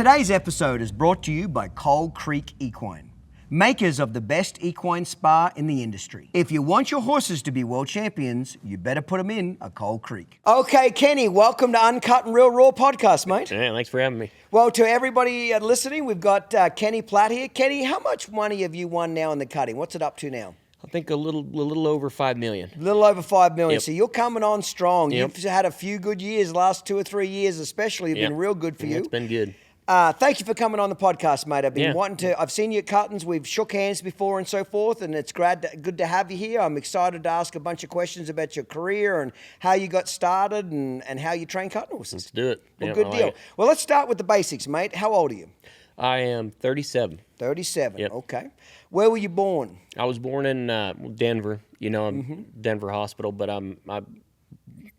Today's episode is brought to you by Coal Creek Equine, makers of the best equine spa in the industry. If you want your horses to be world champions, you better put them in a Coal Creek. Okay, Kenny, welcome to Uncut and Real Raw podcast, mate. Yeah, thanks for having me. Well, to everybody listening, we've got Kenny Platt here. Kenny, how much money have you won now in the cutting? What's it up to now? I think a little over $5 million. A little over $5 million. Yep. So you're coming on strong. Yep. You've had a few good years, last 2 or 3 years especially have been real good for you. It's been good. Thank you for coming on the podcast, mate. I've been wanting to. I've seen you at Cuttins. We've shook hands before and so forth, and it's good to have you here. I'm excited to ask a bunch of questions about your career and how you got started and how you train cutting horses. Let's do it. Well, good deal. Well, let's start with the basics, mate. How old are you? I am 37. 37. Yep. Okay. Where were you born? I was born in Denver. You know, I'm Denver Hospital, but I'm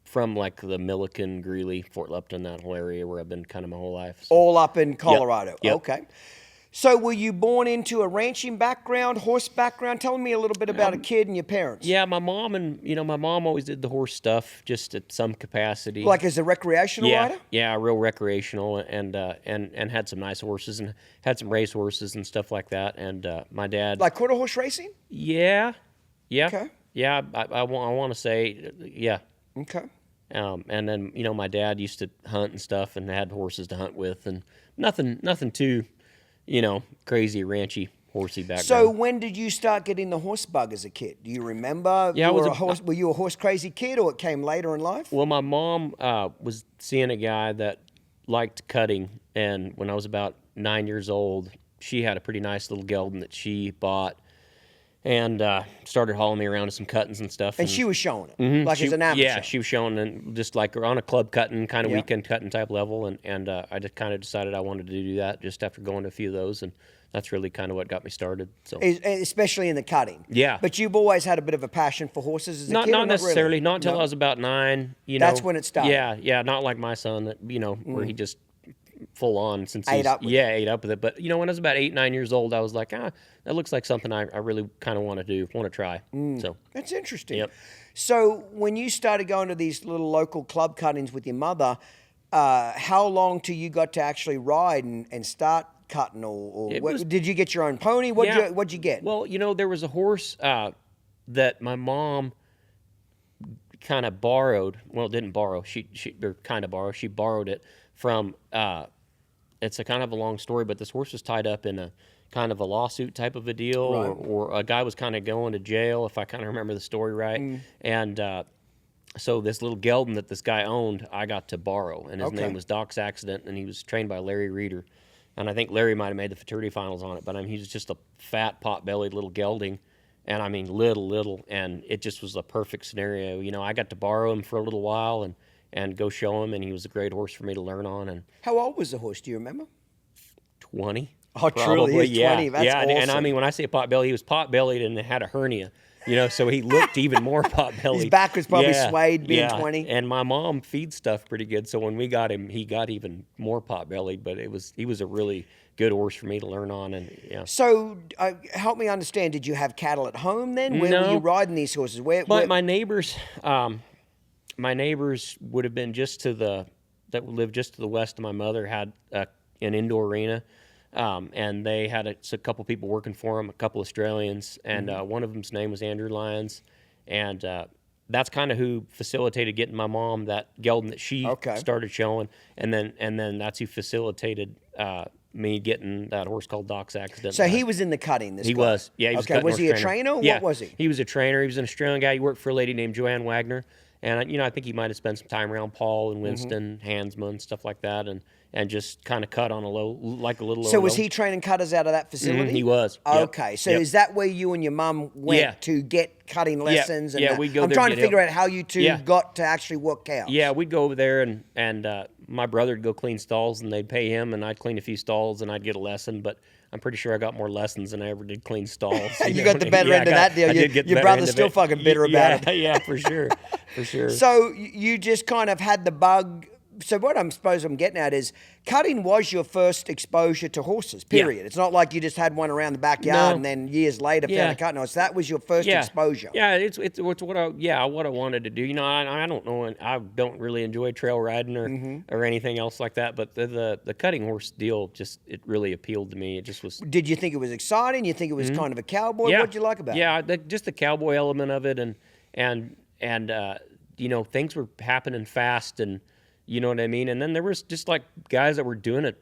from like the Milliken, Greeley, Fort Lupton, that whole area where I've been kind of my whole life. So. All up in Colorado. Yep. Okay. So were you born into a ranching background, horse background? Tell me a little bit about a kid and your parents. Yeah, my mom always did the horse stuff just at some capacity. Like as a recreational rider? Yeah, real recreational and had some nice horses and had some race horses and stuff like that. And my dad. Like quarter horse racing? Yeah. Okay. Yeah, I want to say, yeah. Okay. And then, my dad used to hunt and stuff and had horses to hunt with and nothing too, crazy ranchy horsey background. So when did you start getting the horse bug as a kid? Do you remember? Yeah, were you a horse crazy kid or it came later in life? Well, my mom was seeing a guy that liked cutting, and when I was about 9 years old, she had a pretty nice little gelding that she bought. And started hauling me around to some cuttings and stuff. And she was showing it, like as an amateur. Yeah, she was showing and just like on a club cutting, kind of weekend cutting type level. And I just kind of decided I wanted to do that just after going to a few of those. And that's really kind of what got me started. So especially in the cutting. Yeah. But you've always had a bit of a passion for horses as a kid? Not necessarily. Not until I was about 9. That's when it started. Yeah. Not like my son that, where he just full on since ate up with it. But when I was about 8, 9 years old, I was like, that looks like something I really kind of want to try. So that's interesting. Yep. So when you started going to these little local club cuttings with your mother, how long till you got to actually ride and start cutting, did you get your own pony? What'd you get? Well, there was a horse that my mom kind of borrowed. Well, didn't borrow. She kind of borrowed. She borrowed it from. It's a kind of a long story, but this horse was tied up in a kind of a lawsuit type of a deal, right. or a guy was kind of going to jail, if I kind of remember the story right. And so this little gelding that this guy owned, I got to borrow, and his name was Doc's Accident, and he was trained by Larry Reeder. And I think Larry might have made the fraternity finals on it, but he was just a fat, pot-bellied little gelding, and little, and it just was a perfect scenario. I got to borrow him for a little while and go show him, and he was a great horse for me to learn on. And how old was the horse? Do you remember? 20. Oh, truly, he was 20. That's awesome. And when I say pot-bellied, he was pot-bellied and had a hernia, so he looked even more pot-bellied. His back was probably swayed being 20. And my mom feeds stuff pretty good, so when we got him, he got even more pot-bellied, but he was a really good horse for me to learn on. And So help me understand, did you have cattle at home then? Where were you riding these horses? My neighbors... my neighbors would have been that lived just to the west of my mother had an indoor arena, and they had a couple people working for them, a couple Australians, and one of them's name was Andrew Lyons, and that's kind of who facilitated getting my mom that gelding that she started showing, and then that's who facilitated me getting that horse called Doc's Accident. So he was in the cutting. He was, yeah. He was was he a trainer? Yeah, what was he? He was a trainer. He was an Australian guy. He worked for a lady named Joanne Wagner. And, I think he might have spent some time around Paul and Winston, Hansman, stuff like that, and just kind of cut on a little lower. So was he training cutters out of that facility? He was. Okay. So is that where you and your mum went to get cutting lessons? Yeah, we'd go I'm there trying to get figure help. out how you two got to actually work cows. Yeah, we'd go over there, and my brother would go clean stalls, and they'd pay him, and I'd clean a few stalls, and I'd get a lesson, but I'm pretty sure I got more lessons than I ever did clean stalls. You got the better end of that deal. Your brother's still fucking bitter about it. Yeah, for sure. For sure. So you just kind of had the bug So what I'm getting at is cutting was your first exposure to horses, period. Yeah. It's not like you just had one around the backyard No. and then years later found a cutting horse. That was your first exposure. Yeah, it's what I wanted to do. You know, I don't know, and I don't really enjoy trail riding or anything else like that. But the cutting horse deal it really appealed to me. It just was. Did you think it was exciting? You think it was kind of a cowboy? Yeah. What'd you like about it? Yeah, just the cowboy element of it, and you know, things were happening fast, and you know what I mean. And then there was just like guys that were doing it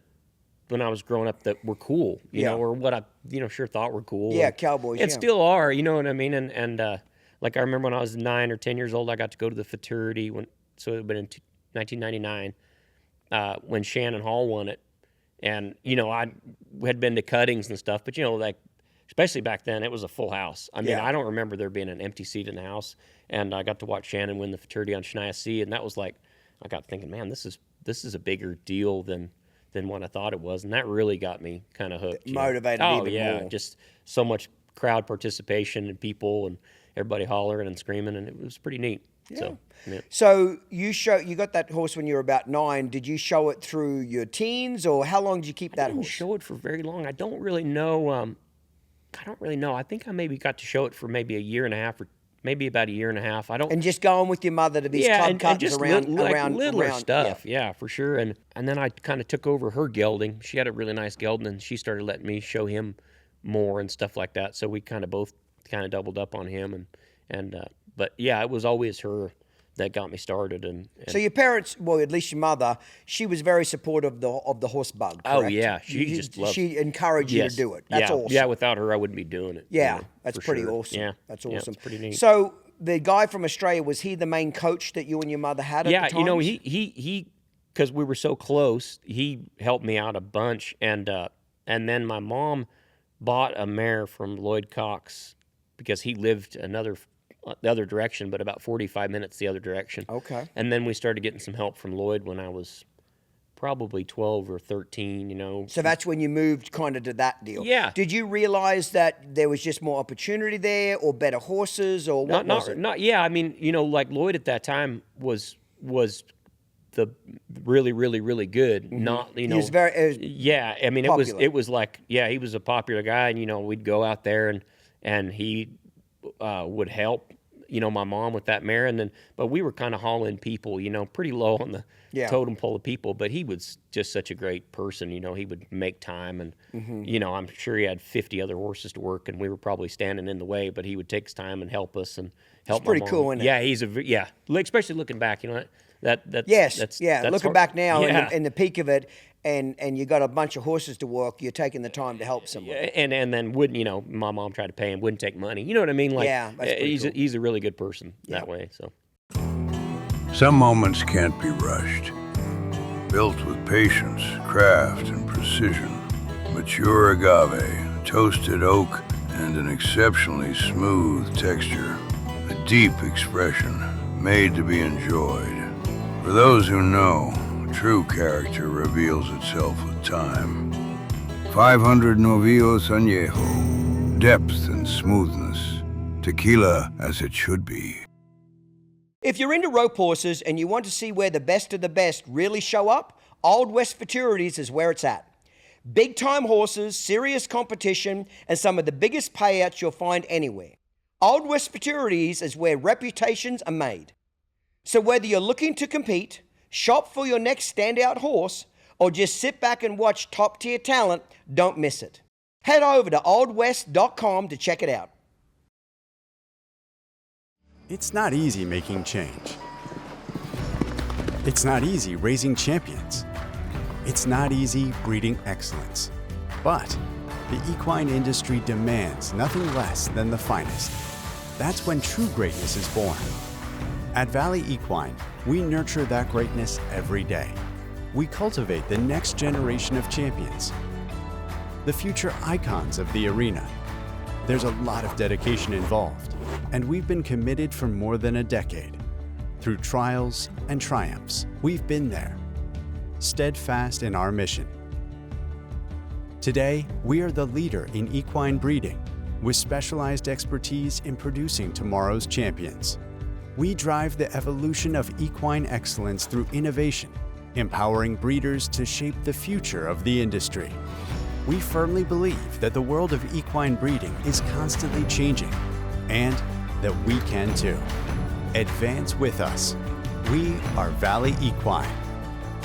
when I was growing up that were cool, you know, or what I sure thought were cool. Yeah, and, cowboys. And still are, you know what I mean. And like I remember when I was 9 or 10 years old, I got to go to the fraternity so it would have been in 1999 when Shannon Hall won it, and you know I had been to cuttings and stuff, but you know like. Especially back then, it was a full house. I mean, I don't remember there being an empty seat in the house. And I got to watch Shannon win the fraternity on Shania C, and that was like, I got thinking, man, this is a bigger deal than what I thought it was, and that really got me kind of hooked. Motivated even more. Just so much crowd participation and people and everybody hollering and screaming, and it was pretty neat. Yeah. So, So you got that horse when you were about 9. Did you show it through your teens, or how long did you keep that I didn't horse? show it for very long. I don't really know. I think I maybe got to show it for maybe a year and a half, or maybe about a year and a half. I don't. And just going with your mother to these club cuttings just around littler around stuff. Yeah, for sure. And then I kind of took over her gelding. She had a really nice gelding, and she started letting me show him more and stuff like that. So we kind of both doubled up on him, but yeah, it was always her that got me started. And So your parents, well, at least your mother, she was very supportive of the horse bug. Correct? Oh yeah, she encouraged you to do it. That's awesome. Yeah, without her, I wouldn't be doing it. Yeah, you know, that's for pretty sure. awesome. Yeah, that's awesome. It's pretty neat. So the guy from Australia, was he the main coach that you and your mother had at the time? You know, he because we were so close, he helped me out a bunch, and then my mom bought a mare from Lloyd Cox because he lived the other direction, but about 45 minutes the other direction. Okay. And then we started getting some help from Lloyd when I was probably 12 or 13, you know. So that's when you moved kind of to that deal. Yeah. Did you realize that there was just more opportunity there, or better horses, or what was it? Yeah, I mean, you know, like Lloyd at that time was the really, really, really good. Mm-hmm. Not, you know. He was very yeah, I mean, popular. it was like, yeah, he was a popular guy, and you know, we'd go out there and he would help, you know, my mom with that mare, but we were kind of hauling people, you know, pretty low on the totem pole of people, but he was just such a great person, you know. He would make time, and you know, I'm sure he had 50 other horses to work, and we were probably standing in the way, but he would take his time and help us and help. It's pretty my mom. cool, isn't it? Yeah, especially looking back, you know, that's looking hard. back now in the peak of it, and you got a bunch of horses to work, you're taking the time to help someone. And then wouldn't, you know, my mom tried to pay him, wouldn't take money. You know what I mean? Like, Yeah, that's pretty cool. he's a really good person that way. So Some moments can't be rushed. Built with patience, craft, and precision. Mature agave, toasted oak, and an exceptionally smooth texture. A deep expression, made to be enjoyed. For those who know, true character reveals itself with time. 500 Novillos Añejo. Depth and smoothness. Tequila as it should be. If you're into rope horses and you want to see where the best of the best really show up, Old West Futurities is where it's at. Big-time horses, serious competition, and some of the biggest payouts you'll find anywhere. Old West Futurities is where reputations are made. So whether you're looking to compete, shop for your next standout horse, or just sit back and watch top-tier talent, don't miss it. Head over to oldwest.com to check it out. It's not easy making change. It's not easy raising champions. It's not easy breeding excellence. But the equine industry demands nothing less than the finest. That's when true greatness is born. At Valley Equine, we nurture that greatness every day. We cultivate the next generation of champions, the future icons of the arena. There's a lot of dedication involved, and we've been committed for more than a decade. Through trials and triumphs, we've been there, steadfast in our mission. Today, we are the leader in equine breeding, with specialized expertise in producing tomorrow's champions. We drive the evolution of equine excellence through innovation, empowering breeders to shape the future of the industry. We firmly believe that the world of equine breeding is constantly changing, and that we can too. Advance with us. We are Valley Equine,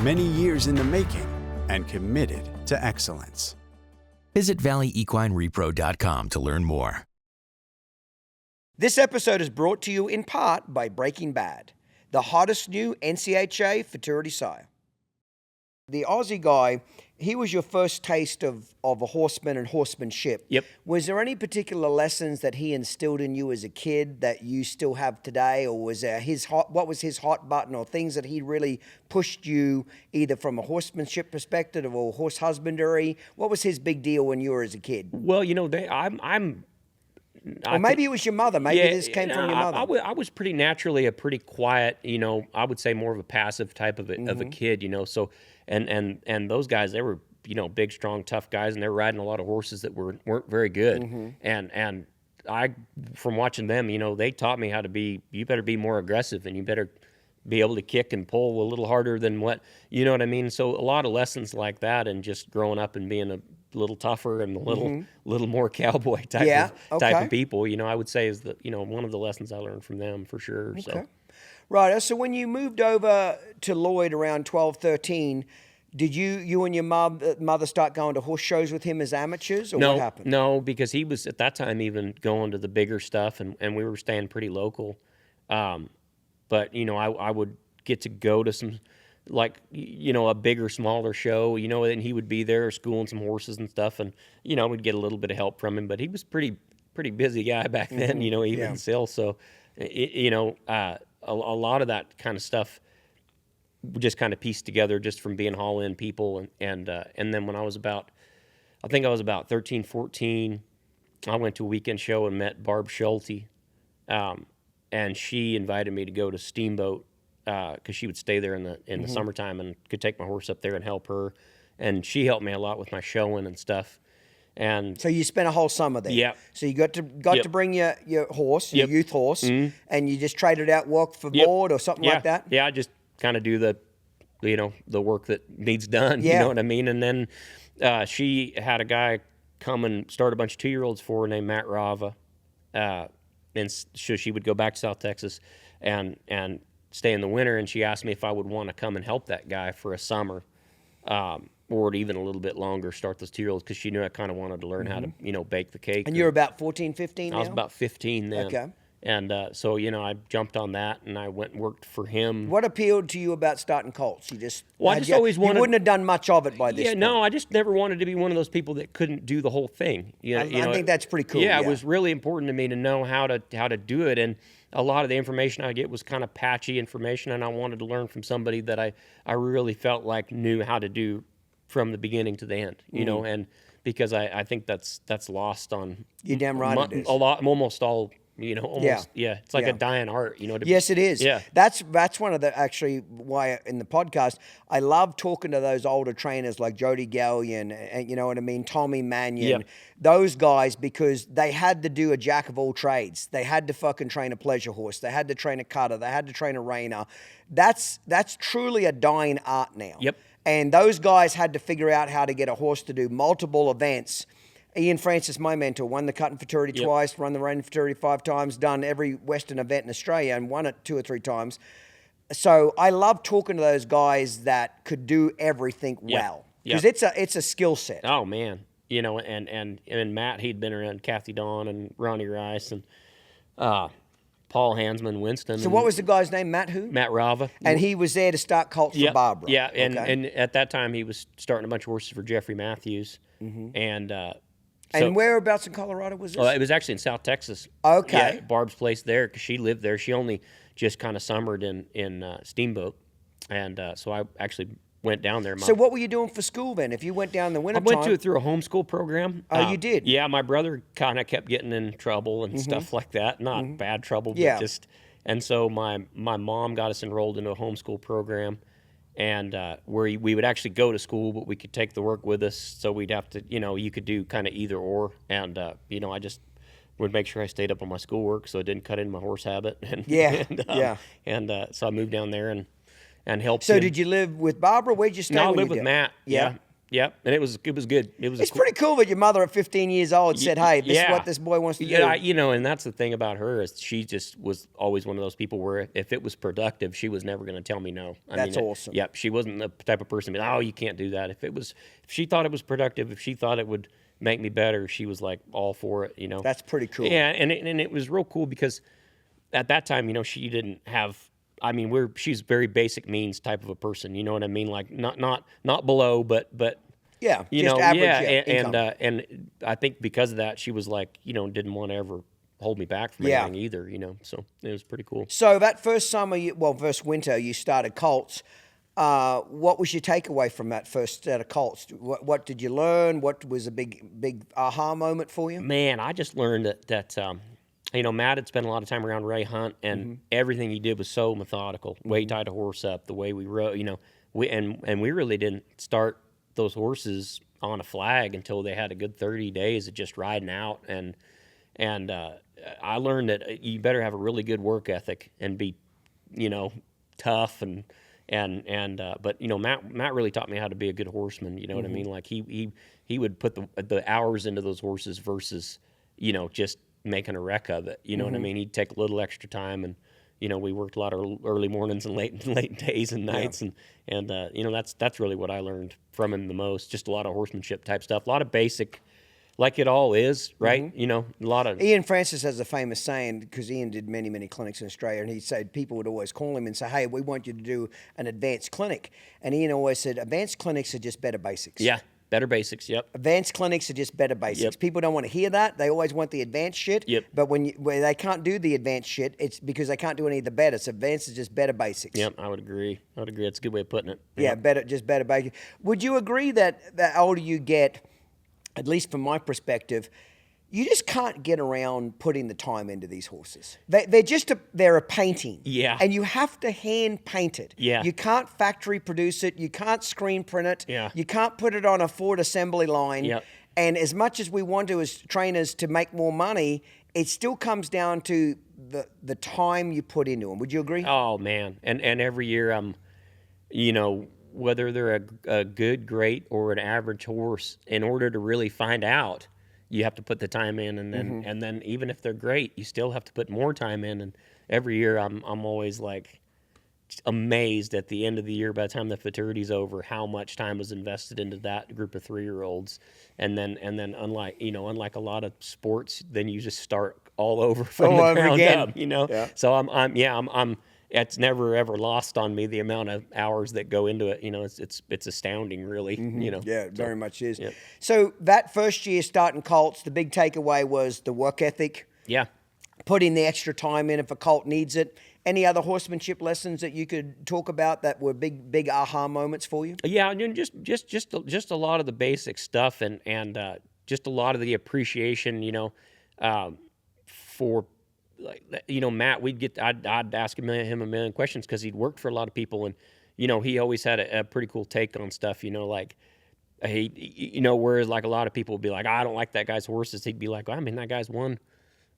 many years in the making and committed to excellence. Visit valleyequinerepro.com to learn more. This episode is brought to you in part by Breaking Bad, the hottest new NCHA futurity sire. The Aussie guy, he was your first taste of a horseman and horsemanship. Yep. Was there any particular lessons that he instilled in you as a kid that you still have today, or was there what was his hot button, or things that he really pushed you either from a horsemanship perspective or horse husbandry? What was his big deal when you were as a kid? Well, Or maybe it was your mother. Maybe this came from your mother. I was pretty naturally a pretty quiet, I would say more of a passive type of a kid, So, and those guys, they were, big, strong, tough guys, and they were riding a lot of horses that weren't very good. And I, from watching them, they taught me how to be. You better be more aggressive, and you better be able to kick and pull a little harder than what, you know what I mean? So a lot of lessons like that, and just growing up and being a little tougher and a little more cowboy type of people, I would say is one of the lessons I learned from them for sure. Okay. So. Right. So when you moved over to Lloyd around 12, 13, did you and your mother start going to horse shows with him as amateurs, or what happened? No, because he was at that time even going to the bigger stuff, and we were staying pretty local. But, I would get to go to some, a bigger, smaller show, and he would be there schooling some horses and stuff. And, we'd get a little bit of help from him, but he was pretty busy guy back then, even still. So, a lot of that kind of stuff just kind of pieced together just from being haul-in people. And then when I was about 13, 14, I went to a weekend show and met Barb Schulte. And she invited me to go to Steamboat because she would stay there in the summertime and could take my horse up there and help her. And she helped me a lot with my showing and stuff. And so you spent a whole summer there. Yeah. So you got to bring your horse, your youth horse, and you just traded out work for board or something like that? Yeah, I just kind of do the work that needs done, Yeah. You know what I mean? And then she had a guy come and start a bunch of 2-year-olds for her named Matt Rava. And so she would go back to South Texas and stay in the winter, and she asked me if I would want to come and help that guy for a summer, or even a little bit longer, start those 2-year-olds, because she knew I kind of wanted to learn how to, bake the cake. And you're about 14, 15 now? I was about 15 then. Okay. And so, I jumped on that, and I went and worked for him. What appealed to you about starting colts? You just always wanted. You wouldn't have done much of it by this point. No, I just never wanted to be one of those people that couldn't do the whole thing. I think that's pretty cool. Yeah, it was really important to me to know how to do it, and a lot of the information I get was kind of patchy information, and I wanted to learn from somebody that I really felt like knew how to do from the beginning to the end. And because I think that's lost on. You're damn right it is. A lot, almost all. It's like a dying art, Yes, it is. Yeah. That's one of the, actually, why in the podcast, I love talking to those older trainers like Jody Gallion and you know what I mean, Tommy Mannion, those guys, because they had to do a jack of all trades. They had to fucking train a pleasure horse. They had to train a cutter. They had to train a reiner. That's truly a dying art now. Yep. And those guys had to figure out how to get a horse to do multiple events. Ian Francis, my mentor, won the Cut and Futurity twice, won the Rein and Futurity 5 times, done every Western event in Australia and won it 2 or 3 times. So I love talking to those guys that could do everything well. Because it's a skill set. Oh, man. And Matt, he'd been around Kathy Dawn and Ronnie Rice and Paul Hansman, Winston. So what was the guy's name? Matt who? Matt Rava. And he was there to start colts for Barbara. Yeah, and at that time he was starting a bunch of horses for Jeffrey Matthews. And and whereabouts in Colorado was this? Well, it was actually in South Texas. Okay. Yeah, Barb's place there, because she lived there. She only just kind of summered in Steamboat. And so I actually went down there. So what were you doing for school then? If you went down in the wintertime? I went to it through a homeschool program. Oh, you did? Yeah, my brother kind of kept getting in trouble and stuff like that. Not bad trouble, but just... And so my mom got us enrolled into a homeschool program. And where we would actually go to school, but we could take the work with us. So we'd have to, you could do kind of either or. And, I just would make sure I stayed up on my schoolwork so it didn't cut into my horse habit. And, so I moved down there helped So him. did you live with Barbara? Where'd you stay? No, I when lived you with did? Matt. Yeah. Yep. And it was good. It was. It's pretty cool that your mother at 15 years old said, "Hey, this is Yeah. what this boy wants to do." Yeah, and that's the thing about her is she just was always one of those people where if it was productive, she was never going to tell me no. That's awesome. Yep, she wasn't the type of person to be, oh, you can't do that. If she thought it was productive, if she thought it would make me better, she was like all for it. That's pretty cool. Yeah, and it was real cool because at that time, she didn't have. I mean, she's very basic means type of a person. You know what I mean? Like not below, but yeah, just average income. And I think because of that, she was like, didn't want to ever hold me back from anything either. So it was pretty cool. So that first summer, first winter, you started Colts. What was your takeaway from that first set of Colts? What did you learn? What was a big aha moment for you? Man, I just learned that Matt had spent a lot of time around Ray Hunt, and everything he did was so methodical. The way he tied a horse up, the way we rode, we really didn't start those horses on a flag until they had a good 30 days of just riding out. And I learned that you better have a really good work ethic and be, tough but Matt really taught me how to be a good horseman. You know what I mean? Like he would put the hours into those horses versus, just making a wreck of it. You know what I mean? He'd take a little extra time, and we worked a lot of early mornings and late days and nights, and that's really what I learned from him the most. Just a lot of horsemanship type stuff, a lot of basic, like it all is, right? A lot of. Ian Francis has a famous saying, because Ian did many clinics in Australia, and he said people would always call him and say, "Hey, we want you to do an advanced clinic," and Ian always said, "Advanced clinics are just better basics." Yeah. Better basics, yep. Advanced clinics are just better basics. Yep. People don't want to hear that. They always want the advanced shit. Yep. But when they can't do the advanced shit, it's because they can't do any of the better. So advanced is just better basics. Yep, I would agree. That's a good way of putting it. Yeah, better basics. Would you agree that the older you get, at least from my perspective, you just can't get around putting the time into these horses. They're a painting. Yeah. And you have to hand paint it. Yeah. You can't factory produce it. You can't screen print it. Yeah. You can't put it on a Ford assembly line. Yep. And as much as we want to as trainers to make more money, it still comes down to the time you put into them. Would you agree? Oh man, and every year whether they're a good, great, or an average horse, in order to really find out, you have to put the time in, and then even if they're great, you still have to put more time in. And every year, I'm always like amazed at the end of the year, by the time the futurity's over, how much time was invested into that group of 3-year-olds. And then unlike a lot of sports, then you just start all over from the ground up. Yeah. So I'm. It's never ever lost on me the amount of hours that go into it. It's astounding, really. Yeah, it very much is. Yeah. So that first year starting Colts, the big takeaway was the work ethic. Yeah. Putting the extra time in if a colt needs it. Any other horsemanship lessons that you could talk about that were big aha moments for you? Yeah, and just a lot of the basic stuff, and just a lot of the appreciation, for, like, Matt. I'd ask him a million questions because he'd worked for a lot of people, and he always had a pretty cool take on stuff. Like he, whereas like a lot of people would be like, I don't like that guy's horses. He'd be like, well, I mean, that guy's won,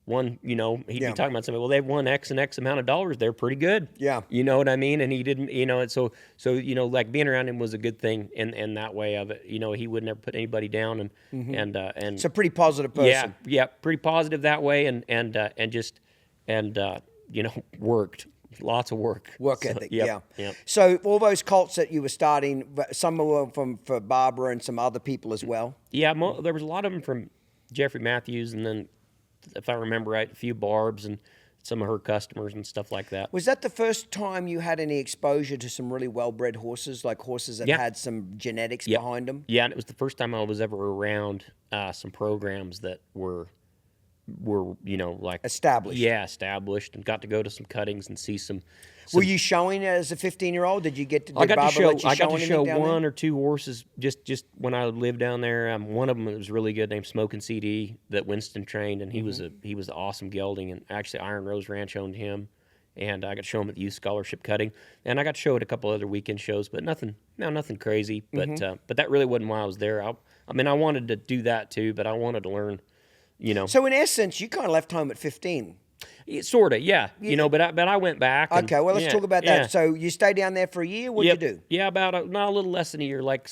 he'd be talking about something. Well, they've won X and X amount of dollars. They're pretty good. Yeah. You know what I mean? And he didn't, and so like being around him was a good thing in that way of it. He would never put anybody down, and it's a pretty positive person. Yeah, pretty positive that way, and worked. Lots of work. Work ethic, Yep. So all those colts that you were starting, some of them for Barbara and some other people as well? Yeah, there was a lot of them from Jeffrey Matthews, and then, if I remember right, a few Barbs and some of her customers and stuff like that. Was that the first time you had any exposure to some really well-bred horses, like horses that had some genetics behind them? Yeah, and it was the first time I was ever around some programs that were like established. Yeah, established, and got to go to some cuttings and see some. Were you showing as a 15-year-old? Did you get to? I got to show one one or two horses just when I lived down there. One of them was really good, named Smokin' CD, that Winston trained, and he was an awesome gelding. And actually, Iron Rose Ranch owned him, and I got to show him at the Youth Scholarship cutting, and I got to show at a couple other weekend shows, but nothing crazy. But that really wasn't why I was there. I mean, I wanted to do that too, but I wanted to learn. So in essence, you kind of left home at 15. Sort of, yeah. You know, but I went back. And, Okay, well, let's talk about that. Yeah. So you stayed down there for a year? What'd you do? Yeah, about a little less than a year, like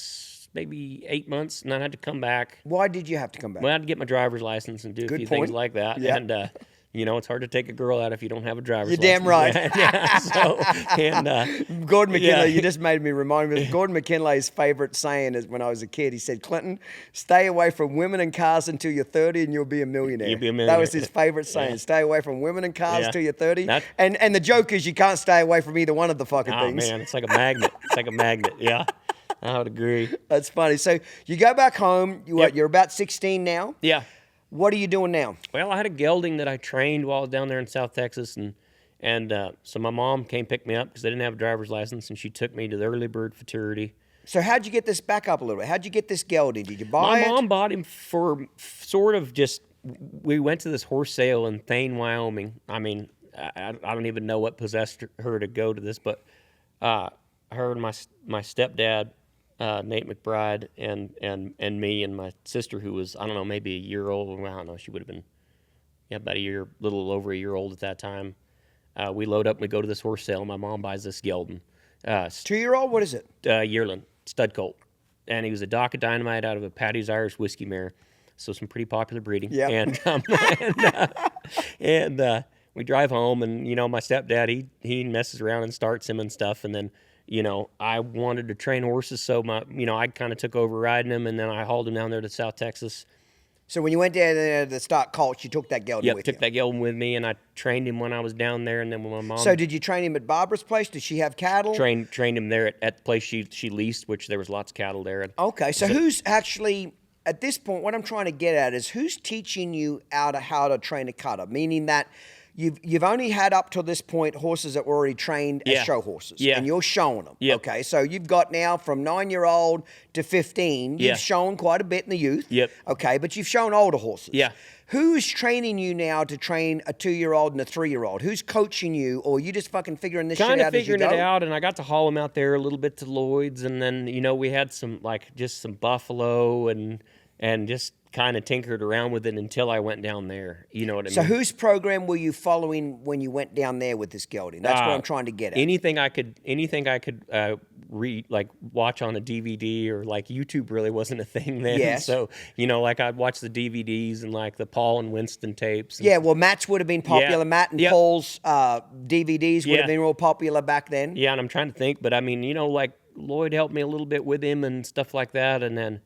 maybe 8 months, and then I had to come back. Why did you have to come back? Well, I had to get my driver's license and do a few things like that. Yeah. And, you know, it's hard to take a girl out if you don't have a driver's license. You're damn right. Yeah, so, and, Gordon McKinley, yeah. you just made me remind me of Gordon McKinley's favorite saying is when I was a kid. He said, Clinton, stay away from women and cars until you're 30 and you'll be a millionaire. You'll be a millionaire. That was his favorite saying. Yeah. Stay away from women and cars Yeah. till you're 30. That- And the joke is you can't stay away from either one of the fucking oh, things. man, it's like a magnet. It's like a magnet, yeah. I would agree. That's funny. So you go back home. Yep. You're about 16 now. Yeah. What are you doing now? Well, I had a gelding that I trained while I was down there in South Texas, and so my mom came pick me up because I didn't have a driver's license, and she took me to the early bird futurity. So how'd you get this back up a little bit? How'd you get this gelding? Did you buy it? My mom bought him for sort of just. We went to this horse sale in Thane, Wyoming. I mean, I don't even know what possessed her to go to this, but her and my stepdad, Nate McBride, and me and my sister, who was, I don't know, maybe a year old. I don't know, she would have been about a year, little over a year old at that time. We load up and we go to this horse sale, and my mom buys this gelding. 2-year-old? What is it? Yearling, stud colt. And he was a Dock of Dynamite out of a Patty's Irish whiskey mare. So some pretty popular breeding. Yeah. And we drive home, and, you know, my stepdad, he messes around and starts him and stuff. And then, you know, I wanted to train horses, so I kind of took over riding him, and then I hauled him down there to South Texas. So when you went down there to start colts, you took that gelding with you? Took that gelding with me, and I trained him when I was down there, and then when my mom... So did you train him at Barbara's place? Did she have cattle? Trained him there at the place she leased, which there was lots of cattle there. Okay, so who's actually, at this point, what I'm trying to get at is who's teaching you how to train a cutter? Meaning that you've only had up to this point horses that were already trained as show horses. Yeah. And you're showing them. Yep. Okay, so you've got now from 9-year-old to 15. Yeah. You've shown quite a bit in the youth. Yep. Okay, but you've shown older horses. Yeah. Who's training you now to train a 2-year-old and a 3-year-old? Who's coaching you, or are you just fucking figuring this shit out Kind of as you figuring go? it out, and I got to haul him out there a little bit to Lloyd's, and then, you know, we had some, like, just some buffalo and just kind of tinkered around with it until I went down there. You know what I mean? So whose program were you following when you went down there with this gelding? That's what I'm trying to get at. Anything I could read, like watch on a DVD, or like YouTube really wasn't a thing then. Yes. So, you know, like I'd watch the DVDs and like the Paul and Winston tapes. And, Yeah, well, Matt's would have been popular. Yeah. Matt and Yep. Paul's DVDs would have been real popular back then. Yeah, and I'm trying to think, but I mean, you know, like Lloyd helped me a little bit with him and stuff like that, and then,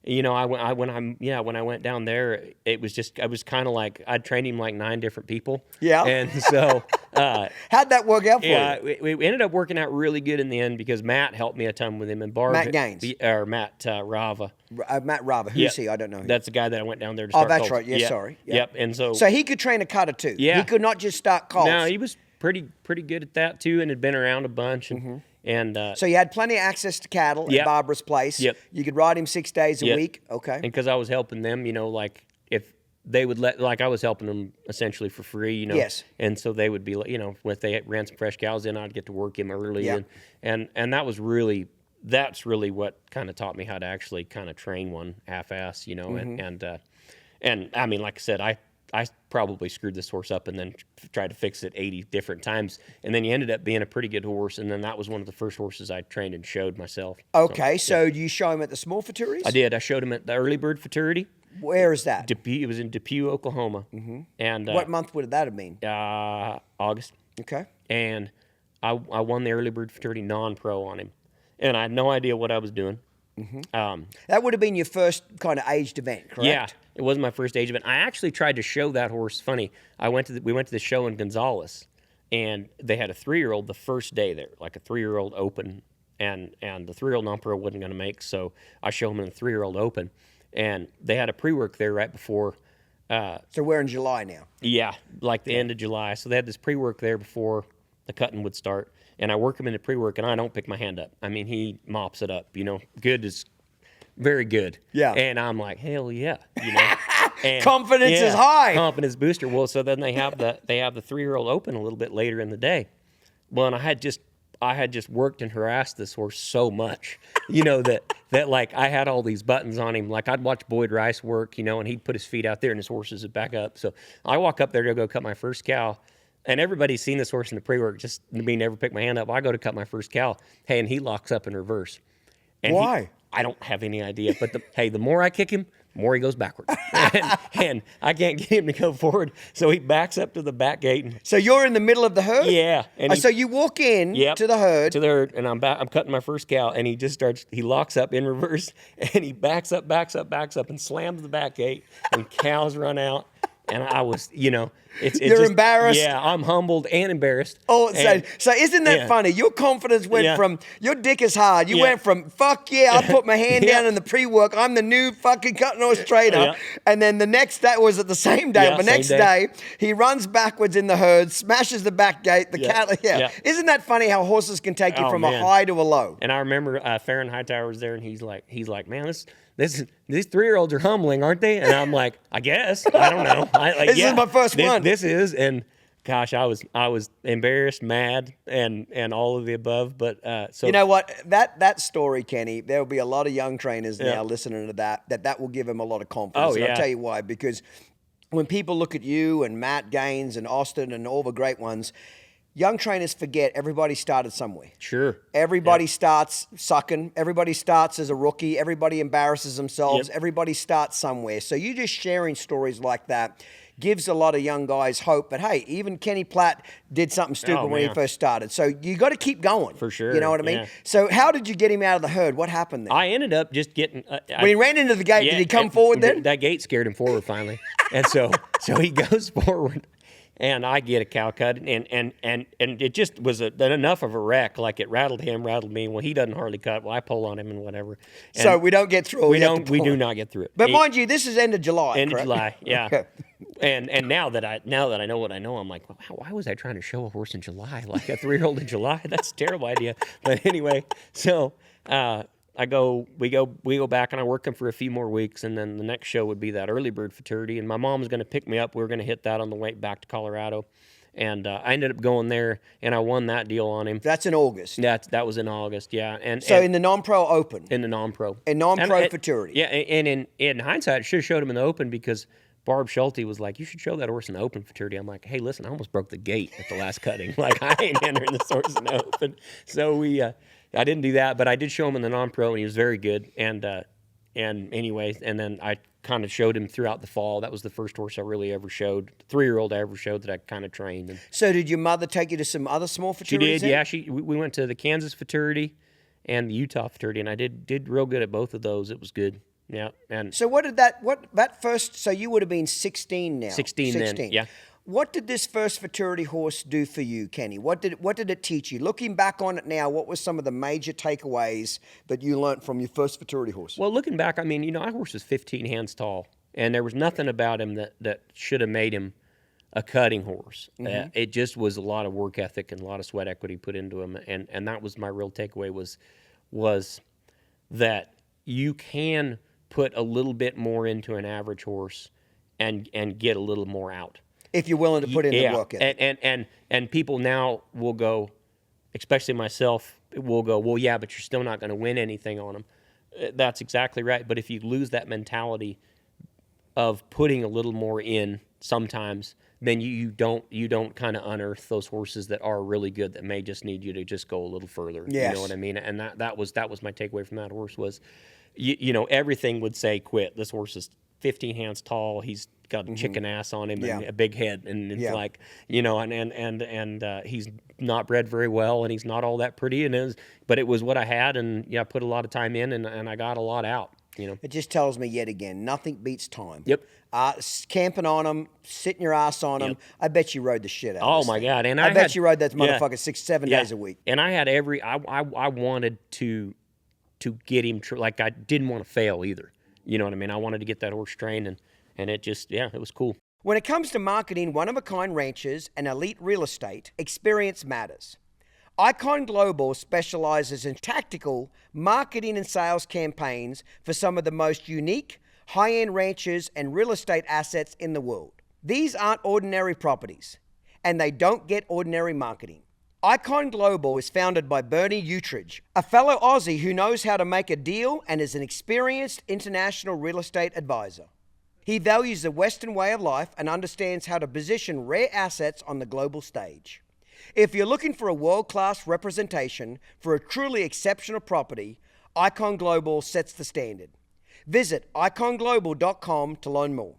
you know, when I went down there, it was just, I was kind of like, I'd trained him like 9 different people. Yeah. And so, How'd that work out for yeah, you? we ended up working out really good in the end because Matt helped me a ton with him, and Barb, Matt Gaines? or Matt Rava. Matt Rava, who's he? I don't know. That's the guy that I went down there to Oh, start. that's colts. right. Yeah, Yep. sorry. Yeah. Yep. And so he could train a cutter too. Yeah. He could not just start colts. no, he was pretty good at that too, and had been around a bunch, and So you had plenty of access to cattle at Yep. Barbara's place. Yep. You could ride him 6 days a Yep. week. Okay. And because I was helping them, you know, like if they would like I was helping them essentially for free, you know. Yes. And so they would be, you know, if they ran some fresh cows in, I'd get to work him early, Yep. and that's really what kind of taught me how to actually kind of train one half-ass, you know, and I mean, like I said, I probably screwed this horse up and then tried to fix it 80 different times, and then he ended up being a pretty good horse, and then that was one of the first horses I trained and showed myself. Okay, so you show him at the small futurities? I did. I showed him at the early bird futurity. Where is that? It was in Depew, Oklahoma. And What month would that have been? August. Okay. And I won the early bird futurity non-pro on him, and I had no idea what I was doing. That would have been your first kind of aged event, correct? Yeah, it was my first age event. I actually tried to show that horse. Funny, we went to the show in Gonzales, and they had a 3-year-old the first day there, like a 3-year-old open, and the 3-year-old non-pro wasn't going to make, so I showed him in the 3-year-old open, and they had a pre-work there right before. So we're in July now. Yeah, like the end of July. So they had this pre-work there before the cutting would start. And I work him into pre-work, and I don't pick my hand up. I mean, he mops it up. You know, good is very good. Yeah. And I'm like, hell yeah. You know, and, Confidence is high. Confidence booster. Well, so then they have the 3-year-old open a little bit later in the day. Well, and I I had just worked and harassed this horse so much, you know, that like I had all these buttons on him. Like I'd watch Boyd Rice work, you know, and he'd put his feet out there and his horses would back up. So I walk up there to go cut my first cow, and everybody's seen this horse in the pre-work, just me never pick my hand up. I go to cut my first cow, hey, and he locks up in reverse. And Why? I don't have any idea. But the more I kick him, the more he goes backwards. and I can't get him to go forward. So he backs up to the back gate. And, So you're in the middle of the herd? yeah. And So you walk in to the herd. To the herd, and I'm cutting my first cow, and he locks up in reverse, and he backs up, and slams the back gate, and cows run out. And I was, you know, it's You're just, embarrassed? Yeah, I'm humbled and embarrassed. Oh, And- so isn't that yeah. funny? Your confidence went Yeah. from, your dick is hard. You Yeah. went from, fuck yeah, I put my hand Yeah. down in the pre-work. I'm the new fucking cutting horse trainer. Yeah. And then the next day was at the same day. Yeah, the same next day. day, he runs backwards in the herd, smashes the back gate. The Yeah. cattle, Yeah. Isn't that funny how horses can take you Oh, from a man. high to a low? And I remember Farron Hightower was there, and he's like, man, these 3-year-olds are humbling, aren't they? And I'm like, I guess. I don't know. This is my first one. This is, and gosh, I was embarrassed, mad, and all of the above. But so You know what? That story, Kenny, there will be a lot of young trainers Yeah. now listening to that will give them a lot of confidence. Oh, And yeah. I'll tell you why. Because when people look at you and Matt Gaines and Austin and all the great ones, young trainers forget everybody started somewhere. sure, Everybody starts sucking. Everybody starts as a rookie. Everybody embarrasses themselves. Yep. Everybody starts somewhere. So you just sharing stories like that gives a lot of young guys hope. But hey, even Kenny Platt did something stupid Oh, when he man. first started. So you got to keep going. For sure, You know what I mean? yeah. So how did you get him out of the herd? What happened there? I ended up just getting. When he ran into the gate, did he come forward then? That gate scared him forward finally, and so he goes forward, and I get a cow cut, and it just was enough of a wreck. Like it rattled him, rattled me. Well, he doesn't hardly cut. Well, I pull on him and whatever. And So we don't get through it. we You have to don't. We pull do it. not get through it. But mind you, this is end of July. End of correct? July, yeah. Okay. And now that I know what I know, I'm like, why was I trying to show a horse in July, like a 3-year-old in July? That's a terrible idea. But anyway, so we go back, and I work him for a few more weeks, and then the next show would be that early bird futurity, and my mom was going to pick me up. We were going to hit that on the way back to Colorado, and I ended up going there, and I won that deal on him. That's in August. That was in August, yeah. So in the non-pro open. in the non-pro. In non-pro And- futurity. Yeah, and in hindsight, I should have showed him in the open because Barb Schulte was like, you should show that horse in the open futurity. I'm like, hey, listen, I almost broke the gate at the last cutting. Like, I ain't entering this horse in the open. So I didn't do that, but I did show him in the non-pro, and he was very good. And anyway, and then I kind of showed him throughout the fall. That was the first horse I really ever showed, 3-year-old I ever showed that I kind of trained. And So did your mother take you to some other small she futurities? did, yeah. We went to the Kansas futurity and the Utah futurity, and I did real good at both of those. It was good. Yeah, and So what did that first? So you would have been 16 now. 16 then, yeah. What did this first futurity horse do for you, Kenny? What did it teach you? Looking back on it now, what were some of the major takeaways that you learned from your first futurity horse? well, looking back, I mean, you know, our horse was 15 hands tall, and there was nothing about him that should have made him a cutting horse. It just was a lot of work ethic and a lot of sweat equity put into him, and that was my real takeaway was that you can put a little bit more into an average horse and get a little more out. If you're willing to put in the work in. And people now will go, especially myself, will go, well, yeah, but you're still not going to win anything on them. That's exactly right. But if you lose that mentality of putting a little more in sometimes, then you don't kind of unearth those horses that are really good that may just need you to just go a little further. Yes. You know what I mean? And that was my takeaway from that horse was, you know, everything would say quit. This horse is 15 hands tall. He's got a chicken ass on him and a big head, and it's like, you know, and he's not bred very well, and he's not all that pretty, but it was what I had, and I put a lot of time in, and I got a lot out. You know, It just tells me yet again, nothing beats time. Yep. Camping on them, sitting your ass on them. Yep. I bet you rode the shit out of Oh this my thing. God! And I bet had, you rode that yeah. motherfucker 6-7 days a week. And I had I wanted to get him like I didn't want to fail either. You know what I mean? I wanted to get that horse trained, and it just it was cool. When it comes to marketing one-of-a-kind ranches and elite real estate, experience matters. Icon Global specializes in tactical marketing and sales campaigns for some of the most unique, high-end ranches and real estate assets in the world. These aren't ordinary properties, and they don't get ordinary marketing. Icon Global is founded by Bernie Utridge, a fellow Aussie who knows how to make a deal and is an experienced international real estate advisor. He values the Western way of life and understands how to position rare assets on the global stage. If you're looking for a world-class representation for a truly exceptional property, Icon Global sets the standard. Visit iconglobal.com to learn more.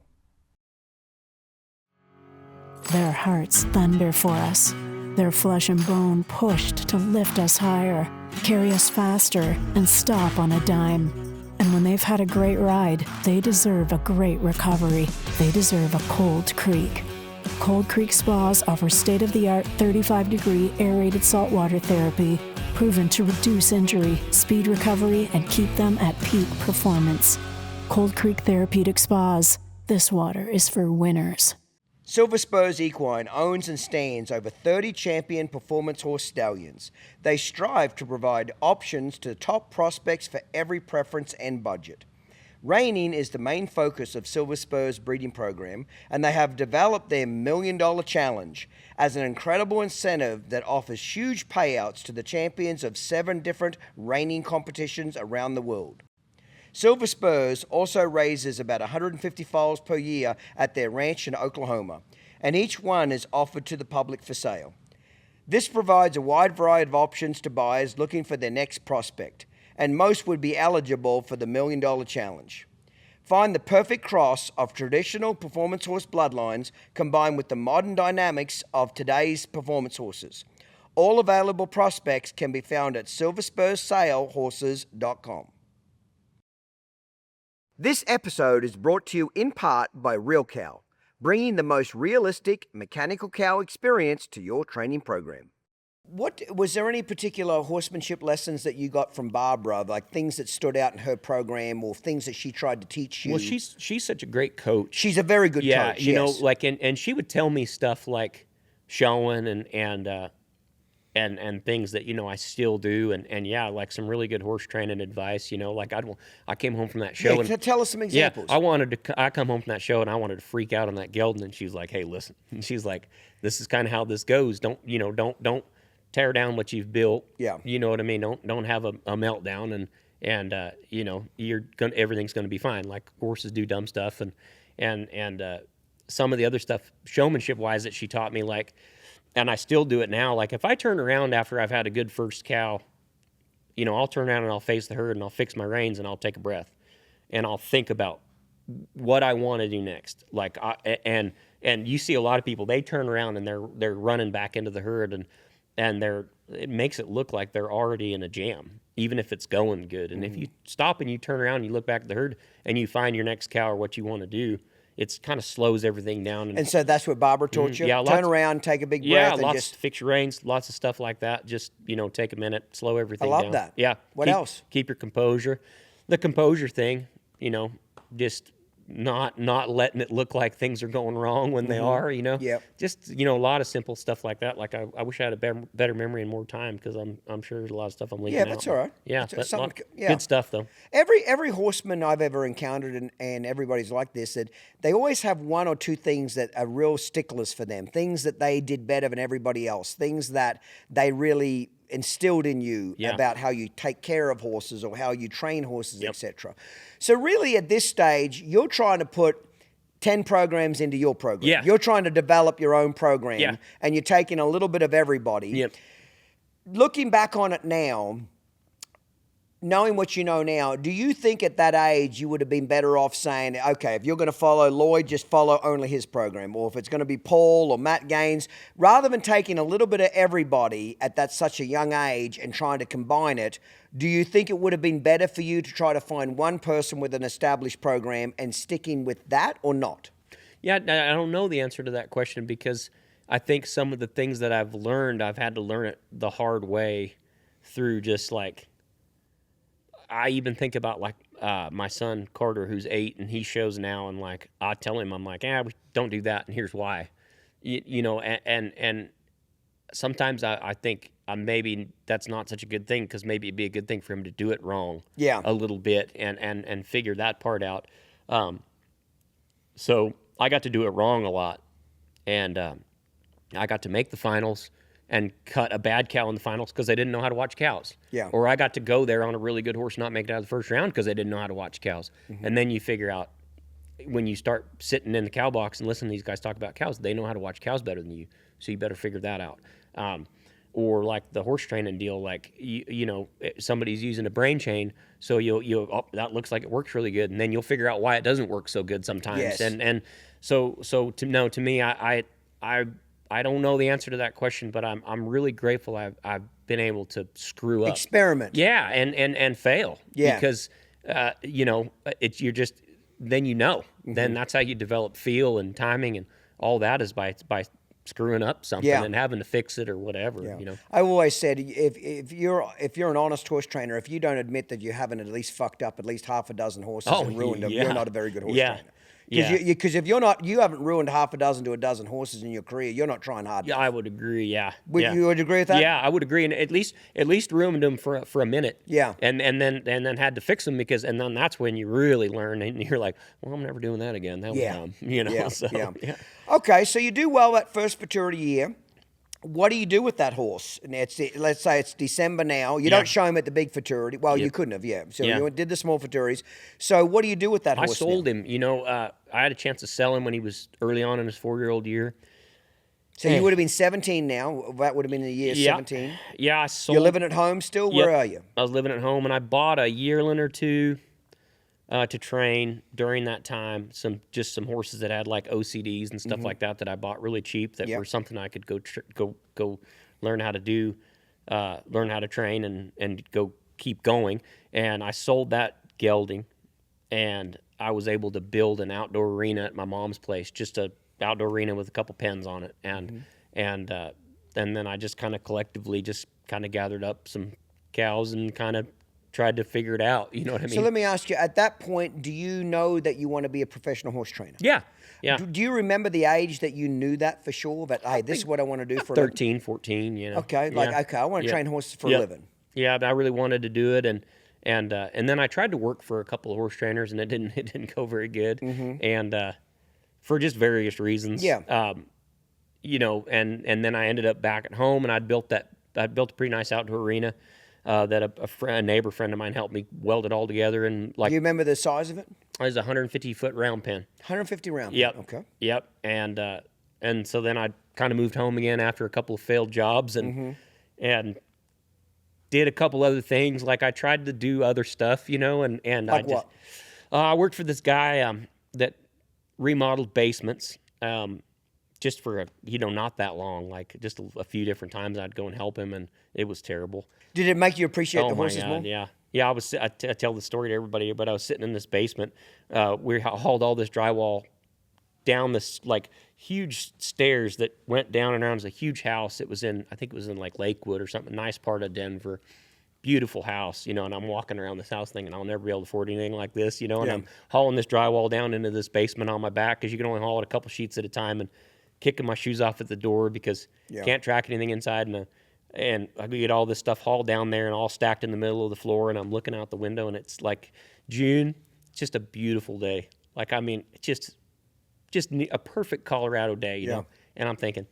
Their hearts thunder for us. Their flesh and bone pushed to lift us higher, carry us faster, and stop on a dime. And when they've had a great ride, they deserve a great recovery. They deserve a cold creek. Cold Creek Spas offer state-of-the-art 35-degree aerated saltwater therapy, proven to reduce injury, speed recovery, and keep them at peak performance. Cold Creek Therapeutic Spas. This water is for winners. Silver Spurs Equine owns and stands over 30 champion performance horse stallions. They strive to provide options to top prospects for every preference and budget. Reining is the main focus of Silver Spurs breeding program, and they have developed their $1 Million Challenge as an incredible incentive that offers huge payouts to the champions of 7 different reining competitions around the world. Silver Spurs also raises about 150 foals per year at their ranch in Oklahoma, and each one is offered to the public for sale. This provides a wide variety of options to buyers looking for their next prospect, and most would be eligible for the $1 Million Challenge. Find the perfect cross of traditional performance horse bloodlines combined with the modern dynamics of today's performance horses. All available prospects can be found at silverspurssalehorses.com. This episode is brought to you in part by Real Cow, bringing the most realistic mechanical cow experience to your training program. What was there any particular horsemanship lessons that you got from Barbara, like things that stood out in her program or things that she tried to teach you? Well, she's such a great coach. She's a very good coach. Yeah, you know, yes. like and she would tell me stuff like showing and things that, you know, I still do, and yeah, like some really good horse training advice, you know, like I came home from that show. Yeah, tell us some examples. Yeah, I come home from that show and I wanted to freak out on that gelding, and she's like, hey, listen, and she's like, this is kind of how this goes. Don't tear down what you've built. Yeah. You know what I mean? Don't have a meltdown, and you know, everything's gonna be fine. Like horses do dumb stuff, and some of the other stuff showmanship wise that she taught me, like, and I still do it now. Like if I turn around after I've had a good first cow, you know, I'll turn around and I'll face the herd and I'll fix my reins and I'll take a breath and I'll think about what I want to do next. Like and you see a lot of people, they turn around and they're running back into the herd and it makes it look like they're already in a jam, even if it's going good. And if you stop and you turn around and you look back at the herd and you find your next cow or what you want to do, it's kind of slows everything down. And so that's what Barbara taught you? Yeah, turn around, take a big breath. Yeah, and lots, just fix your reins, lots of stuff like that. Just, you know, take a minute, slow everything I down. love that. Yeah. What else? Keep your composure. The composure thing, you know, just not letting it look like things are going wrong when they are, you know. Yep. Just, you know, a lot of simple stuff like that. Like I wish I had a better memory and more time, because I'm sure there's a lot of stuff I'm leaving out. Yeah, that's all right. Yeah, That's but good stuff though. Every horseman I've ever encountered, and everybody's like this, that they always have one or two things that are real sticklers for them, things that they did better than everybody else, things that they really instilled in you about how you take care of horses or how you train horses, etc. So really at this stage, you're trying to put 10 programs into your program. Yeah. You're trying to develop your own program, Yeah. and you're taking a little bit of everybody. Yep. Looking back on it now, knowing what you know now, do you think at that age you would have been better off saying, okay, if you're going to follow Lloyd, just follow only his program, or if it's going to be Paul or Matt Gaines, rather than taking a little bit of everybody at that such a young age and trying to combine it, do you think it would have been better for you to try to find one person with an established program and sticking with that, or not? Yeah, I don't know the answer to that question, because I think some of the things that I've learned, I've had to learn it the hard way through just like, I even think about like my son Carter, who's 8, and he shows now, and like I tell him, I'm like, we don't do that, and here's why, you know, and sometimes I think maybe that's not such a good thing, because maybe it'd be a good thing for him to do it wrong, a little bit, and figure that part out. So I got to do it wrong a lot, and I got to make the finals, and cut a bad cow in the finals because they didn't know how to watch cows. Yeah. Or I got to go there on a really good horse, not make it out of the first round because they didn't know how to watch cows. And then you figure out when you start sitting in the cow box and listening to these guys talk about cows, they know how to watch cows better than you. So you better figure that out. Or like the horse training deal, like, you know, somebody's using a brain chain, so you'll that looks like it works really good. And then you'll figure out why it doesn't work so good sometimes. Yes. And so to me, I don't know the answer to that question, but I'm really grateful I've been able to screw up, Experiment. yeah, and fail, Yeah. because you know, then you know, then that's how you develop feel and timing and all that is by screwing up something Yeah. and having to fix it or whatever. You know, I always said if you're an honest horse trainer, if you don't admit that you haven't at least fucked up at least half a dozen horses and ruined them, yeah. you're not a very good horse Yeah. trainer. Yeah. Because if you haven't ruined half a dozen to a dozen horses in your career, you're not trying hard yeah, enough. I would agree. Yeah, You would agree with that? Yeah, I would agree, and at least ruined them for a minute. Yeah. and then had to fix them because then that's when you really learn and you're like, well, I'm never doing that again. That was dumb. You know. Yeah. So, yeah. Okay, so you do well that first futurity year. What do you do with that horse? And let's say it's December now. You don't show him at the big futurity. Well, you couldn't have, yeah. So you did the small futurities. So what do you do with that I horse? sold him. You know, I had a chance to sell him when he was early on in his 4-year-old year. So you would have been 17 now. That would have been the year 17. Yeah, I sold. You're living at home still? Yep. Where are you? I was living at home, and I bought a yearling or two to train during that time. Some horses that had like OCDs and stuff like that I bought really cheap that were something I could go learn how to do, learn how to train and go keep going. And I sold that gelding, and I was able to build an outdoor arena at my mom's place, just a outdoor arena with a couple pens on it, and then I just kind of collectively just kind of gathered up some cows and kind of tried to figure it out. You know what I mean? So let me ask you, at that point, do you know that you want to be a professional horse trainer? Yeah. Do you remember the age that you knew that for sure? That, hey, this is what I want to do for a living? 13, 14, you know. Okay, I want to train horses for a living. Yeah, I really wanted to do it, and then I tried to work for a couple of horse trainers, and it didn't go very good, and for just various reasons. Yeah. You know, and then I ended up back at home, and I built a pretty nice outdoor arena that a neighbor friend of mine helped me weld it all together, and Do you remember the size of it? it was a 150-foot round pen. 150 round. Yep. Okay. Yep. And so then I kind of moved home again after a couple of failed jobs and did a couple other things. Like I tried to do other stuff, you know, and Like I just, what? I worked for this guy that remodeled basements, just for not that long, like just a few different times I'd go and help him, and it was terrible. Did it make you appreciate the Oh my horses God, more? yeah. Yeah, I tell the story to everybody, but I was sitting in this basement. We hauled all this drywall down this like huge stairs that went down and around. It was a huge house. I think it was in like Lakewood or something, nice part of Denver. Beautiful house, you know, and I'm walking around this house thinking I'll never be able to afford anything like this, you know, and I'm hauling this drywall down into this basement on my back because you can only haul it a couple sheets at a time, and kicking my shoes off at the door because can't track anything inside, and I get all this stuff hauled down there and all stacked in the middle of the floor, and I'm looking out the window, and it's like June. It's just a beautiful day. Like, I mean, just a perfect Colorado day, you know? And I'm thinking,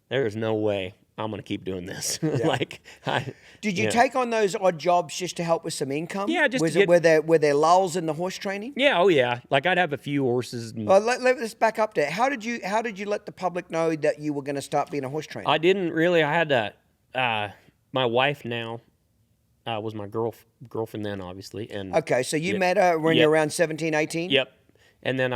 there is no way I'm going to keep doing this. Did you take on those odd jobs just to help with some income? Yeah, just were there lulls in the horse training? Yeah, oh yeah. Like I'd have a few horses. And Well, let's back up there. How did you let the public know that you were going to start being a horse trainer? I didn't really. I had my wife now was my girlfriend then, obviously. And Okay, so you met her when you were around 17, 18? Yep. And then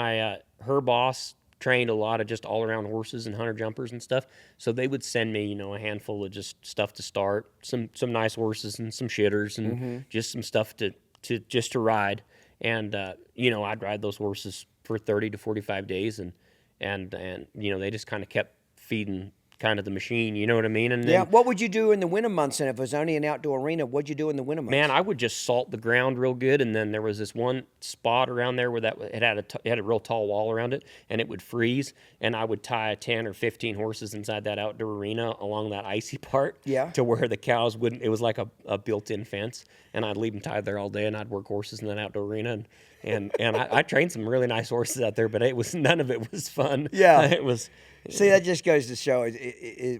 her boss trained a lot of just all-around horses and hunter jumpers and stuff. So they would send me, a handful of just stuff to start, some nice horses and some shitters and just some stuff to ride. And I'd ride those horses for 30 to 45 days, and they just kind of kept feeding kind of the machine, you know what I mean? And then, what would you do in the winter months? And if it was only an outdoor arena, what'd you do in the winter months? man, I would just salt the ground real good, and then there was this one spot around there where it had a real tall wall around it, and it would freeze, and I would tie 10 or 15 horses inside that outdoor arena along that icy part to where the cows wouldn't. It was like a built-in fence, and I'd leave them tied there all day, and I'd work horses in that outdoor arena, and I trained some really nice horses out there, but none of it was fun. Yeah. It was. See, that just goes to show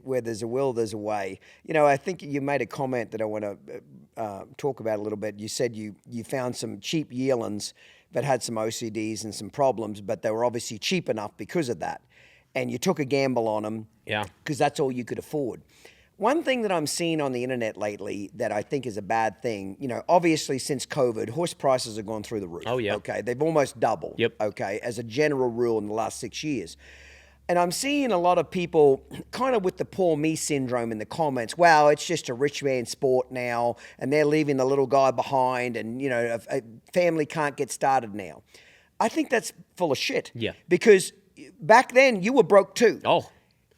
where there's a will, there's a way. You know, I think you made a comment that I want to talk about a little bit. You said you found some cheap yearlings that had some OCDs and some problems, but they were obviously cheap enough because of that. And you took a gamble on them because that's all you could afford. One thing that I'm seeing on the internet lately that I think is a bad thing, you know, obviously since COVID, horse prices have gone through the roof. Oh, yeah. Okay, they've almost doubled. Yep. Okay, as a general rule in the last 6 years. And I'm seeing a lot of people kind of with the poor me syndrome in the comments. Wow, it's just a rich man sport now, and they're leaving the little guy behind, and, you know, a family can't get started now. I think that's full of shit. Yeah. Because back then, you were broke too. Oh.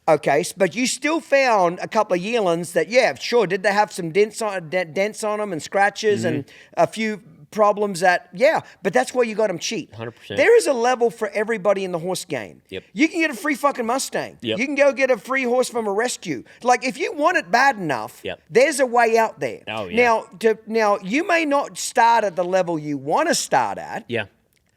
Okay, but you still found a couple of yearlings that, yeah, sure, did they have some dents on them and scratches and a few problems that, yeah, but that's why you got them cheap. 100%. There is a level for everybody in the horse game. Yep. You can get a free fucking Mustang. Yep. You can go get a free horse from a rescue. Like, if you want it bad enough, Yep. there's a way out there. Oh, yeah. Now, you may not start at the level you want to start at. Yeah.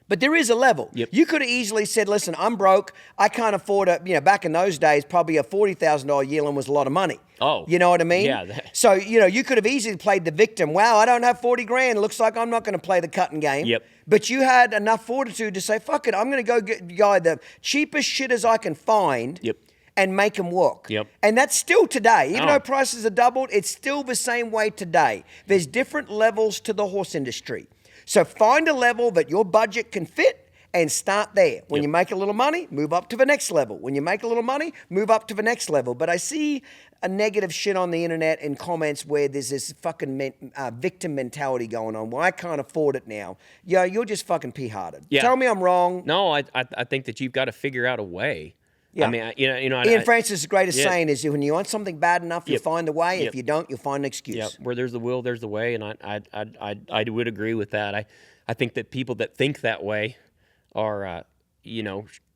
But there is a level. Yep. You could have easily said, listen, I'm broke. I can't afford a, you know, back in those days, probably a $40,000 yearling was a lot of money. Oh. You know what I mean? Yeah. So, you know, you could have easily played the victim. Wow, I don't have 40 grand. It looks like I'm not going to play the cutting game. Yep. But you had enough fortitude to say, fuck it, I'm going to go get the cheapest shit as I can find. Yep. And make them work. Yep. And that's still today. Even Oh. though prices are doubled, it's still the same way today. There's different levels to the horse industry. So find a level that your budget can fit and start there. When you make a little money, move up to the next level. When you make a little money, move up to the next level. But I see a negative shit on the internet and comments where there's this fucking victim mentality going on. Well, I can't afford it now. Yeah, you're just fucking pea-hearted. Yeah. Tell me I'm wrong. No, I think that you've got to figure out a way. Yeah. I mean, Ian Francis' greatest yeah. saying is, when you want something bad enough, you Yep. find a way. Yep. If you don't, you'll find an excuse. Yeah, where there's the will, there's the way, and I would agree with that. I think that people that think that way are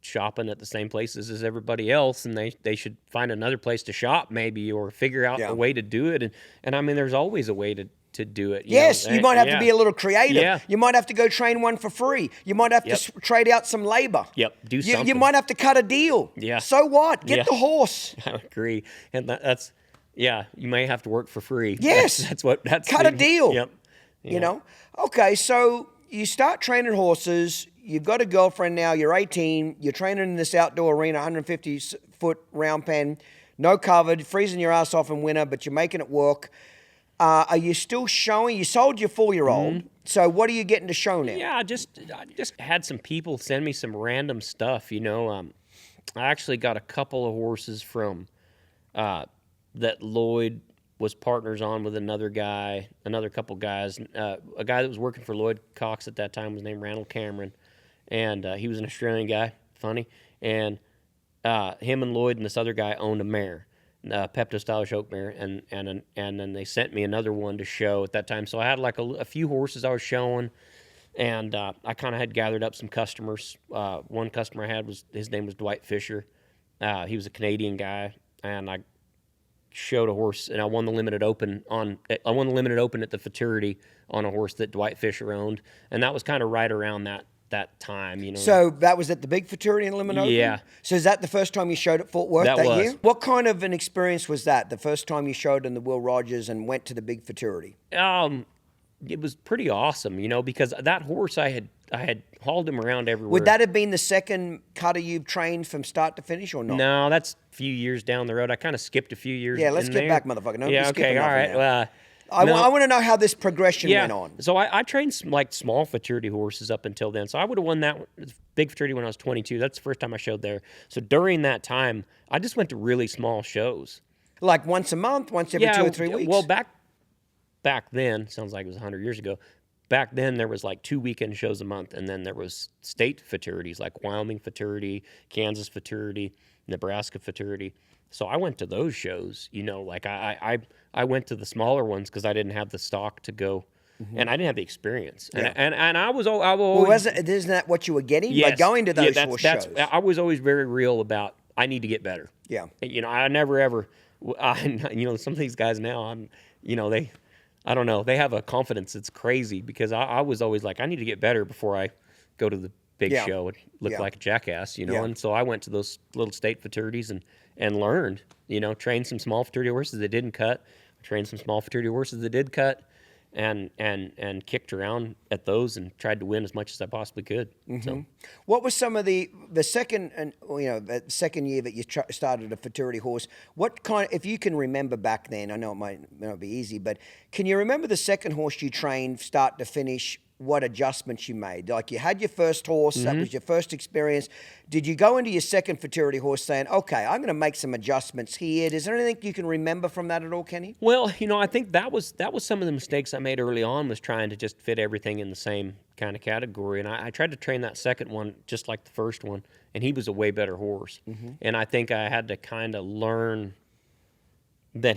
shopping at the same places as everybody else, and they should find another place to shop maybe, or figure out a way to do it. And I mean, there's always a way to do it. Yes, you might have to yeah. be a little creative. Yeah. You might have to go train one for free. You might have to trade out some labor. Yep, do You something. might have to cut a deal. Yeah. So what? Get Yeah. the horse. I agree, and that's you may have to work for free. Yes. That's Cut a deal. Yep. You know? Okay, so you start training horses. You've got a girlfriend now. You're 18. You're training in this outdoor arena, 150-foot round pen, no covered, freezing your ass off in winter, but you're making it work. Are you still showing? You sold your 4-year-old. So what are you getting to show now? Yeah, I just had some people send me some random stuff. You know, I actually got a couple of horses from that Lloyd was partners on with another couple guys. A guy that was working for Lloyd Cox at that time was named Randall Cameron, and he was an Australian guy, funny. And him and Lloyd and this other guy owned a mare, Pepto Stylish Oak mare, and then they sent me another one to show at that time. So I had like a few horses I was showing, and I kind of had gathered up some customers. One customer I had his name was Dwight Fisher. He was a Canadian guy, and I showed a horse, and I won the limited open at the Futurity on a horse that Dwight Fisher owned, and that was kind of right around that time, you know. So that was at the big Futurity in Lemon Open? Yeah. So is that the first time you showed at Fort Worth that was. year? What kind of an experience was that, the first time you showed in the Will Rogers and went to the big Futurity? It was pretty awesome, you know, because that horse I had hauled him around everywhere. Would that have been the second cutter you've trained from start to finish or not? No, that's a few years down the road. I kind of skipped a few years. Yeah, let's in get there. back, motherfucker. No, yeah, we're skipping okay, all nothing right. now. I want to know how this progression went on. So I trained some like small Futurity horses up until then. So I would have won that big Futurity when I was 22. That's the first time I showed there. So during that time, I just went to really small shows. Like once a month, once every 2 or 3 weeks? Well, back then, sounds like it was 100 years ago. Back then, there was like 2 weekend shows a month, and then there was state Futurities like Wyoming Futurity, Kansas Futurity, Nebraska Futurity. So I went to those shows, you know, like I went to the smaller ones because I didn't have the stock to go, and I didn't have the experience. Yeah. And I was always... Well, isn't that what you were getting? Yes. By going to those that's shows? I was always very real about, I need to get better. Yeah. You know, I never ever, you know, some of these guys now, I don't know, they have a confidence that's crazy because I was always like, I need to get better before I go to the big show and look like a jackass, And so I went to those little state fraternities and learned, trained some small fraternity horses that didn't cut, trained some small fraternity horses that did cut, and kicked around at those and tried to win as much as I possibly could. So, what was some of the second and the second year that you started a fraternity horse? What kind, if you can remember back then? I know it might not be easy, but can you remember the second horse you trained, start to finish? What adjustments you made? Like you had your first horse, that was your first experience. Did you go into your second fraternity horse saying, okay, I'm going to make some adjustments here? Is there anything you can remember from that at all, Kenny? Well, I think that was some of the mistakes I made early on, was trying to just fit everything in the same kind of category. And I tried to train that second one just like the first one, and he was a way better horse. And I think I had to kind of learn that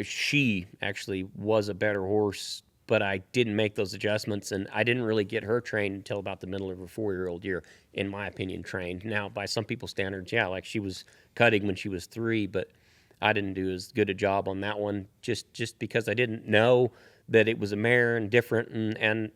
she actually was a better horse, but I didn't make those adjustments, and I didn't really get her trained until about the middle of her 4-year-old year, in my opinion, trained. Now, by some people's standards, like she was cutting when she was 3, but I didn't do as good a job on that one just because I didn't know that it was a mare and different, and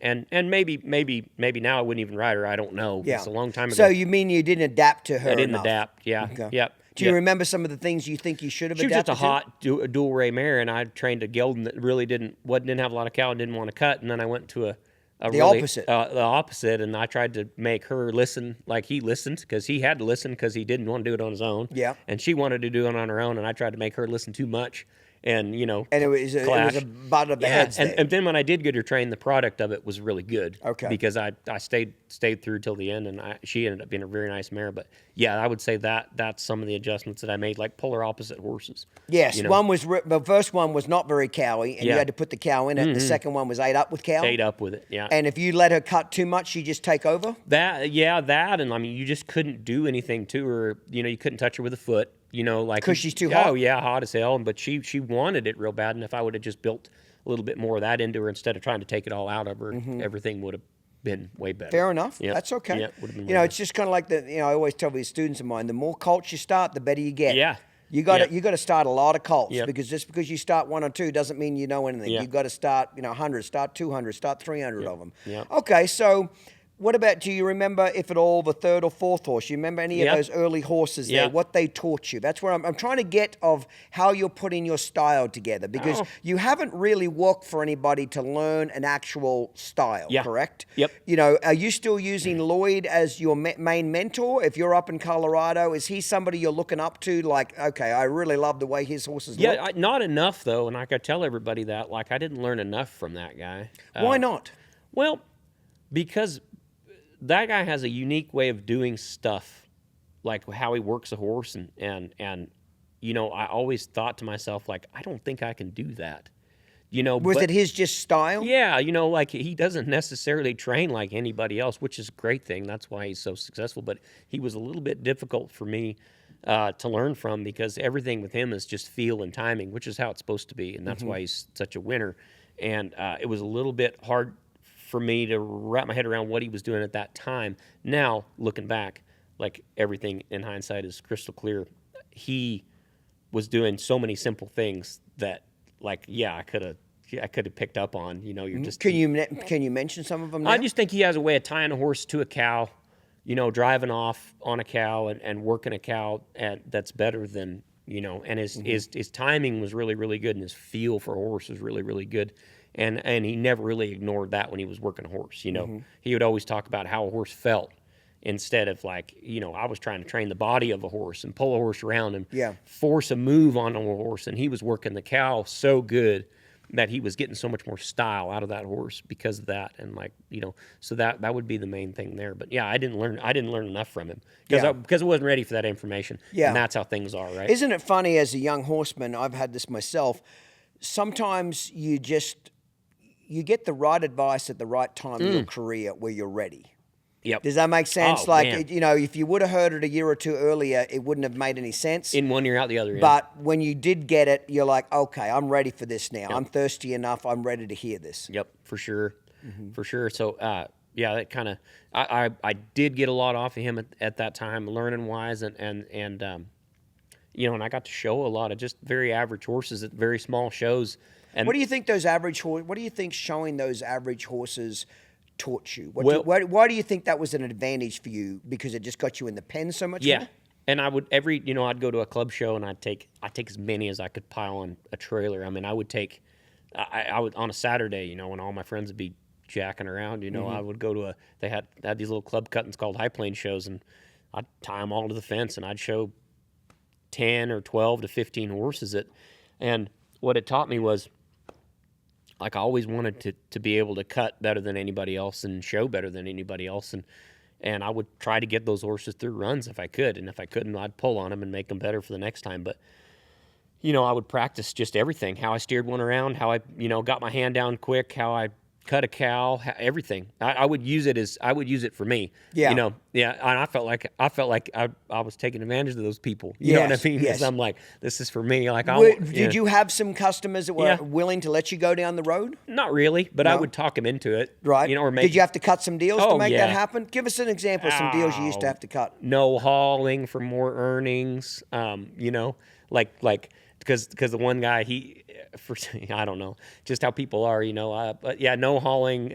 maybe now I wouldn't even ride her. I don't know. Yeah. It's a long time ago. So you mean you didn't adapt to her I didn't enough? adapt, yeah. Okay. Yep. Do you remember some of the things you think you should have She was adapted just a hot dual ray mare, and I trained a gelding that really didn't have a lot of cow and didn't want to cut, and then I went to the opposite, and I tried to make her listen like he listened, because he had to listen because he didn't want to do it on his own. Yeah. And she wanted to do it on her own, and I tried to make her listen too much. And, And it was a butt of the heads. And then when I did get her trained, the product of it was really good. Okay. Because I stayed through till the end, and she ended up being a very nice mare. But yeah, I would say that's some of the adjustments that I made, like polar opposite horses. Yes, one was the first one was not very cowy, and you had to put the cow in it. The second one was ate up with cow. Ate up with it, yeah. And if you let her cut too much, she just take over. That, and I mean, you just couldn't do anything to her. You couldn't touch her with a foot. Like, because she's too hot. Oh yeah, hot as hell. But she wanted it real bad, and if I would have just built a little bit more of that into her instead of trying to take it all out of her, everything would have been way better. Fair enough. Yep. That's okay. Yep, would have been it's just kind of like I always tell these students of mine, the more colts you start, the better you get. Yeah. You got to start a lot of colts, Yep. because just because you start 1 or 2 doesn't mean you know anything. Yep. You've got to start 100, start 200, start 300 of them. Yep. Okay, so what about, do you remember, if at all, the third or fourth horse? You remember any of those early horses there, what they taught you? That's where I'm trying to get of how you're putting your style together, because you haven't really worked for anybody to learn an actual style, correct? Yep. Are you still using Lloyd as your main mentor? If you're up in Colorado, is he somebody you're looking up to? Like, okay, I really love the way his horses look. Yeah, not enough, though, and I could tell everybody that. Like, I didn't learn enough from that guy. Why not? Well, because that guy has a unique way of doing stuff, like how he works a horse, and I always thought to myself, like, I don't think I can do that. Was it his just style? Yeah, like he doesn't necessarily train like anybody else, which is a great thing. That's why he's so successful. But he was a little bit difficult for me to learn from, because everything with him is just feel and timing, which is how it's supposed to be, and that's why he's such a winner. And it was a little bit hard for me to wrap my head around what he was doing at that time. Now, looking back, like, everything in hindsight is crystal clear. He was doing so many simple things that, like, I could have picked up on. You're just Can you mention some of them now? I just think he has a way of tying a horse to a cow, driving off on a cow and working a cow that's better than, and his timing was really, really good, and his feel for a horse was really, really good. And he never really ignored that when he was working a horse. He would always talk about how a horse felt, instead of, like, I was trying to train the body of a horse and pull a horse around and force a move on a horse. And he was working the cow so good that he was getting so much more style out of that horse because of that. And, like, so that would be the main thing there. But yeah, I didn't learn enough from him because I wasn't ready for that information. Yeah. And that's how things are, right? Isn't it funny, as a young horseman, I've had this myself, sometimes you get the right advice at the right time in your career where you're ready. Yep. Does that make sense? Oh, like, man. If you would have heard it a year or two earlier, it wouldn't have made any sense. In one ear, out the other. Yeah. But when you did get it, you're like, okay, I'm ready for this now. Yep. I'm thirsty enough. I'm ready to hear this. Yep, for sure. For sure. So, that kind of, I did get a lot off of him at that time, learning wise, and I got to show a lot of just very average horses at very small shows. And what do you think showing those average horses taught you? Why do you think that was an advantage for you? Because it just got you in the pen so much more? And I would I'd go to a club show and I'd take as many as I could pile on a trailer. I mean, I would on a Saturday, when all my friends would be jacking around, I would go to they had these little club cuttings called high plane shows, and I'd tie them all to the fence and I'd show 10 or 12 to 15 horses. And what it taught me was, like, I always wanted to be able to cut better than anybody else and show better than anybody else. And I would try to get those horses through runs if I could. And if I couldn't, I'd pull on them and make them better for the next time. But, I would practice just everything, how I steered one around, how I, got my hand down quick, how I cut a cow, everything. I would use it for me. Yeah. And I felt like I was taking advantage of those people. You know what I mean? Yes. 'Cause I'm like, this is for me. Like, did you have some customers that were willing to let you go down the road? Not really, but I would talk them into it. Right. Or did you have to cut some deals to make that yeah. happen? Give us an example of some deals you used to have to cut. No hauling for more earnings. Because the one guy, I don't know just how people are, but yeah, no hauling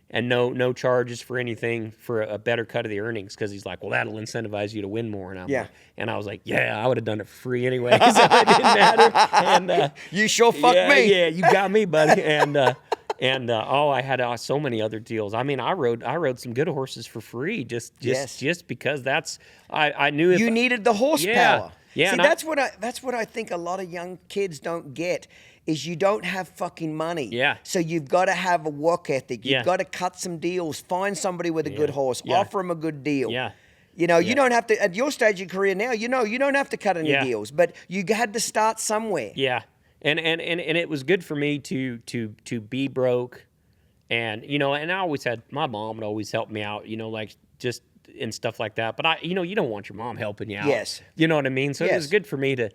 and no charges for anything for a better cut of the earnings, because he's like, well, that'll incentivize you to win more. And I was like, yeah, I would have done it for free anyway, so it didn't matter. And you sure fucked me. Yeah, you got me, buddy. I had so many other deals. I mean, I rode some good horses for free just because I knew you needed the horsepower. Yeah, see, that's what I think a lot of young kids don't get, is you don't have fucking money. Yeah. So you've got to have a work ethic. You've got to cut some deals, find somebody with a good horse, offer them a good deal. Yeah. You don't have to, at your stage of your career now, you don't have to cut any deals, but you had to start somewhere. Yeah. And it was good for me to be broke, and and I always had, my mom would always help me out, like just and stuff like that. But you don't want your mom helping you out. Yes. You know what I mean? So it was good for me to,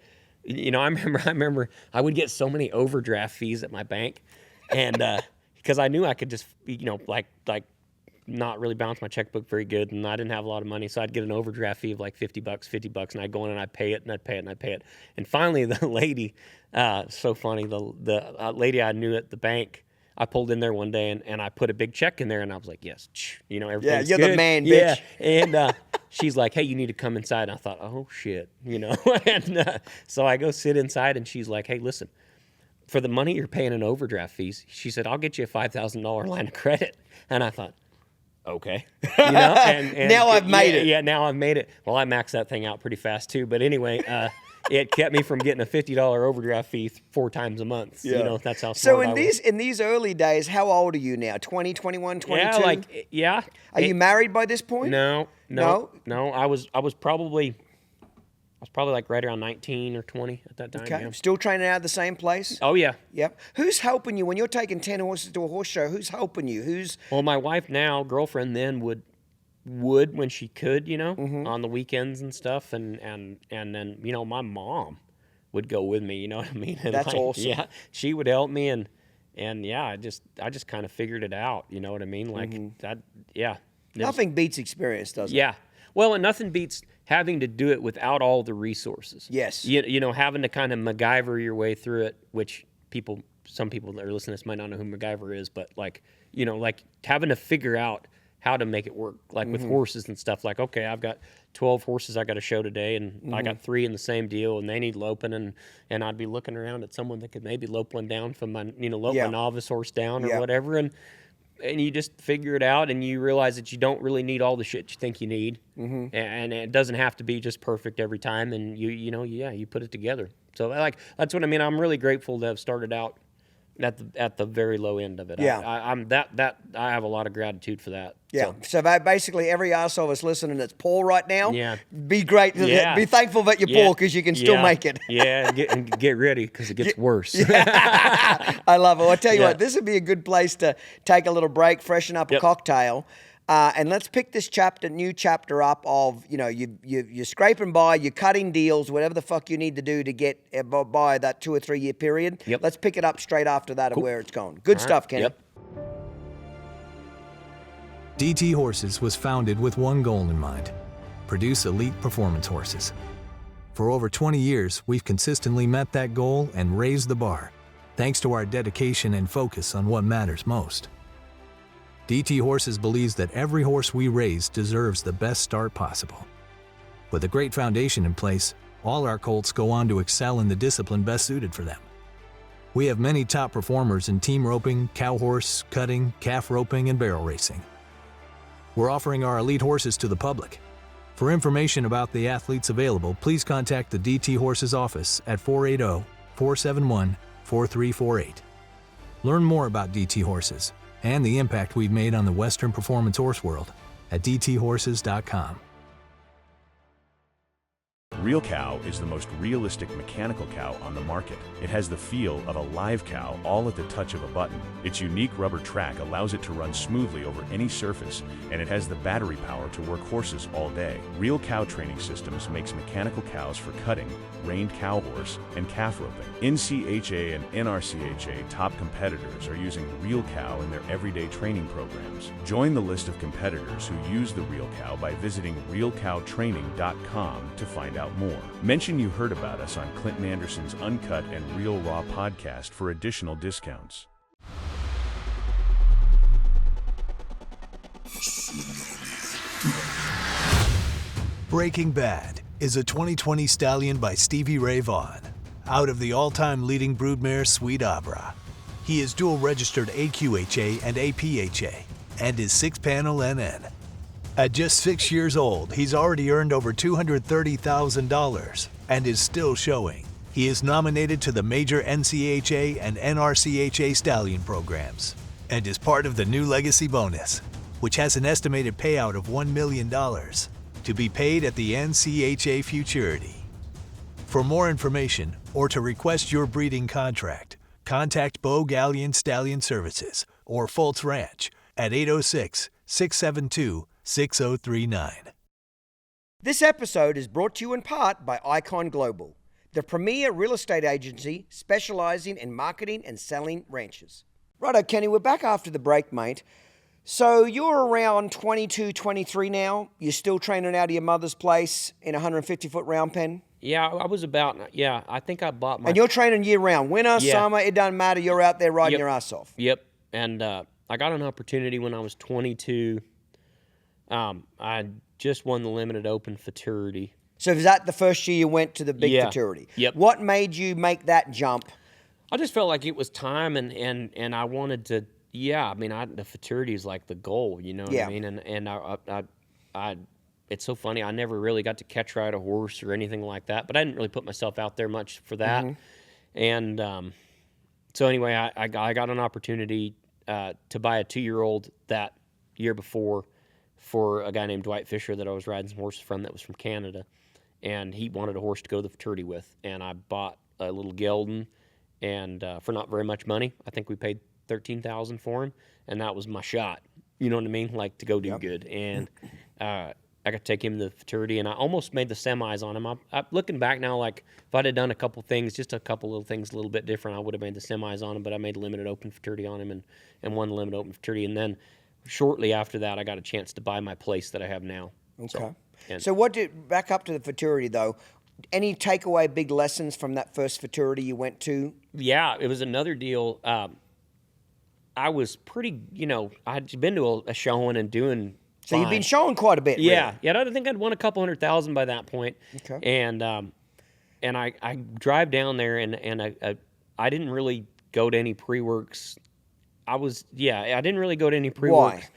I remember I would get so many overdraft fees at my bank, and because I knew I could just, like not really balance my checkbook very good, and I didn't have a lot of money, so I'd get an overdraft fee of like $50, and I'd go in and I'd pay it, and I'd pay it, and I'd pay it. And finally, the lady, so funny, the lady I knew at the bank, I pulled in there one day and I put a big check in there, and I was like, yes, everything's you're good. the man, bitch. Yeah, and she's like, hey, you need to come inside. And I thought, oh shit, and so I go sit inside, and she's like, hey, listen, for the money you're paying in overdraft fees, she said, I'll get you a $5,000 line of credit. And I thought, okay, and now I've made it. Yeah, now I've made it. Well, I maxed that thing out pretty fast too. But anyway, it kept me from getting a $50 overdraft fee 4 times a month. Yeah. That's how smart So I was. in these early days, how old are you now? 20, 21, 22? Yeah, Are you married by this point? No. I was probably like right around 19 or 20 at that time. Okay. Yeah. Still training out of the same place? Oh yeah. Yep. Who's helping you when you're taking 10 horses to a horse show? Who's helping you? Well, my wife now, girlfriend then, would when she could, on the weekends and stuff, and then my mom would go with me. You know what I mean? And That's awesome. Yeah, she would help me, and yeah, I just kind of figured it out. You know what I mean? Like that. Yeah. Nothing beats experience, does it? Yeah. Well, and nothing beats having to do it without all the resources. Yes. Having to kind of MacGyver your way through it, which some people that are listening to this might not know who MacGyver is, but like having to figure out how to make it work, like with horses and stuff. Like, okay, I've got 12 horses I got to show today, and I got 3 in the same deal, and they need loping, and I'd be looking around at someone that could maybe lope one down from my, lope my novice horse down or whatever, and you just figure it out, and you realize that you don't really need all the shit you think you need, and it doesn't have to be just perfect every time, and you put it together. So that's what I mean. I'm really grateful to have started out at the very low end of it. Yeah. I have a lot of gratitude for that. Yeah. So basically, every arsehole that's listening that's poor right now, Yeah. be great. Yeah. Be thankful that you're poor, because you can still make it. Yeah, and get ready, because it gets worse. I love it. Well, I tell you what, this would be a good place to take a little break, freshen up a cocktail, and let's pick this new chapter up of, you're scraping by, you're cutting deals, whatever the fuck you need to do to get by that 2 or 3 year period. Yep. Let's pick it up straight after that of where it's going. Good stuff, Kenny. Yep. DT Horses was founded with one goal in mind: produce elite performance horses. For over 20 years, we've consistently met that goal and raised the bar, thanks to our dedication and focus on what matters most. DT Horses believes that every horse we raise deserves the best start possible. With a great foundation in place, all our colts go on to excel in the discipline best suited for them. We have many top performers in team roping, cow horse, cutting, calf roping, and barrel racing. We're offering our elite horses to the public. For information about the athletes available, please contact the DT Horses office at 480-471-4348. Learn more about DT Horses and the impact we've made on the Western performance horse world at dthorses.com. Real Cow is the most realistic mechanical cow on the market. It has the feel of a live cow all at the touch of a button. Its unique rubber track allows it to run smoothly over any surface, and it has the battery power to work horses all day. Real Cow Training Systems makes mechanical cows for cutting, reined cow horse, and calf roping. NCHA and NRCHA top competitors are using Real Cow in their everyday training programs. Join the list of competitors who use the Real Cow by visiting realcowtraining.com to find out more. Mention you heard about us on Clinton Anderson's Uncut and Real Raw podcast for additional discounts. Breaking Bad is a 2020 stallion by Stevie Ray Vaughan, out of the all-time leading broodmare Sweet Abra. He is dual-registered AQHA and APHA, and is 6-panel NN. At just 6 years old, he's already earned over $230,000 and is still showing. He is nominated to the major NCHA and NRCHA stallion programs and is part of the new Legacy Bonus, which has an estimated payout of $1 million to be paid at the NCHA Futurity. For more information or to request your breeding contract, contact Beau Gallion Stallion Services or Fultz Ranch at 806-672-6039. This episode is brought to you in part by Icon Global, the premier real estate agency specializing in marketing and selling ranches. Righto, Kenny, we're back after the break, mate. So you're around 22, 23 now. You're still training out of your mother's place in a 150-foot round pen? Yeah, I was about, I think I bought my... And you're training year-round. Winter, Yeah. summer, it doesn't matter. You're out there riding Yep. your ass off. Yep, and I got an opportunity when I was 22. I just won the limited open futurity. So is that the first year you went to the big Yeah. futurity? Yep. What made you make that jump? I just felt like it was time, and I wanted to. Yeah, I mean, the futurity is like the goal, you know what Yeah. I mean? And I it's so funny. I never really got to catch ride a horse or anything like that, but I didn't really put myself out there much for that. Mm-hmm. And so anyway, I got an opportunity to buy a 2-year-old that year before for a guy named Dwight Fisher that I was riding some horses from that was from Canada, and he wanted a horse to go to the futurity with, and I bought a little gelding, and for not very much money. I think we paid $13,000 for him, and that was my shot. You know what I mean? Like, to go do good. And I got to take him to the futurity, and I almost made the semis on him. I'm looking back now, like, if I'd have done a couple things, just a couple little things a little bit different, I would have made the semis on him, but I made a limited open futurity on him and won the limited open futurity. And then shortly after that, I got a chance to buy my place that I have now. Okay. And- So back up to the futurity, though, any takeaway big lessons from that first futurity you went to? Yeah, it was another deal. I was pretty, I'd been to a showing and doing. So you've been showing quite a bit. Yeah, really. yeah. I think I'd won a couple $100,000 by that point. Okay. And I drive down there and I didn't really go to any pre-works. I didn't really go to any pre-works. Why?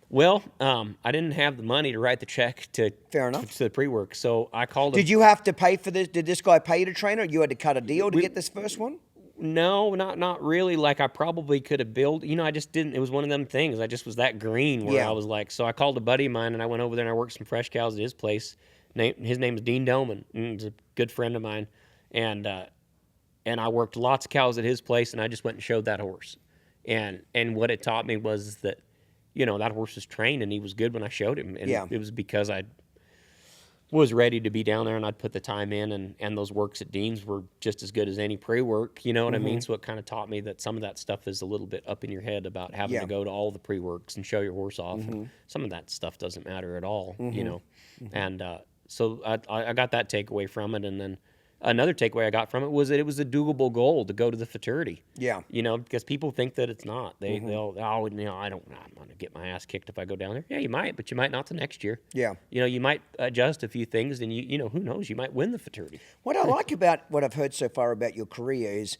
Well, I didn't have the money to write the check to Fair enough. to the pre-work, so I called. Did you have to pay for this? Did this guy pay you to train, or you had to cut a deal to get this first one? No, not really. Like, I probably could have billed. I just didn't. It was one of them things. I just was that green where Yeah. I was like, so I called a buddy of mine and I went over there and I worked some fresh cows at his place. His name is Dean Doman. He's a good friend of mine, and I worked lots of cows at his place, and I just went and showed that horse. And what it taught me was that, that horse was trained and he was good when I showed him. And Yeah. it was because I was ready to be down there and I'd put the time in, and those works at Dean's were just as good as any pre-work, you know what I mean? So it kind of taught me that some of that stuff is a little bit up in your head about having Yeah. to go to all the pre-works and show your horse off. And some of that stuff doesn't matter at all, And so I got that takeaway from it. And then another takeaway I got from it was that it was a doable goal to go to the fraternity. Yeah. Because people think that it's not. They'll I'm going to get my ass kicked if I go down there. Yeah, you might, but you might not the next year. Yeah. You might adjust a few things, and who knows, you might win the fraternity. What I like about what I've heard so far about your career is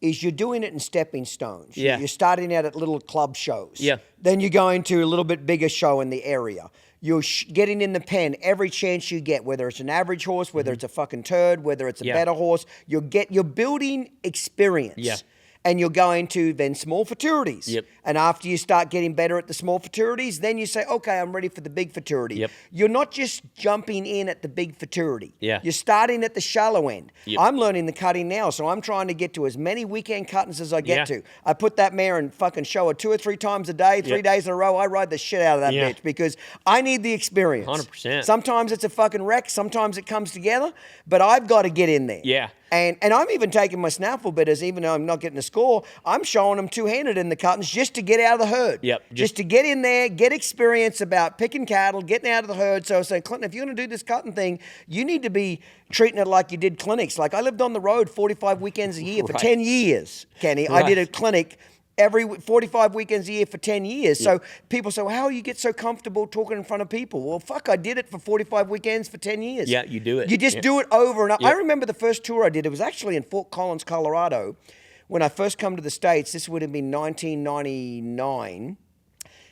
you're doing it in stepping stones. Yeah. You're starting out at little club shows. Yeah. Then you're going to a little bit bigger show in the area. You're getting in the pen every chance you get, whether it's an average horse, whether it's a fucking turd, whether it's a better horse. You're building experience. Yeah. And you're going to then small fraternities. Yep. And after you start getting better at the small fraternities, then you say, okay, I'm ready for the big fraternity. Yep. You're not just jumping in at the big fraternity. Yeah. You're starting at the shallow end. Yep. I'm learning the cutting now, so I'm trying to get to as many weekend cuttings as I get to. I put that mare and fucking show her 2 or 3 times a day, 3 days in a row. I ride the shit out of that bitch because I need the experience. 100%. Sometimes it's a fucking wreck. Sometimes it comes together, but I've got to get in there. Yeah. And I'm even taking my snaffle bitters, even though I'm not getting a score, I'm showing them two-handed in the cuttings just to get out of the herd. Yep. Just to get in there, get experience about picking cattle, getting out of the herd. So I was saying, Clinton, if you're going to do this cutting thing, you need to be treating it like you did clinics. Like I lived on the road 45 weekends a year for 10 years, Kenny. I did a clinic every 45 weekends a year for 10 years. So people say, well, how do you get so comfortable talking in front of people? Well, fuck, I did it for 45 weekends for 10 years. Yeah, you do it. You just do it over and over. I remember the first tour I did, it was actually in Fort Collins, Colorado. When I first come to the States, this would have been 1999.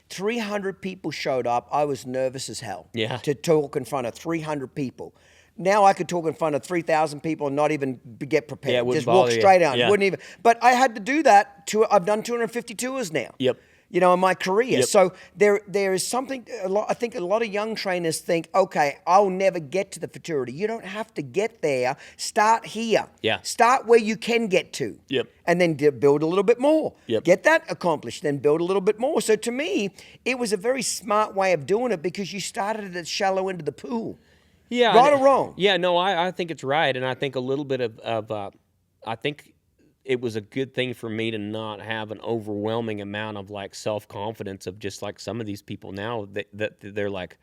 300 people showed up. I was nervous as hell to talk in front of 300 people. Now I could talk in front of 3,000 people and not even get prepared. Yeah, just walk straight out. Yeah. Wouldn't even. But I had to do that. I've done 250 tours now. Yep. In my career. Yep. So there is something, I think a lot of young trainers think, okay, I'll never get to the fraternity. You don't have to get there. Start here. Yeah. Start where you can get to. Yep. And then build a little bit more. Yep. Get that accomplished, then build a little bit more. So to me, it was a very smart way of doing it because you started at the shallow end of the pool. Yeah. Right or wrong? Yeah, no, I think it's right. And I think a little bit of I think it was a good thing for me to not have an overwhelming amount of like self-confidence of just like some of these people now that they're like,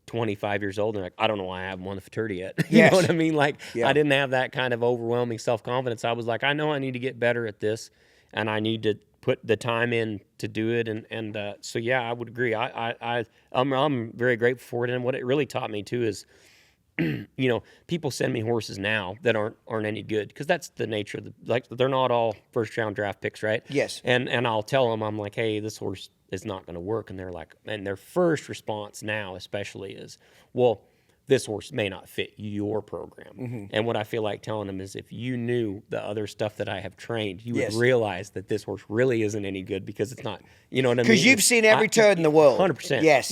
25 years old and like, I don't know why I haven't won the fraternity yet. You know what I mean? Like I didn't have that kind of overwhelming self-confidence. I was like, I know I need to get better at this and I need to put the time in to do it. And so, yeah, I would agree. I'm very grateful for it. And what it really taught me too is, people send me horses now that aren't any good because that's the nature of they're not all first round draft picks, right? Yes. And I'll tell them, I'm like, hey, this horse is not going to work. And they're like, and their first response now especially is, well, this horse may not fit your program. Mm-hmm. And what I feel like telling them is if you knew the other stuff that I have trained, you would realize that this horse really isn't any good because it's not, you know what I mean? Because you've seen every turd in the world. 100%. Yes.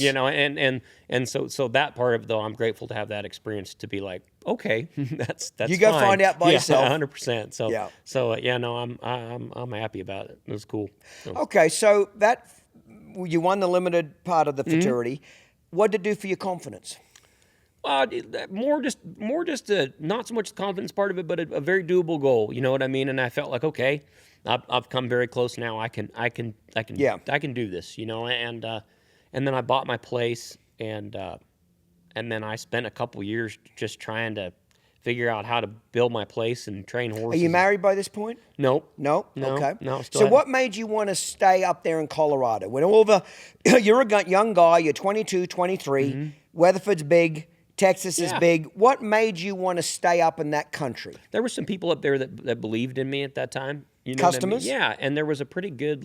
And so that part of it, though, I'm grateful to have that experience to be like, okay, that's you go fine. find out by yourself. 100%. So I'm happy about it. It was cool. So. Okay, so that you won the limited part of the fraternity. Mm-hmm. What did it do for your confidence? More just not so much the confidence part of it, but a very doable goal. You know what I mean? And I felt like, okay, I've come very close now. I can do this. And then I bought my place, and then I spent a couple years just trying to figure out how to build my place and train horses. Are you married by this point? Nope. No? No. Okay. No. So what made you want to stay up there in Colorado? When you're a young guy, you're 22, 23, mm-hmm. Weatherford's big, Texas is big. What made you want to stay up in that country? There were some people up there that believed in me at that time. Customers? What I mean? Yeah, and there was a pretty good,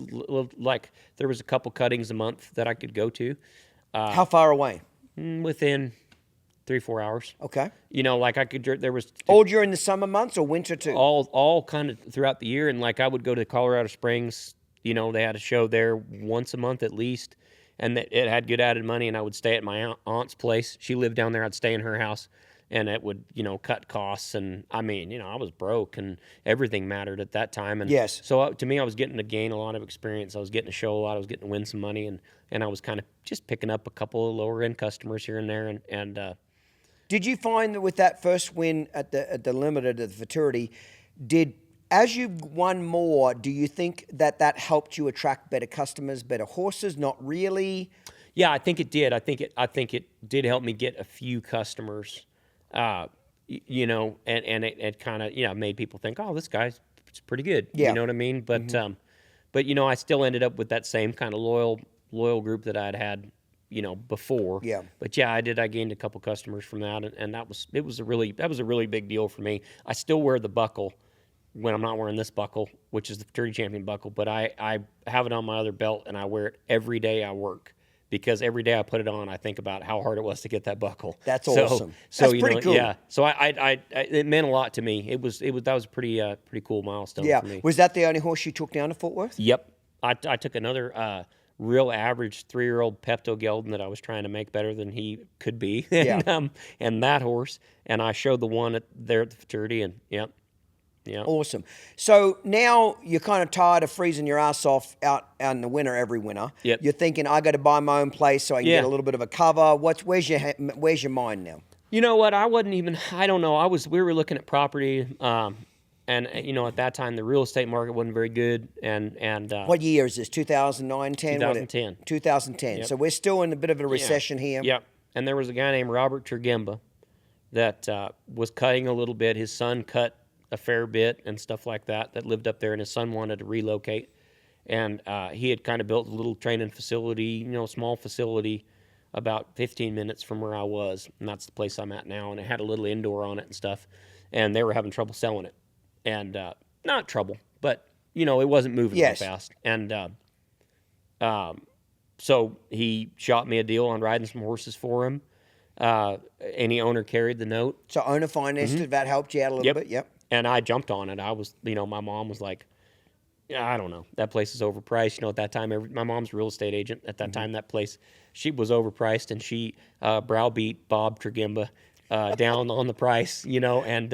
there was a couple cuttings a month that I could go to. How far away? Within 3-4 hours. Okay. I could, there was... All during the summer months or winter too? All kind of throughout the year, and I would go to Colorado Springs, they had a show there once a month at least. And it had good added money, and I would stay at my aunt's place. She lived down there. I'd stay in her house, and it would, cut costs. And, I was broke, and everything mattered at that time. And yes. So, to me, I was getting to gain a lot of experience. I was getting to show a lot. I was getting to win some money, and I was kind of just picking up a couple of lower-end customers here and there. And did you find that with that first win at the limited at the fraternity, as you've won more, do you think that helped you attract better customers, better horses? Not really. Yeah, I think it did. I think it did help me get a few customers. you know, and it kind of, made people think, oh, this guy's pretty good. Yeah. You know what I mean? But, you know, I still ended up with that same kind of loyal group that I'd had, you know, before. Yeah. But yeah, I gained a couple customers from that, and that was a really big deal for me. I still wear the buckle when I'm not wearing this buckle, which is the fraternity champion buckle, but I have it on my other belt, and I wear it every day I work, because every day I put it on, I think about how hard it was to get that buckle. That's awesome. So That's pretty cool. Yeah. So it meant a lot to me. That was a pretty cool milestone for me. Was that the only horse you took down to Fort Worth? Yep. I took another real average 3-year-old Pepto Geldon that I was trying to make better than he could be, and that horse, and I showed the one there at the fraternity, and yep. Yeah. Awesome. So now you're kind of tired of freezing your ass off out in the winter every winter. Yep. You're thinking, I got to buy my own place so I can get a little bit of a cover. Where's your mind now? You know what? I don't know. We were looking at property, and you know, at that time the real estate market wasn't very good. And what year is this? 2009, 10? 2010. 2010. Yep. So we're still in a bit of a recession here. Yep. And there was a guy named Robert Turgemba that was cutting a little bit. His son cut a fair bit and stuff like that lived up there, and his son wanted to relocate. And he had kind of built a little training facility, you know, small facility, about 15 minutes from where I was. And that's the place I'm at now. And it had a little indoor on it and stuff. And they were having trouble selling it. And not trouble, but, you know, it wasn't moving real fast. And so he shot me a deal on riding some horses for him. Any owner carried the note. So owner financed it, that helped you out a little bit? Yep. And I jumped on it. I was, you know, my mom was like, I don't know, that place is overpriced. You know, at that time, my mom's a real estate agent. At that time, that place, she was overpriced, and she browbeat Bob Turgemba down on the price, you know, and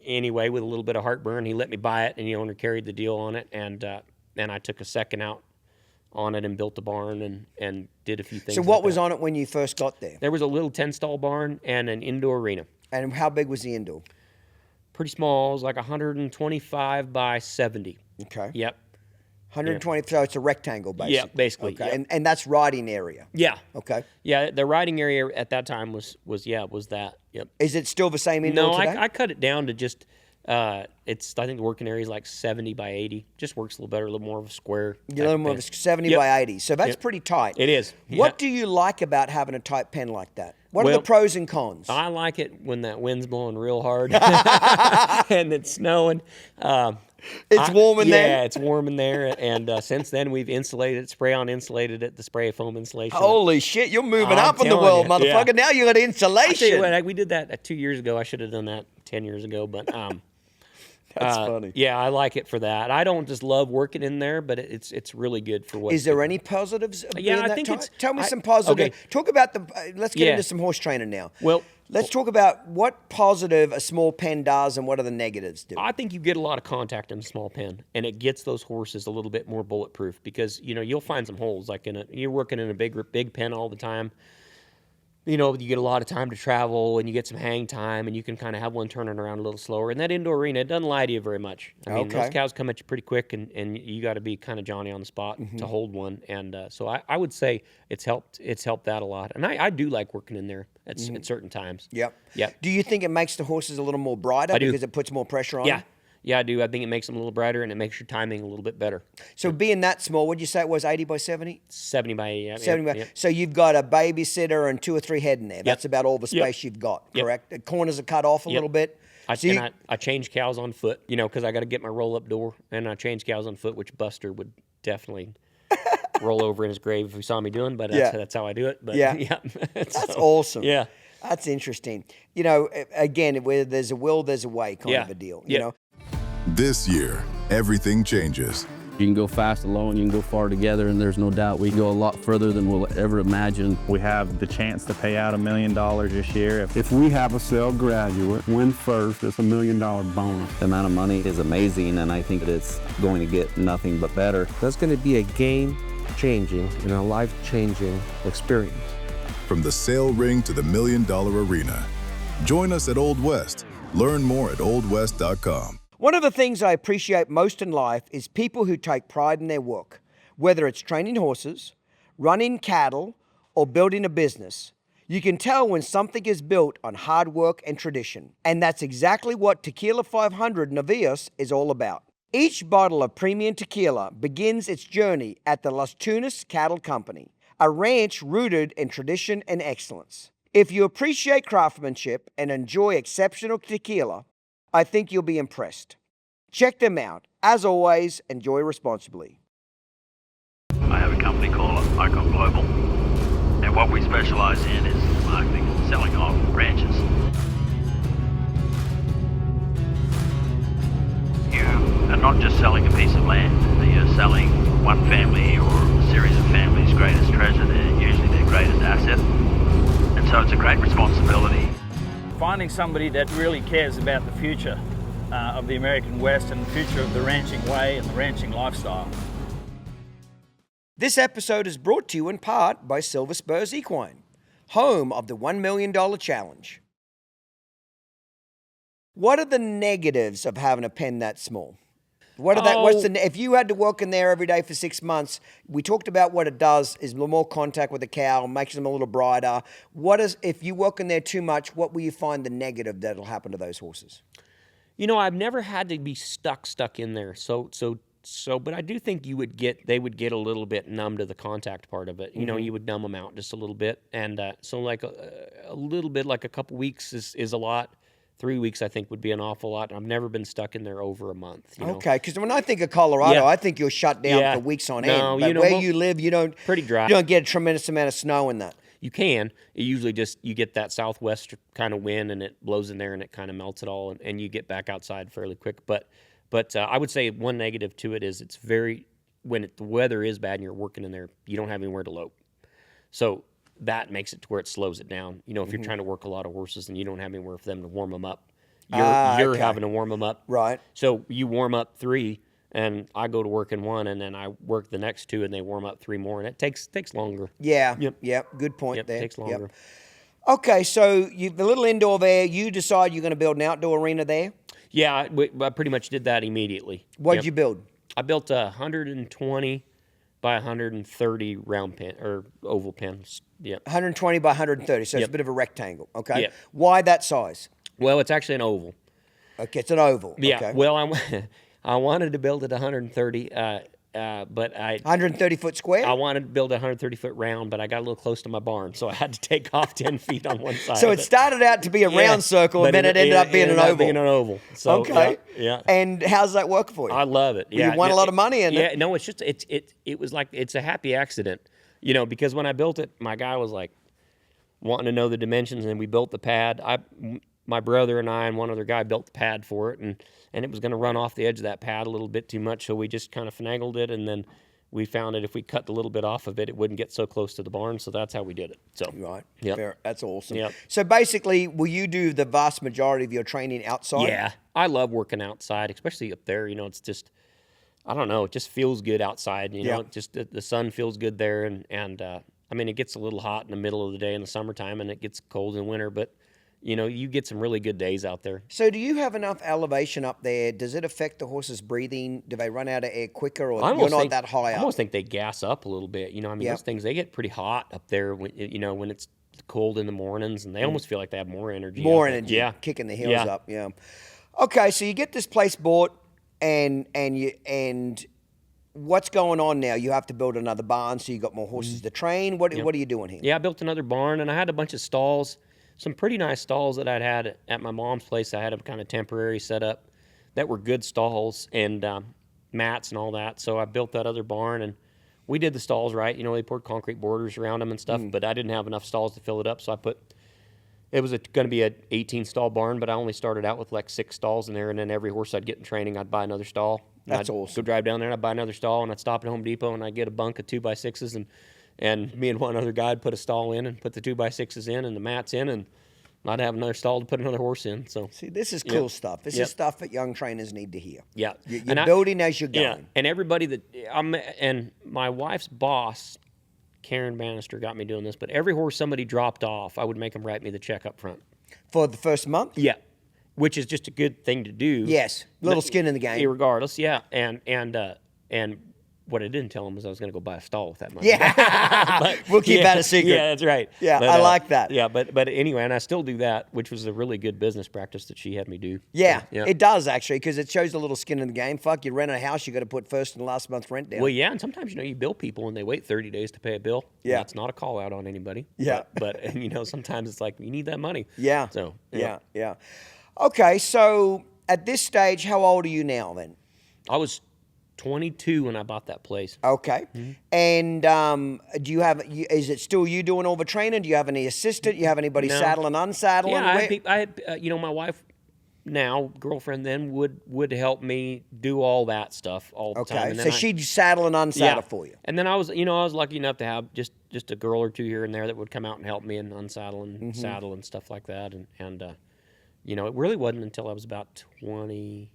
anyway, with a little bit of heartburn, he let me buy it, and the owner carried the deal on it, and I took a second out on it and built a barn and did a few things. So what was on it when you first got there? There was a little 10-stall barn and an indoor arena. And how big was the indoor? Pretty small. It was like 125 by 70. Okay. Yep. 120, so it's a rectangle, basically. Yeah, basically. Okay, yep. and that's riding area. Yeah. Okay. Yeah, the riding area at that time was that. Yep. Is it still the same indoor today? I cut it down to just, I think the working area is like 70 by 80. Just works a little better, a little more of a square. A little more of a 70 by 80. So that's pretty tight. It is. What do you like about having a tight pen like that? What are the pros and cons? I like it when that wind's blowing real hard and it's snowing. It's warm in there? Yeah, it's warm in there. And since then, we've spray-on insulated it, the spray foam insulation. Holy shit, you're moving up in the world, motherfucker. Yeah. Now you got insulation. I tell you what, we did that 2 years ago. I should have done that 10 years ago, but that's funny. Yeah, I like it for that. I don't just love working in there, but it's really good for what. Is there any positives? Of being that tight? Tell me some positives. Okay. Talk about let's get into some horse training now. Well, let's talk about what positive a small pen does and what are the negatives do. I think you get a lot of contact in a small pen, and it gets those horses a little bit more bulletproof, because you know you'll find some holes like you're working in a big pen all the time. You know, you get a lot of time to travel, and you get some hang time, and you can kind of have one turning around a little slower. And that indoor arena, it doesn't lie to you very much. I mean, those cows come at you pretty quick, and you got to be kind of Johnny on the spot to hold one. And so I would say it's helped that a lot. And I do like working in there at certain times. Yep. Yep. Do you think it makes the horses a little more brighter because it puts more pressure on them? Yeah, I do. I think it makes them a little brighter, and it makes your timing a little bit better. So being that small, what'd you say it was, 80 by 70? 70 by 80, yeah. 70 by, so you've got a babysitter and 2 or 3 head in there. That's about all the space you've got, correct? The corners are cut off a little bit. I change cows on foot, you know, because I got to get my roll-up door, and I change cows on foot, which Buster would definitely roll over in his grave if he saw me doing, but that's how I do it. But, That's awesome. Yeah. That's interesting. You know, again, where there's a will, there's a way kind of a deal, you know? This year, everything changes. You can go fast alone, you can go far together, and there's no doubt we can go a lot further than we'll ever imagine. We have the chance to pay out $1 million this year. If we have a SEL graduate win first, it's $1 million bonus. The amount of money is amazing, and I think that it's going to get nothing but better. That's going to be a game-changing and a life-changing experience. From the SEL ring to the $1 million arena. Join us at Old West. Learn more at oldwest.com. One of the things I appreciate most in life is people who take pride in their work, whether it's training horses, running cattle, or building a business. You can tell when something is built on hard work and tradition. And that's exactly what Tequila 500 Navios is all about. Each bottle of premium tequila begins its journey at the Las Tunas Cattle Company, a ranch rooted in tradition and excellence. If you appreciate craftsmanship and enjoy exceptional tequila, I think you'll be impressed. Check them out. As always, enjoy responsibly. I have a company called Uncut Global, and what we specialize in is the marketing and selling of ranches. You are not just selling a piece of land, you're selling one family or a series of families' greatest treasure, they're usually their greatest asset, and so it's a great responsibility. Finding somebody that really cares about the future of the American West and the future of the ranching way and the ranching lifestyle. This episode is brought to you in part by Silver Spurs Equine, home of the $1 million challenge. What are the negatives of having a pen that small? If you had to work in there every day for 6 months, we talked about what it does is more contact with the cow, makes them a little brighter. If you work in there too much, what will you find the negative that'll happen to those horses? I've never had to be stuck in there. But I do think they would get a little bit numb to the contact part of it. You would numb them out just a little bit. And so like a little bit, like a couple weeks is a lot. 3 weeks, I think, would be an awful lot. I've never been stuck in there over a month. Okay, because when I think of Colorado, I think you're shut down for weeks on end. But where you live, you don't. Pretty dry. You don't get a tremendous amount of snow in that. You can. It usually you get that southwest kind of wind, and it blows in there, and it kind of melts it all, and you get back outside fairly quick. But I would say one negative to it is when the weather is bad and you're working in there, you don't have anywhere to lope. So that makes it to where it slows it down. If you're trying to work a lot of horses and you don't have anywhere for them to warm them up, you're having to warm them up. Right. So you warm up 3, and I go to work in 1, and then I work the next 2, and they warm up 3 more, and it takes longer. Yeah. Yep. Good point there. It takes longer. Yep. Okay, so the little indoor there, you decide you're going to build an outdoor arena there? Yeah, I pretty much did that immediately. What did you build? I built a 120 by 130 round pen or oval pens. Yeah. 120 by 130, so it's a bit of a rectangle. Okay. Yeah. Why that size? Well, it's actually an oval. Okay, it's an oval. Yeah. Okay. Well, I wanted to build it 130, but 130 foot square. I wanted to build a 130 foot round, but I got a little close to my barn, so I had to take off 10 feet on one side. So it started out to be a round circle, and then it ended up being an oval. So, okay. Yeah. And how's that work for you? I love it. Yeah. You won a lot of money in it. Yeah. No, it's just it was like it's a happy accident, because when I built it, my guy was like wanting to know the dimensions, and we built the pad. My brother and I and one other guy built the pad for it, and it was going to run off the edge of that pad a little bit too much, so we just kind of finagled it, and then we found that if we cut a little bit off of it, it wouldn't get so close to the barn, so that's how we did it. So right, yep. Fair. That's awesome. Yep. So basically, will you do the vast majority of your training outside? Yeah, I love working outside, especially up there. It's just, I don't know, it just feels good outside. Just the sun feels good there, and I mean, it gets a little hot in the middle of the day in the summertime, and it gets cold in winter, but you get some really good days out there. So do you have enough elevation up there? Does it affect the horse's breathing? Do they run out of air quicker, or you're not that high up? I almost think they gas up a little bit. Those things, they get pretty hot up there when it's cold in the mornings, and they almost feel like they have more energy. More energy. Yeah. Kicking the heels up. Yeah. Okay, so you get this place bought, and what's going on now? You have to build another barn, so you got more horses to train. What are you doing here? Yeah, I built another barn, and I had a bunch of stalls. Some pretty nice stalls that I'd had at my mom's place. I had a kind of temporary setup that were good stalls and mats and all that. So I built that other barn, and we did the stalls right. They poured concrete borders around them and stuff, but I didn't have enough stalls to fill it up. So it was going to be an 18-stall barn, but I only started out with like 6 stalls in there, and then every horse I'd get in training, I'd buy another stall. That's I'd awesome. Go drive down there, and I'd buy another stall, and I'd stop at Home Depot, and I'd get a bunk of 2x6s, and me and one other guy would put a stall in and put the 2x6s in and the mats in, and I'd have another stall to put another horse in. So see, this is cool stuff. This is stuff that young trainers need to hear. Yeah, you're building as you're going. Yeah, and everybody and my wife's boss, Karen Bannister, got me doing this. But every horse somebody dropped off, I would make them write me the check up front for the first month. Yeah, which is just a good thing to do. Yes, little skin in the game. Regardless, yeah, and what I didn't tell him was I was going to go buy a stall with that money. Yeah, but, we'll keep that a secret. Yeah, that's right. Yeah, but, I like that. Yeah, but anyway, and I still do that, which was a really good business practice that she had me do. Yeah, So, it does actually, because it shows a little skin in the game. Fuck, you rent a house, you got to put first and last month's rent down. Well, yeah, and sometimes you bill people and they wait 30 days to pay a bill. Yeah, that's not a call out on anybody. Yeah, but and sometimes it's like you need that money. Yeah. So yeah. Okay, so at this stage, how old are you now then? I was 22 when I bought that place. Okay. Mm-hmm. And do you have, is it still you doing all the training? Do you have any assistant? You have anybody saddling, unsaddling? Yeah, I had my wife, now girlfriend then, would help me do all that stuff all the time. Okay, And so she'd saddle and unsaddle for you. And then I was lucky enough to have just a girl or two here and there that would come out and help me and unsaddle and saddle and stuff like that. And it really wasn't until I was about 20.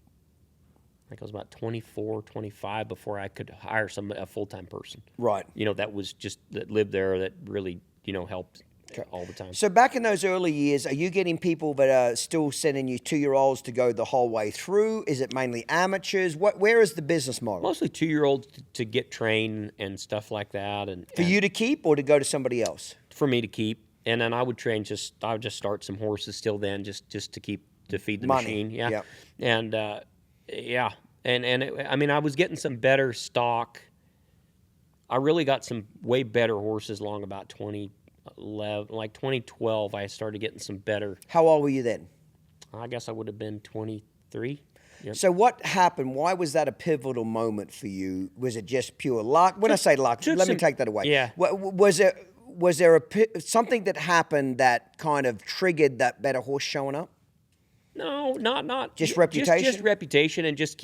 I think I was about 24, 25 before I could hire a full-time person. Right. That lived there that really, helped all the time. So back in those early years, are you getting people that are still sending you 2-year-olds to go the whole way through? Is it mainly amateurs? Where is the business model? Mostly 2-year-olds to get trained and stuff like that. For you to keep or to go to somebody else? For me to keep. And then I would train I would just start some horses still then just to feed the machine. Yeah. Yep. And, yeah, I was getting some better stock. I really got some way better horses along about 2011, like 2012. I started getting some better. How old were you then? I guess I would have been 23. Yep. So what happened? Why was that a pivotal moment for you? Was it just pure luck? When I say luck, let me take that away. Yeah. Was there something that happened that kind of triggered that better horse showing up? No, not just reputation. Just reputation, and just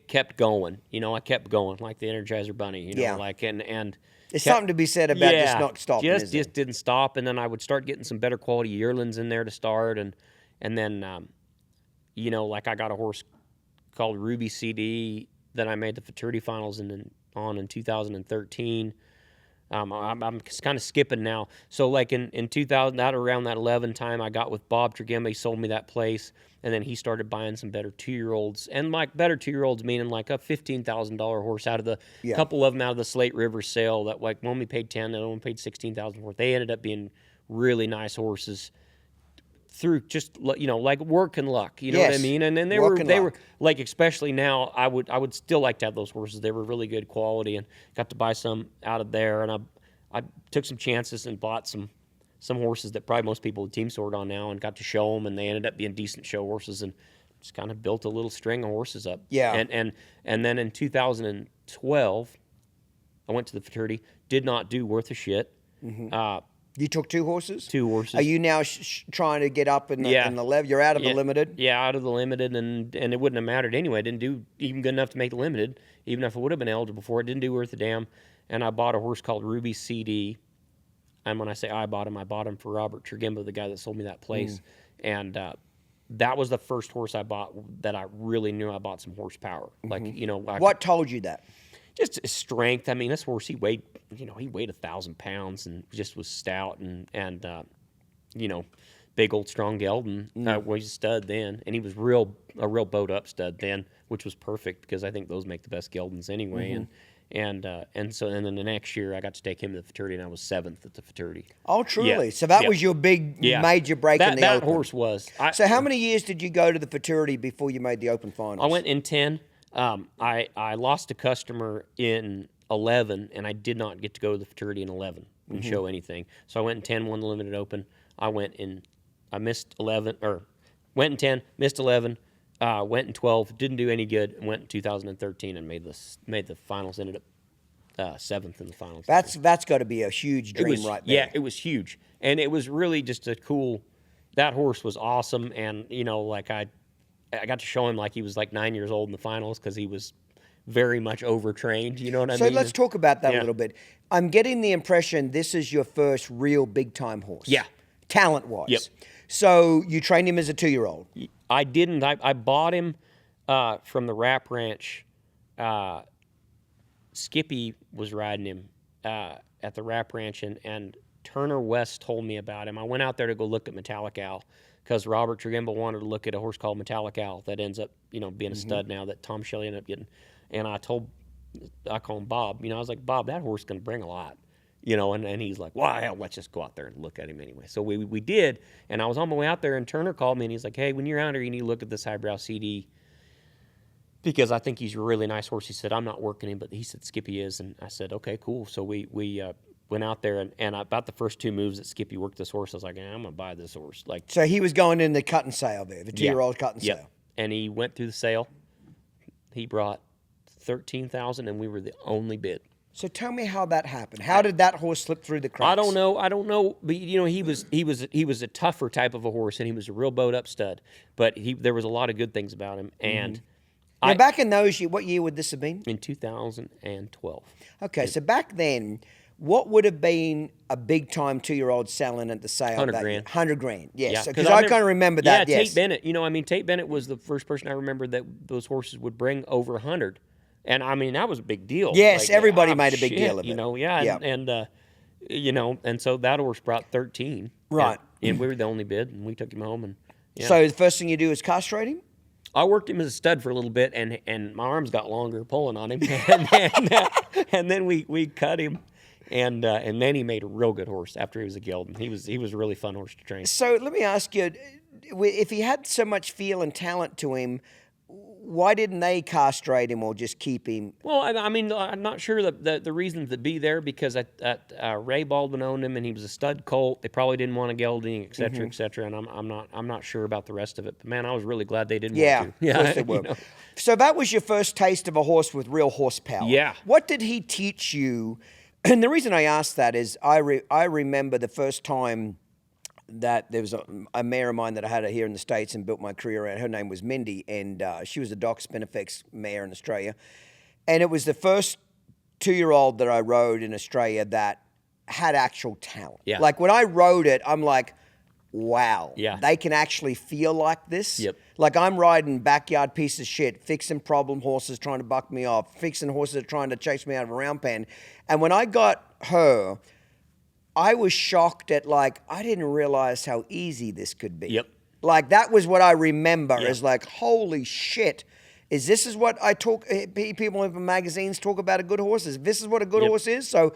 kept going. I kept going like the Energizer Bunny. And it's something to be said about just not stopping. Just didn't stop, and then I would start getting some better quality yearlings in there to start, and then like I got a horse called Ruby CD that I made the Futurity Finals in 2013. I'm kind of skipping now. So like in 2000, around that 11 time, I got with Bob Tregemba. He sold me that place, and then he started buying some better 2-year-olds, and like better 2-year-olds meaning like a $15,000 horse out of the couple of them out of the Slate River sale that like one we paid 10, the other one paid 16,000 for. They ended up being really nice horses through just like work and luck. You know what I mean? And then they were like, especially now, I would still like to have those horses. They were really good quality, and got to buy some out of there. And I took some chances and bought some horses that probably most people would team sort on now, and got to show them, and they ended up being decent show horses, and just kind of built a little string of horses up. Yeah. And then in 2012, I went to the Futurity. Did not do worth a shit. Mm-hmm. You took 2 horses? 2 horses. Are you now trying to get up in the level? You're out of the limited? Yeah, out of the limited, and it wouldn't have mattered anyway. I didn't do even good enough to make the limited, even if I would have been eligible for it. Didn't do worth a damn. And I bought a horse called Ruby CD. And when I say I bought him for Robert Tregemba, the guy that sold me that place. And that was the first horse I bought that I really knew I bought some horsepower. Like, what told you that? Just his strength. I mean, this horse, he weighed 1,000 pounds and just was stout and big old strong gelding. Was a stud then, and he was a real bowed up stud then, which was perfect because I think those make the best geldings anyway. And then the next year I got to take him to the Futurity, and I was 7th at the Futurity. Oh, truly? Yeah. So that was your big major break in the That Open. horse was. So how many years did you go to the Futurity before you made the Open Finals? I went in 10. I lost a customer in 11, and I did not get to go to the Futurity in 11 and show anything. So I went in 10, won the Limited Open. I missed 11, or went in 10, missed 11, went in 12, didn't do any good, and went in 2013 and made the finals. Ended up 7th in the finals. That's got to be a huge dream right there. Yeah, it was huge, and it was really just a cool. That horse was awesome, and I got to show him like he was like 9 years old in the finals because he was very much overtrained. You know what I mean? So let's talk about that a little bit. I'm getting the impression this is your first real big-time horse. Yeah. Talent-wise. Yep. So you trained him as a 2-year-old? I didn't. I bought him from the Rap Ranch. Skippy was riding him at the Rap Ranch, and Turner West told me about him. I went out there to go look at Metallic Al, because Robert Tregemba wanted to look at a horse called Metallic Al that ends up, being a stud now that Tom Shelley ended up getting. And I told I call him Bob. You know, I was like, Bob, that horse is going to bring a lot. You know, and he's like, well, hell, let's just go out there and look at him anyway. So we did, and I was on my way out there, and Turner called me, and he's like, hey, when you're out there, you need to look at this highbrow CD because I think he's a really nice horse. He said, I'm not working him, but he said Skippy is, and I said, okay, cool. So we went out there, and about the first 2 moves that Skippy worked this horse, I was like, I'm going to buy this horse. Like, so he was going in the cut and sale there, the 2-year-old cut and sale. And he went through the sale. He brought $13,000, and we were the only bid. So tell me how that happened. How did that horse slip through the cracks? I don't know. But you know, he was a tougher type of a horse, and he was a real bowed up stud. But there was a lot of good things about him. And now, back in those years, what year would this have been? In 2012. Okay, so back then, what would have been a big time 2-year-old selling at the sale? 100 grand. 100 grand. Yes, Yeah, because I kind of remember that. Yeah, yes. Tate Bennett. You know, I mean, Tate Bennett was the first person I remember that those horses would bring over 100. And I mean, that was a big deal. Yes, like, everybody made a big deal of it. You know, and you know, and so that horse brought 13. Right. And we were the only bid, and we took him home. And so the first thing you do is castrate him? I worked him as a stud for a little bit, and my arms got longer pulling on him, and then we cut him, and then he made a real good horse after he was a gelding. He was a really fun horse to train. So let me ask you, if he had so much feel and talent to him, why didn't they castrate him or just keep him? Well, I mean, I'm not sure the reason to be there because Ray Baldwin owned him and he was a stud colt. They probably didn't want a gelding, et cetera, et cetera. And I'm not sure about the rest of it. But man, I was really glad they didn't want to. Yeah, of course they were. Know? So that was your first taste of a horse with real horsepower. Yeah. What did he teach you? And the reason I asked that is I remember the first time that there was a mare of mine that I had here in the States and built my career around. Her name was Mindy, and she was a Doc Spinifex mare in Australia. And it was the first 2-year-old that I rode in Australia that had actual talent. Yeah. Like when I rode it, I'm like, wow, yeah, they can actually feel like this. Yep. Like I'm riding backyard piece of shit, fixing problem horses trying to buck me off, fixing horses that are trying to chase me out of a round pen. And when I got her, I was shocked at, like, I didn't realize how easy this could be. Yep. Like, that was what I remember is like, holy shit. This is what people in magazines talk about a good horse. This is what a good horse is. So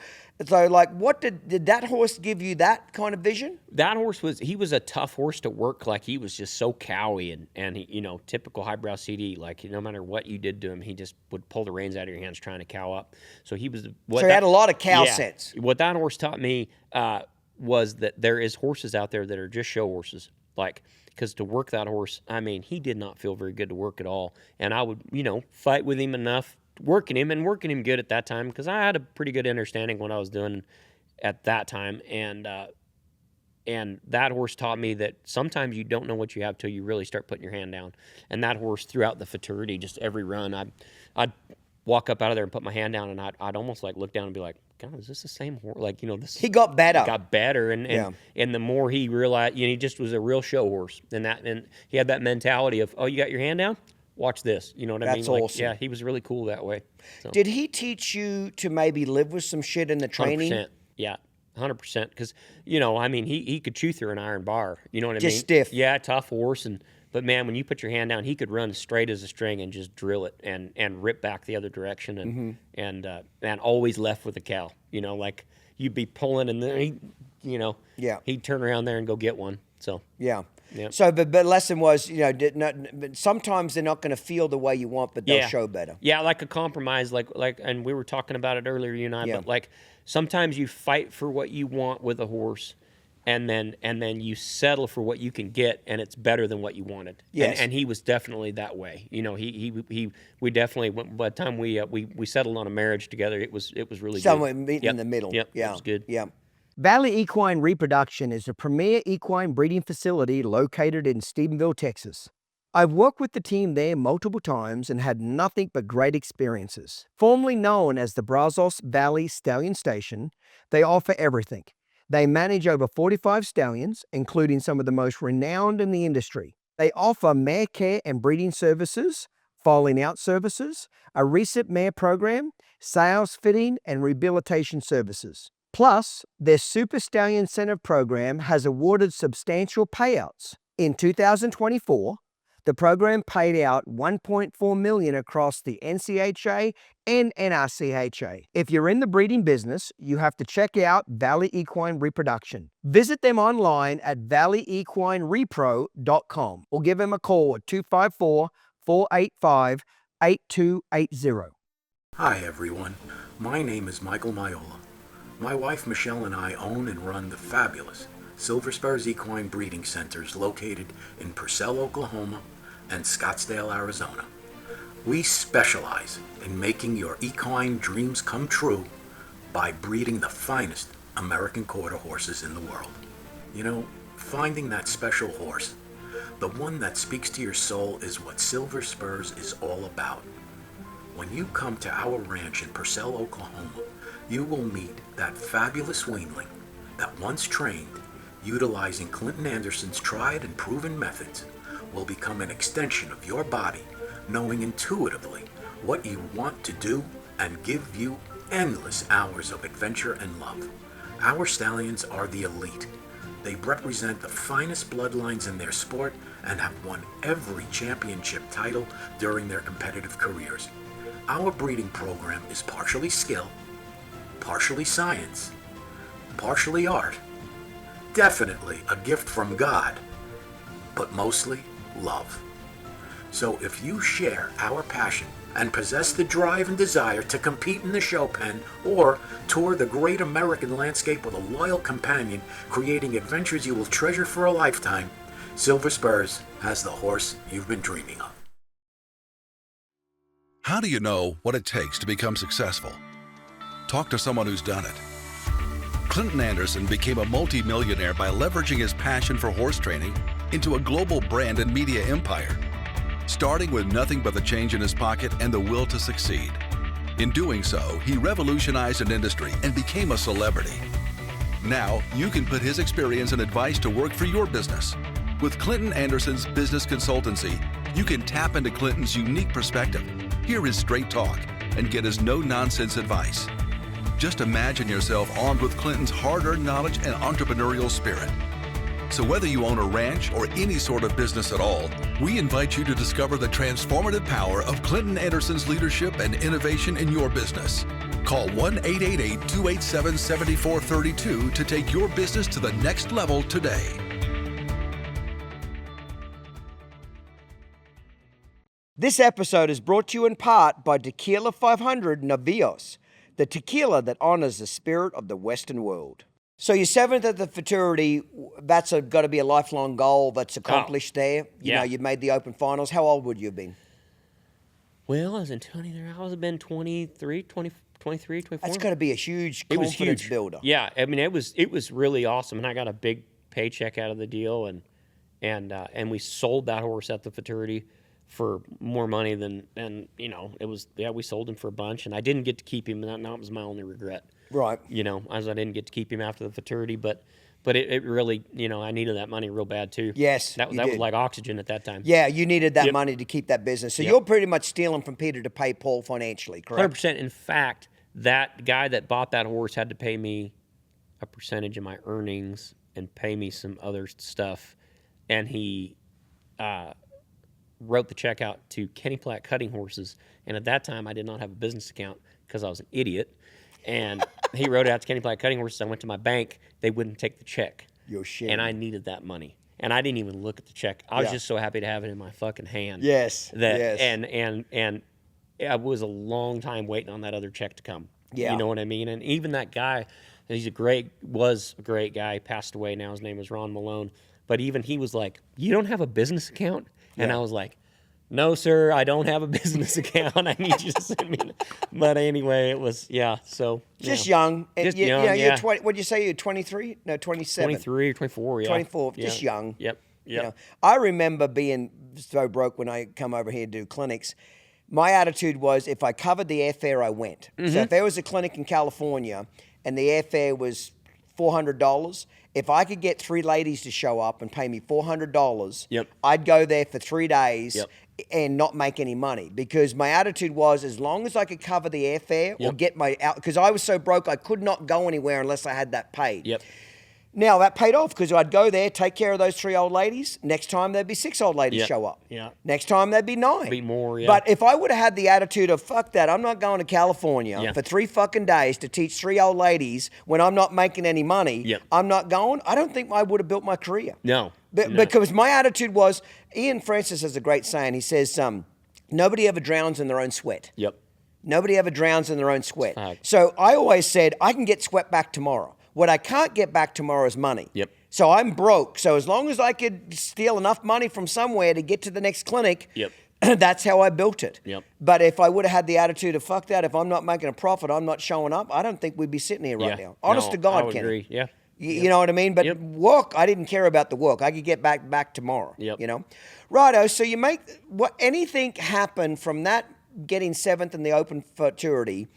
like, what did that horse give you that kind of vision? That horse he was a tough horse to work. Like he was just so cowy and he, you know, typical highbrow CD. Like no matter what you did to him, he just would pull the reins out of your hands trying to cow up. So he was. So he had a lot of cow sense. What that horse taught me was that there is horses out there that are just show horses. Like. Because to work that horse, I mean, he did not feel very good to work at all. And I would, you know, fight with him enough, working him good at that time because I had a pretty good understanding what I was doing at that time. And that horse taught me that sometimes you don't know what you have till you really start putting your hand down. And that horse throughout the futurity, just every run, I'd walk up out of there and put my hand down, and I'd almost like look down and be like, God, is this the same horse? Like, you know, this. He got better. Got better, and the more he realized, you know, he just was a real show horse, and he had that mentality of, oh, you got your hand down? Watch this. You know what I mean? That's awesome. Yeah, he was really cool that way. So. Did he teach you to maybe live with some shit in the training? 100%. Yeah, 100%. Because, you know, I mean, he could chew through an iron bar. You know what I mean? Just stiff. Yeah, tough horse, but man, when you put your hand down, he could run straight as a string and just drill it and rip back the other direction and always left with a cow. You know, like you'd be pulling and then he'd turn around there and go get one. So yeah. Yep. So the lesson was, you know, sometimes they're not going to feel the way you want, but they'll show better. Yeah, like a compromise, like, and we were talking about it earlier, you and I. But like sometimes you fight for what you want with a horse. And then you settle for what you can get, and it's better than what you wanted. Yes. And he was definitely that way. You know, we definitely, by the time we settled on a marriage together, it was really somewhere good. meeting in the middle. Yep, yeah, it was good. Yeah. Valley Equine Reproduction is a premier equine breeding facility located in Stephenville, Texas. I've worked with the team there multiple times and had nothing but great experiences. Formerly known as the Brazos Valley Stallion Station, they offer everything. They manage over 45 stallions, including some of the most renowned in the industry. They offer mare care and breeding services, foaling out services, a recent mare program, sales fitting, and rehabilitation services. Plus, their Super Stallion Incentive Program has awarded substantial payouts. In 2024, The program paid out $1.4 million across the NCHA and NRCHA. If you're in the breeding business, you have to check out Valley Equine Reproduction. Visit them online at valleyequinerepro.com or give them a call at 254-485-8280. Hi everyone, my name is Michael Miola. My wife Michelle and I own and run the fabulous Silver Spurs Equine Breeding Centers located in Purcell, Oklahoma and Scottsdale, Arizona. We specialize in making your equine dreams come true by breeding the finest American quarter horses in the world. You know, finding that special horse, the one that speaks to your soul, is what Silver Spurs is all about. When you come to our ranch in Purcell, Oklahoma, you will meet that fabulous weanling that once trained, utilizing Clinton Anderson's tried and proven methods, will become an extension of your body, knowing intuitively what you want to do and give you endless hours of adventure and love. Our stallions are the elite. They represent the finest bloodlines in their sport and have won every championship title during their competitive careers. Our breeding program is partially skill, partially science, partially art, definitely a gift from God, but mostly love. So if you share our passion and possess the drive and desire to compete in the show pen or tour the great American landscape with a loyal companion, creating adventures you will treasure for a lifetime, Silver Spurs has the horse you've been dreaming of. How do you know what it takes to become successful? Talk to someone who's done it. Clinton Anderson became a multi-millionaire by leveraging his passion for horse training into a global brand and media empire, starting with nothing but the change in his pocket and the will to succeed. In doing so, he revolutionized an industry and became a celebrity. Now, you can put his experience and advice to work for your business. With Clinton Anderson's business consultancy, you can tap into Clinton's unique perspective, hear his straight talk, and get his no-nonsense advice. Just imagine yourself armed with Clinton's hard-earned knowledge and entrepreneurial spirit. So whether you own a ranch or any sort of business at all, we invite you to discover the transformative power of Clinton Anderson's leadership and innovation in your business. Call 1-888-287-7432 to take your business to the next level today. This episode is brought to you in part by Tequila 500 Navios, the tequila that honors the spirit of the Western world. So you're seventh at the fraternity. That's got to be a lifelong goal that's accomplished there. You know, you've made the open finals. How old would you have been? Well, I was in 20 there. I was have been 23, 24. That's got to be a huge confidence builder. Yeah, I mean, it was really awesome, and I got a big paycheck out of the deal, and we sold that horse at the fraternity for more money than, you know, it was, we sold him for a bunch, and I didn't get to keep him, and that was my only regret. Right. You know, as I didn't get to keep him after the fraternity, but it really, you know, I needed that money real bad too. Yes, that was like oxygen at that time. Yeah, you needed that money to keep that business. So you're pretty much stealing from Peter to pay Paul financially, correct? 100%. In fact, that guy that bought that horse had to pay me a percentage of my earnings and pay me some other stuff, and he wrote the check out to Kenny Platt Cutting Horses, and at that time I did not have a business account because I was an idiot. And he wrote it out to Kenny Platt Cutting Horses. I went to my bank. They wouldn't take the check. You're shitting. And I needed that money. And I didn't even look at the check. I was just so happy to have it in my fucking hand. Yes. And I was a long time waiting on that other check to come. Yeah. You know what I mean? And even that guy, was a great guy. He passed away now. His name was Ron Malone. But even he was like, "You don't have a business account?" And I was like, "No, sir, I don't have a business account. I need you to send me." But anyway, it was, so. Just young. Just young, yeah. You're 20, what'd you say? You're 23? No, 27. 23 or 24, yeah. 24, just young. Yep. You know, I remember being so broke when I come over here to do clinics. My attitude was if I covered the airfare, I went. Mm-hmm. So if there was a clinic in California and the airfare was $400, if I could get 3 ladies to show up and pay me $400, I'd go there for 3 days and not make any money, because my attitude was as long as I could cover the airfare or get my out, because I was so broke I could not go anywhere unless I had that paid. Now, that paid off because I'd go there, take care of those 3 old ladies. Next time, there'd be 6 old ladies show up. Yeah. Next time, there'd be 9. Be more, yeah. But if I would have had the attitude of, fuck that, I'm not going to California for 3 fucking days to teach 3 old ladies when I'm not making any money, I'm not going, I don't think I would have built my career. No. Because my attitude was, Ian Francis has a great saying. He says, nobody ever drowns in their own sweat. Yep. Nobody ever drowns in their own sweat. So I always said, I can get sweat back tomorrow. What I can't get back tomorrow is money. Yep. So I'm broke. So as long as I could steal enough money from somewhere to get to the next clinic, that's how I built it. Yep. But if I would have had the attitude of, fuck that, if I'm not making a profit, I'm not showing up, I don't think we'd be sitting here right now. Honest to God, I would Kenny. agree. Yeah. You know what I mean? But work, I didn't care about the work. I could get back tomorrow. You know? Righto, so you make anything happen from that getting 7th in the Open Futurity.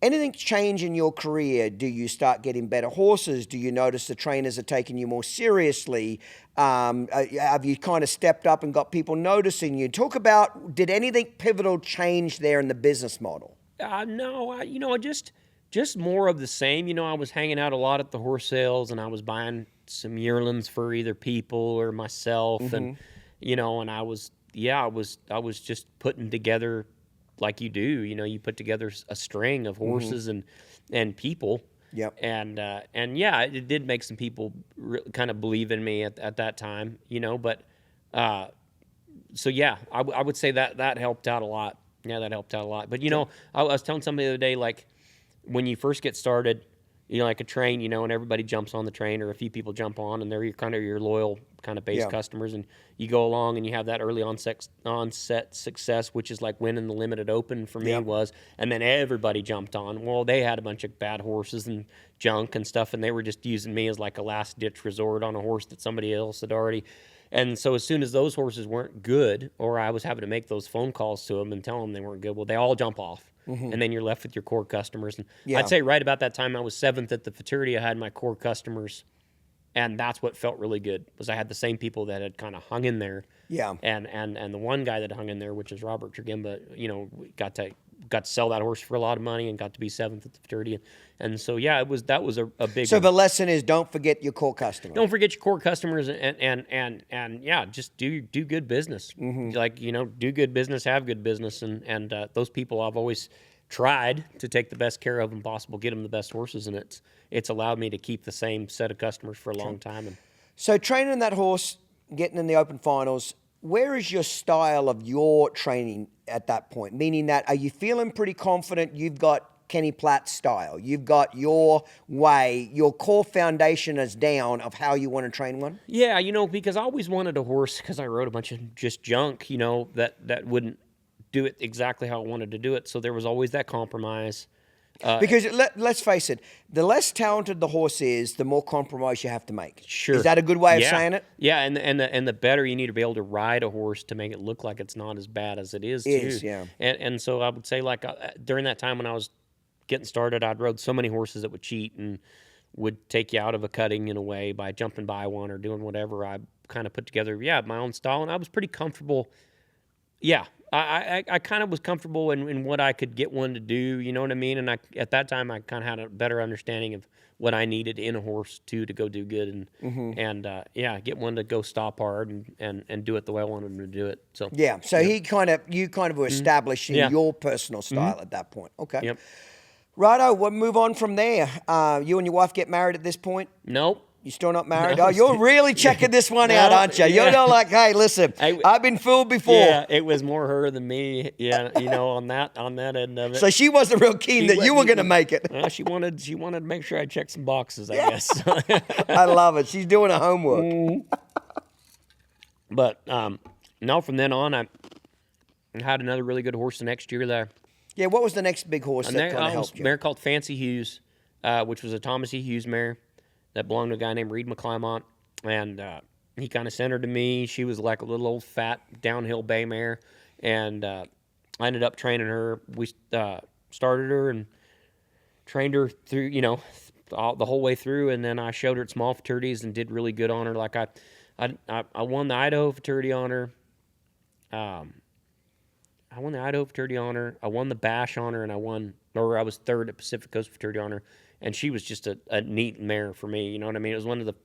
Anything change in your career? Do you start getting better horses? Do you notice the trainers are taking you more seriously? Have you kind of stepped up and got people noticing you? Talk about, did anything pivotal change there in the business model? No, just more of the same. I was hanging out a lot at the horse sales, and I was buying some yearlings for either people or myself, and and I was just putting together. Like you do, you put together a string of horses and people. Yep. And it did make some people kind of believe in me at that time, but, so yeah, I would say that helped out a lot. Yeah, that helped out a lot. But, I was telling somebody the other day, like when you first get started, like a train, and everybody jumps on the train or a few people jump on and they're your loyal kind of base customers, and you go along and you have that early onset success, which is like winning the limited open for me was, and then everybody jumped on. Well, they had a bunch of bad horses and junk and stuff, and they were just using me as like a last ditch resort on a horse that somebody else had already. And so as soon as those horses weren't good, or I was having to make those phone calls to them and tell them they weren't good, well, they all jump off. And then you're left with your core customers. And I'd say right about that time I was 7th at the Futurity, I had my core customers, and that's what felt really good, was I had the same people that had kind of hung in there. Yeah. And the one guy that hung in there, which is Robert Tragimba, got to sell that horse for a lot of money and got to be 7th at the Futurity. And so, yeah, that was a big So one. the lesson is, don't forget your core customers. Don't forget your core customers, and yeah, just do good business. Like, do good business, have good business, and those people I've always tried to take the best care of them possible, get them the best horses, and it's allowed me to keep the same set of customers for a long time. And so training that horse, getting in the Open Finals, where is your style of your training at that point? Meaning that, are you feeling pretty confident you've got Kenny Platt's style? You've got your way, your core foundation is down of how you want to train one? Yeah, because I always wanted a horse, because I rode a bunch of just junk, that wouldn't do it exactly how I wanted to do it. So there was always that compromise. Because let's face it, the less talented the horse is, the more compromise you have to make. Sure. Is that a good way of saying it? Yeah, and the better you need to be able to ride a horse to make it look like it's not as bad as it is. Yeah. And so I would say, like, during that time when I was getting started, I'd rode so many horses that would cheat and would take you out of a cutting in a way by jumping by one or doing whatever. I kind of put together, my own style, and I was pretty comfortable. Yeah, I kind of was comfortable in what I could get one to do, you know what I mean? And at that time, I kind of had a better understanding of what I needed in a horse, too, to go do good. And get one to go stop hard and do it the way I wanted him to do it. So so you kind of were establishing your personal style at that point. Okay. Yep. Righto, we'll move on from there. You and your wife get married at this point? Nope. You're still not married? No, you're really checking this one out, aren't you? You're not like, hey, listen, I've been fooled before. Yeah, it was more her than me, on that end of it. So she wasn't real keen that you were going to make it. She wanted to make sure I checked some boxes, I guess. I love it. She's doing her homework. But, no, from then on, I had another really good horse the next year there. Yeah, what was the next big horse that kind of helped you? A mare called Fancy Hughes, which was a Thomas E. Hughes mare that belonged to a guy named Reed McClymont, and he kind of sent her to me. She was like a little old fat downhill bay mare, and I ended up training her. We started her and trained her through, the whole way through, and then I showed her at small futurities and did really good on her. Like I won the Idaho futurity on her. I won the Idaho futurity on her. I won the Bash on her, and I won or I was third at Pacific Coast Fraternity Honor, and she was just a neat mare for me. You know what I mean? It was one of the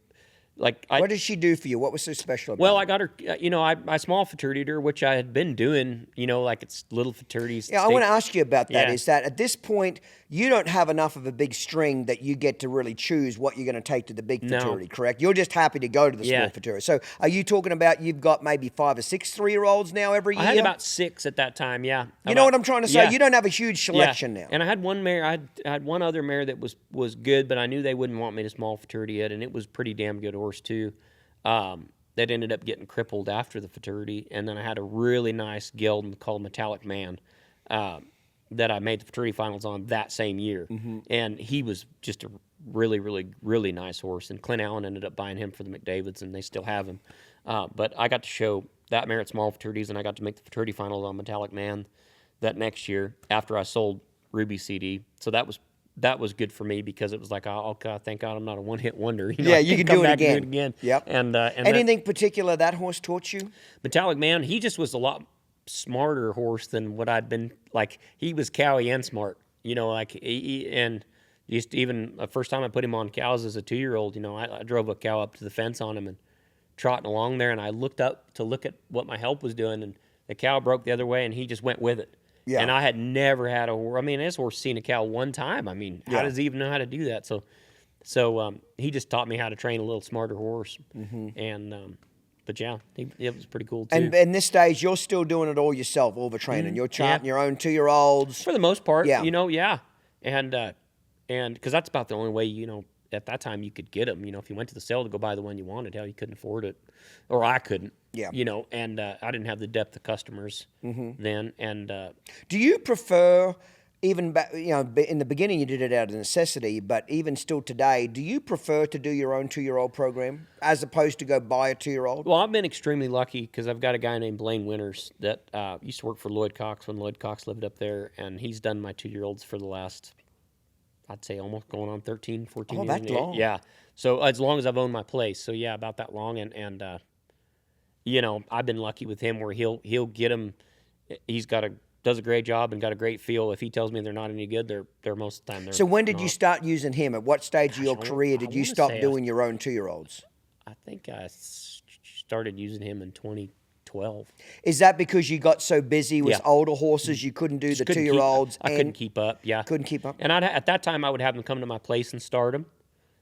what did she do for you? What was so special about Well, it? I got her, I small fraternity her, which I had been doing, like it's little fraternities. Yeah, I want to ask you about that. Yeah. Is that at this point, you don't have enough of a big string that you get to really choose what you're going to take to the big No. fraternity, correct? You're just happy to go to the small Yeah. fraternity. So are you talking about you've got maybe 5 or 6 3-year-olds now every year? I had about 6 at that time, yeah. You know what I'm trying to say? Yeah. You don't have a huge selection now. And I had one mare, I had one other mare that was good, but I knew they wouldn't want me to small fraternity yet, and it was pretty damn good horse too. That ended up getting crippled after the fraternity, and then I had a really nice gelding called Metallic Man that I made the fraternity finals on that same year, and he was just a really, really, really nice horse. And Clint Allen ended up buying him for the McDavids, and they still have him. But I got to show that mare at small fraternities, and I got to make the fraternity finals on Metallic Man that next year after I sold Ruby CD. So that was good for me because it was like, oh God, thank God I'm not a one-hit wonder. Yeah, you can do it back again. And do it again. Yep. And anything particular that horse taught you? Metallic Man, he just was a lot smarter horse than what I'd been. Like, he was cowy and smart, and just even the first time I put him on cows as a 2-year-old, I drove a cow up to the fence on him and trotting along there, and I looked up to look at what my help was doing, and the cow broke the other way, and he just went with it. Yeah. And I had never had a horse. I mean, this horse seen a cow one time. I mean, how does he even know how to do that? So he just taught me how to train a little smarter horse. And but yeah, it was pretty cool too. And in this stage, you're still doing it all yourself, all the training. You're charting your own 2-year-olds for the most part. Yeah. And because that's about the only way at that time you could get them. If you went to the sale to go buy the one you wanted, hell, you couldn't afford it, or I couldn't. Yeah. And I didn't have the depth of customers then. And do you prefer, even back, in the beginning you did it out of necessity, but even still today, do you prefer to do your own 2-year-old program as opposed to go buy a 2-year-old? Well, I've been extremely lucky because I've got a guy named Blaine Winters that used to work for Lloyd Cox when Lloyd Cox lived up there, and he's done my 2-year-olds for the last, I'd say, almost going on 13, 14 years. Oh, that long. Yeah. So as long as I've owned my place. So yeah, about that long. And I've been lucky with him where he'll get them. He's does a great job and got a great feel. If he tells me they're not any good, they're most of the time they're. So when did not. you start using him? At what stage of your career did you stop doing your own 2-year-olds? I think I started using him in 2012. Is that because you got so busy with older horses you couldn't do the 2-year-olds? I couldn't keep up. Yeah, couldn't keep up. And at that time I would have them come to my place and start them,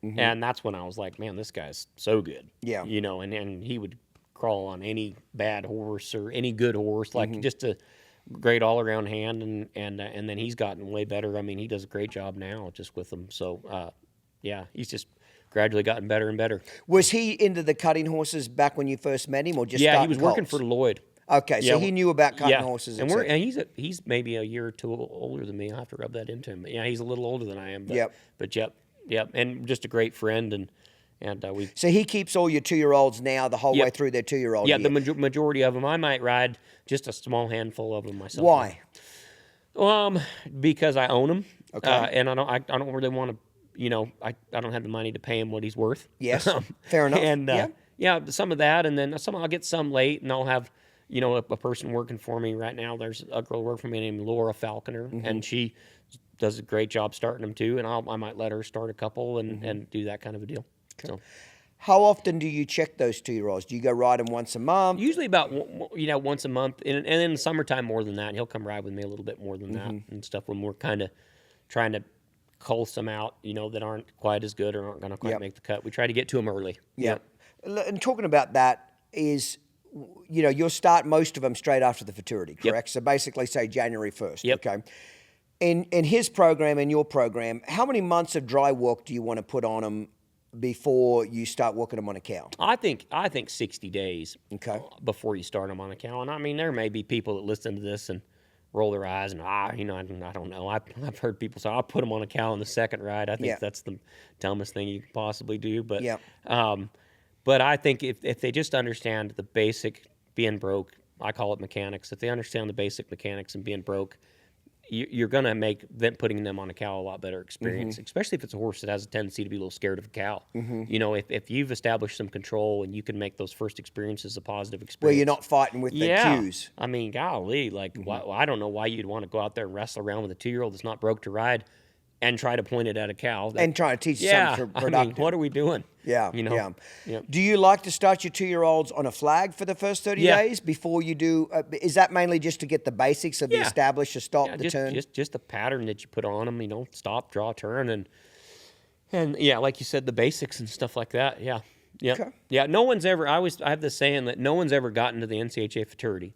and that's when I was like, man, this guy's so good. Yeah, and he would crawl on any bad horse or any good horse, like just a great all-around hand, and then he's gotten way better. I mean, he does a great job now just with them. So he's just gradually gotten better and better. Was he into the cutting horses back when you first met him, or just he was working for Lloyd. Okay, so he knew about cutting horses. And he's maybe a year or two older than me. I'll have to rub that into him. But yeah, he's a little older than I am. But and just a great friend, and we. So he keeps all your 2-year-olds now the whole way through their 2-year-old. Yeah, the majority of them. I might ride just a small handful of them myself. Why? Because I own them. Okay. And I don't really want to. I don't have the money to pay him what he's worth. Yes, fair enough. And some of that, and then I'll get some late, and I'll have a person working for me right now. There's a girl working for me named Laura Falconer, and she does a great job starting them too. And I might let her start a couple and do that kind of a deal. Okay. So, how often do you check those 2-year-olds? Do you go ride them once a month? Usually about once a month, and in the summertime more than that. And he'll come ride with me a little bit more than that and stuff when we're kind of trying to cull some out, that aren't quite as good or aren't going to quite make the cut. We try to get to them early. Yeah. And talking about that is, you'll start most of them straight after the fraternity, correct? So basically, say January 1st. Yep. Okay. In his program, in your program, how many months of dry work do you want to put on them before you start working them on a cow? I think 60 days before you start them on a cow. And I mean, there may be people that listen to this and roll their eyes and, I don't know. I've heard people say, I'll put them on a cow on the second ride. I think that's the dumbest thing you can possibly do. But but I think if they just understand the basic being broke, I call it mechanics. If they understand the basic mechanics and being broke, you're going to make them putting them on a cow a lot better experience, especially if it's a horse that has a tendency to be a little scared of a cow. You know, if you've established some control and you can make those first experiences a positive experience. Where you're not fighting with the cues. I mean, golly, like, I don't know why you'd want to go out there and wrestle around with a 2-year-old that's not broke to ride and try to point it at a cow. And try to teach something productive. I mean, what are we doing? Yeah, you know? Yeah. Do you like to start your 2-year-olds on a flag for the first 30 days before you do? Is that mainly just to get the basics of the establish, the stop, the turn? Just the pattern that you put on them, you know, stop, draw, turn, and yeah, like you said, the basics and stuff like that. Yeah. Okay. Yeah, no one's ever, I have this saying that no one's ever gotten to the NCHA futurity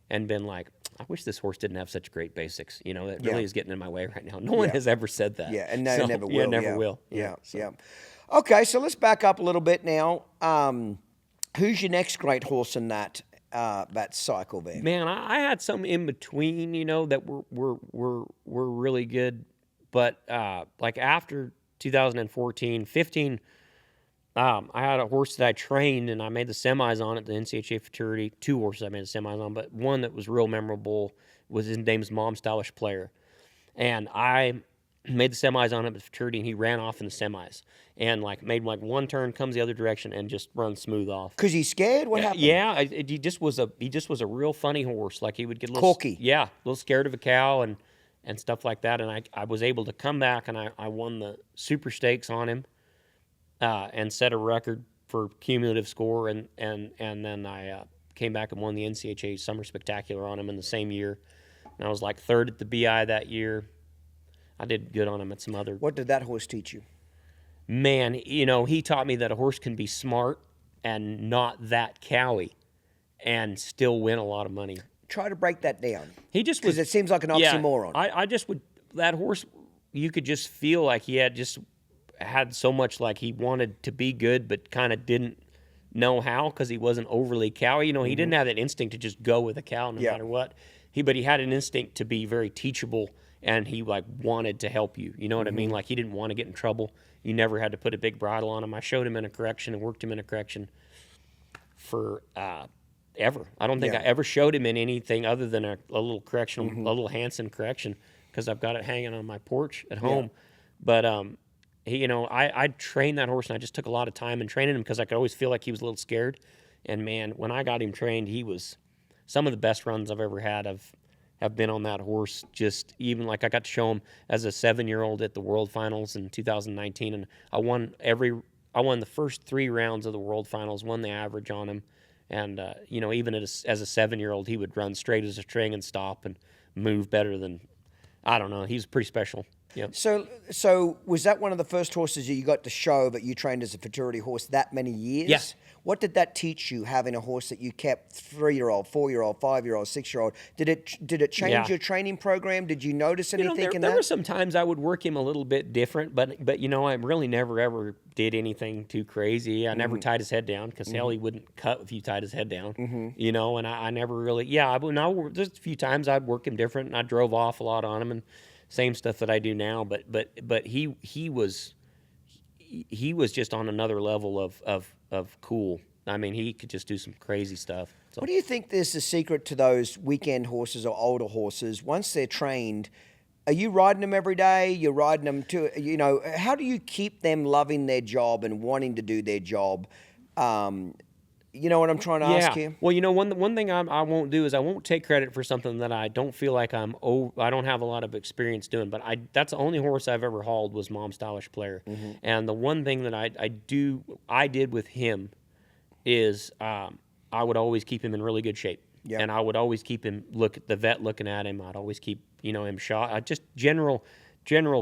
and been like, I wish this horse didn't have such great basics. You know, that really is getting in my way right now. No one has ever said that. Yeah, and never will. Yeah, never will. Yeah. Okay, so let's back up a little bit now. Who's your next great horse in that cycle there? Man, I had some in between, you know, that were really good, but like after 2014, 15. I had a horse that I trained, and I made the semis on at the NCHA futurity. 2 horses I made the semis on, but one that was real memorable was his name's Mom Stylish Player. And I made the semis on him at the futurity, and he ran off in the semis. And made one turn, comes the other direction, and just runs smooth off. Because he's scared? What happened? Yeah, he just was a real funny horse. Like, he would get a little... Cocky. Yeah, a little scared of a cow and stuff like that. And I was able to come back, and I won the Super Stakes on him. And set a record for cumulative score, and then I came back and won the NCHA Summer Spectacular on him in the same year. And I was like 3rd at the BI that year. I did good on him at some other. What did that horse teach you? Man, you know, he taught me that a horse can be smart and not that cowy and still win a lot of money. Try to break that down. He just was. Because it seems like an oxymoron. I just would, that horse, you could just feel like he had so much, like he wanted to be good but kind of didn't know how because he wasn't overly cowy. You know, he didn't have that instinct to just go with a cow no matter what. But he had an instinct to be very teachable, and he wanted to help you. You know what I mean? Like, he didn't want to get in trouble. You never had to put a big bridle on him. I showed him in a correction and worked him in a correction for ever. I don't think I ever showed him in anything other than a little correction, a little Hansen correction, because I've got it hanging on my porch at home. But I trained that horse, and I just took a lot of time in training him because I could always feel like he was a little scared. And man, when I got him trained, he was some of the best runs I've ever had. Have been on that horse. Just even like I got to show him as a 7-year-old at the World Finals in 2019, and I won the first 3 rounds of the World Finals, won the average on him, and even as a 7-year-old, he would run straight as a string and stop and move better than, I don't know. He's pretty special. Yeah. So was that one of the first horses that you got to show that you trained as a futurity horse that many years? Yeah. What did that teach you, having a horse that you kept 3-year-old, 4-year-old, 5-year-old, 6-year-old? Did it change your training program? Did you notice anything in that? There were some times I would work him a little bit different, but I really never ever did anything too crazy. I never tied his head down because hell, he wouldn't cut if you tied his head down. And I never really just a few times I'd work him different, and I drove off a lot on him and same stuff that I do now. But he was just on another level of cool. I mean, he could just do some crazy stuff. So. What do you think is the secret to those weekend horses or older horses? Once they're trained, are you riding them every day? You're riding them how do you keep them loving their job and wanting to do their job? You know what I'm trying to ask here? Well, one thing I won't do is I won't take credit for something that I don't feel like I don't have a lot of experience doing. But that's the only horse I've ever hauled was Mom Stylish Player. And the one thing that I did with him is I would always keep him in really good shape. Yep. And I would always keep him the vet looking at him. I'd always keep him shot. Just general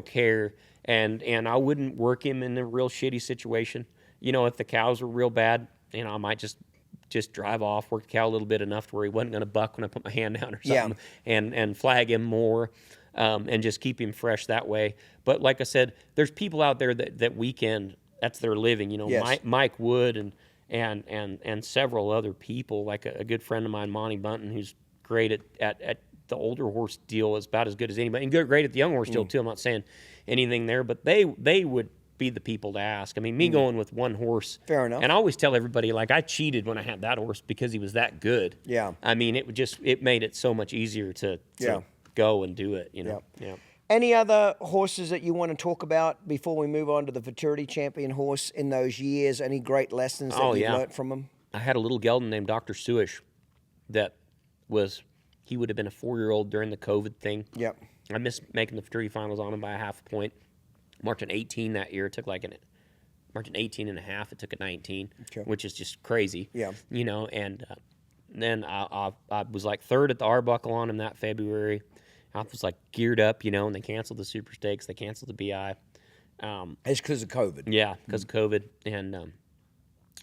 care, and I wouldn't work him in a real shitty situation. If the cows were real bad, I might just drive off, work the cow a little bit enough to where he wasn't going to buck when I put my hand down or something, and flag him more, and just keep him fresh that way. But like I said, there's people out there that weekend, that's their living. Yes. Mike Wood and several other people, like a good friend of mine, Monty Bunton, who's great at the older horse deal, is about as good as anybody, and great at the young horse deal too. I'm not saying anything there, but they would be the people to ask. I mean, me going with one horse. Fair enough. And I always tell everybody, I cheated when I had that horse because he was that good. Yeah. I mean, it made it so much easier to go and do it. You know. Yep. Yeah. Any other horses that you want to talk about before we move on to the futurity champion horse in those years? Any great lessons that you learned from him? I had a little gelding named Dr. Suish that he would have been a 4-year-old during the COVID thing. Yep. I missed making the futurity finals on him by a half a point. Marked an 18 that year. It took marked an 18 and a half. It took a 19, which is just crazy. Yeah. You know, and then I was like third at the Arbuckle on him that February. I was like geared up, you know, and they canceled the Super Stakes. They canceled the BI. It's because of COVID. Yeah, because of COVID. And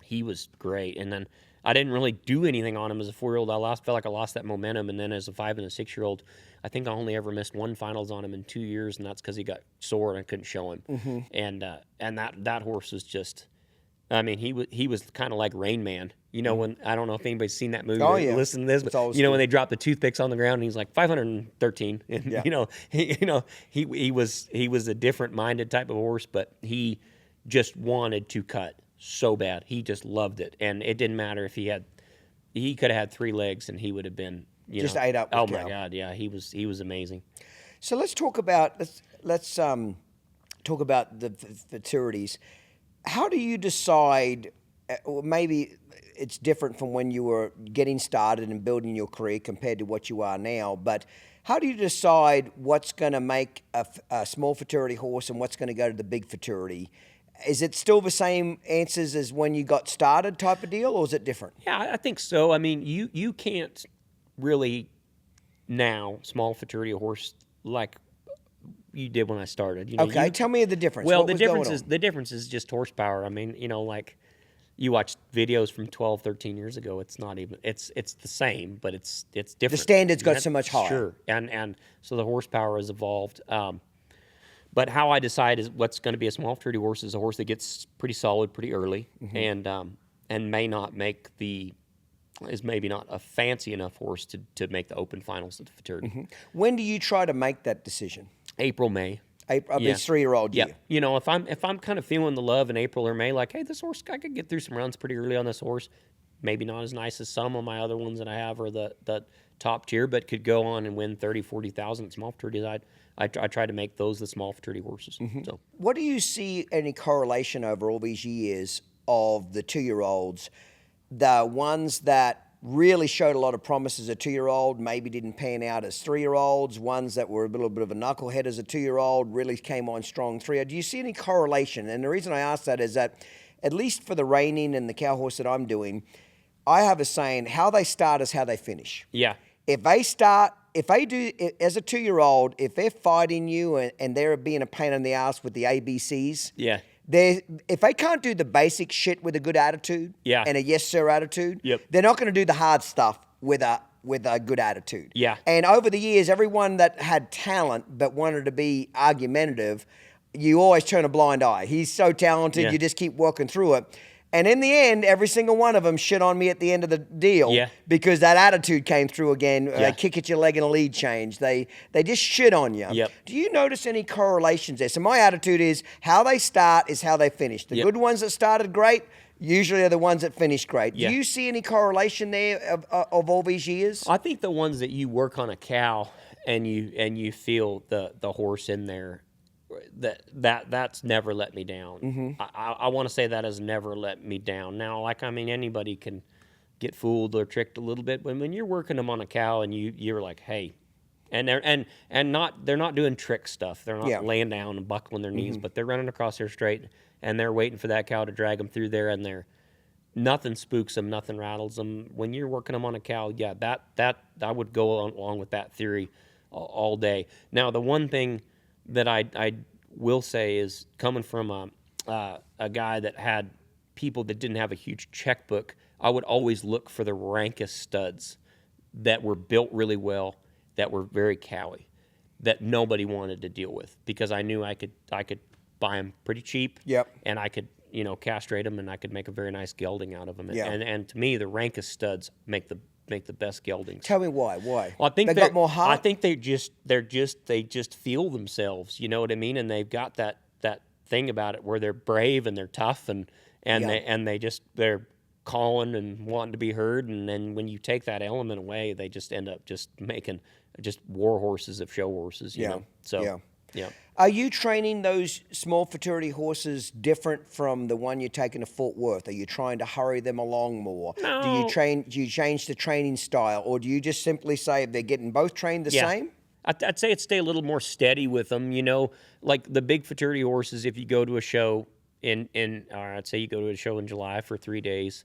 he was great. And then I didn't really do anything on him as a 4-year-old. Felt like I lost that momentum. And then as a 5 and a 6-year-old, I think I only ever missed one finals on him in 2 years, and that's because he got sore and I couldn't show him. Mm-hmm. And that horse was just, I mean, he was kind of like Rain Man. You know, when I don't know if anybody's seen that movie or listened to this, but you know when they drop the toothpicks on the ground and he's like 513, and he was a different minded type of horse, but he just wanted to cut so bad. He just loved it, and it didn't matter if he could have had 3 legs and he would have been just ate up. Oh my God, yeah, he was amazing. So let's talk about talk about the futurities. How do you decide? Maybe it's different from when you were getting started and building your career compared to what you are now. But how do you decide what's going to make a small futurity horse and what's going to go to the big futurity? Is it still the same answers as when you got started type of deal, or is it different? Yeah, I think so. I mean, you can't really now small futurity horse like you did when I started. You know, okay, tell me the difference. Well, the difference is just horsepower. I mean, you know, like you watch videos from 12, 13 years ago. It's not even. It's the same, but it's different. The standards got so much higher. Sure, and so the horsepower has evolved. But how I decide is what's going to be a small futurity horse is a horse that gets pretty solid pretty early, and may not make is maybe not a fancy enough horse to make the open finals of the futurity. Mm-hmm. When do you try to make that decision? April, May. April, yeah. It's 3-year-old year. Yeah. You know, if I'm kind of feeling the love in April or May, like, hey, this horse, I could get through some runs pretty early on this horse. Maybe not as nice as some of my other ones that I have or the top tier, but could go on and win 30, 40,000 at small futurity. I try to make those the small futurity horses. Mm-hmm. So, what do you see any correlation over all these years of the 2-year-olds, the ones that really showed a lot of promise as a 2-year-old, maybe didn't pan out as 3-year-olds, ones that were a little bit of a knucklehead as a 2-year-old, really came on strong 3-year-old? Do you see any correlation? And the reason I ask that is that, at least for the reining and the cow horse that I'm doing, I have a saying, how they start is how they finish. Yeah. If they do, as a 2-year-old, if they're fighting you and they're being a pain in the ass with the ABCs, yeah, if they can't do the basic shit with a good attitude and a yes sir attitude, they're not going to do the hard stuff with a good attitude. Yeah. And over the years, everyone that had talent but wanted to be argumentative, you always turn a blind eye. He's so talented, you just keep working through it. And in the end, every single one of them shit on me at the end of the deal because that attitude came through again. They kick at your leg in a lead change. They just shit on you. Yep. Do you notice any correlations there? So my attitude is how they start is how they finish. The good ones that started great usually are the ones that finish great. Do you see any correlation there of all these years? I think the ones that you work on a cow and you feel the horse in there, that's never let me down. Mm-hmm. I want to say that has never let me down. Now, anybody can get fooled or tricked a little bit, but when you're working them on a cow and you're like, hey, and they're not doing trick stuff. They're not laying down and buckling their knees, but they're running across there straight and they're waiting for that cow to drag them through there, and nothing spooks them, nothing rattles them. When you're working them on a cow, that I would go along with that theory all day. Now, the one thing that I will say is, coming from a guy that had people that didn't have a huge checkbook, I would always look for the rankest studs that were built really well, that were very cowy, that nobody wanted to deal with, because I knew I could buy them pretty cheap. Yep. And I could castrate them, and I could make a very nice gelding out of them. Yeah. And to me, the rankest studs make the best geldings. Tell me why. Why? Well, I think they got more heart. I think they just feel themselves. You know what I mean? And they've got that thing about it where they're brave and they're tough and they're calling and wanting to be heard. And then when you take that element away, they just end up just making just war horses of show horses, you know. So, yeah. Are you training those small futurity horses different from the one you're taking to Fort Worth? Are you trying to hurry them along more? No. Do you change the training style, or do you just simply say if they're getting both trained the same? I'd say stay a little more steady with them, you know, like the big futurity horses. If you go to a show I'd say you go to a show in July for 3 days,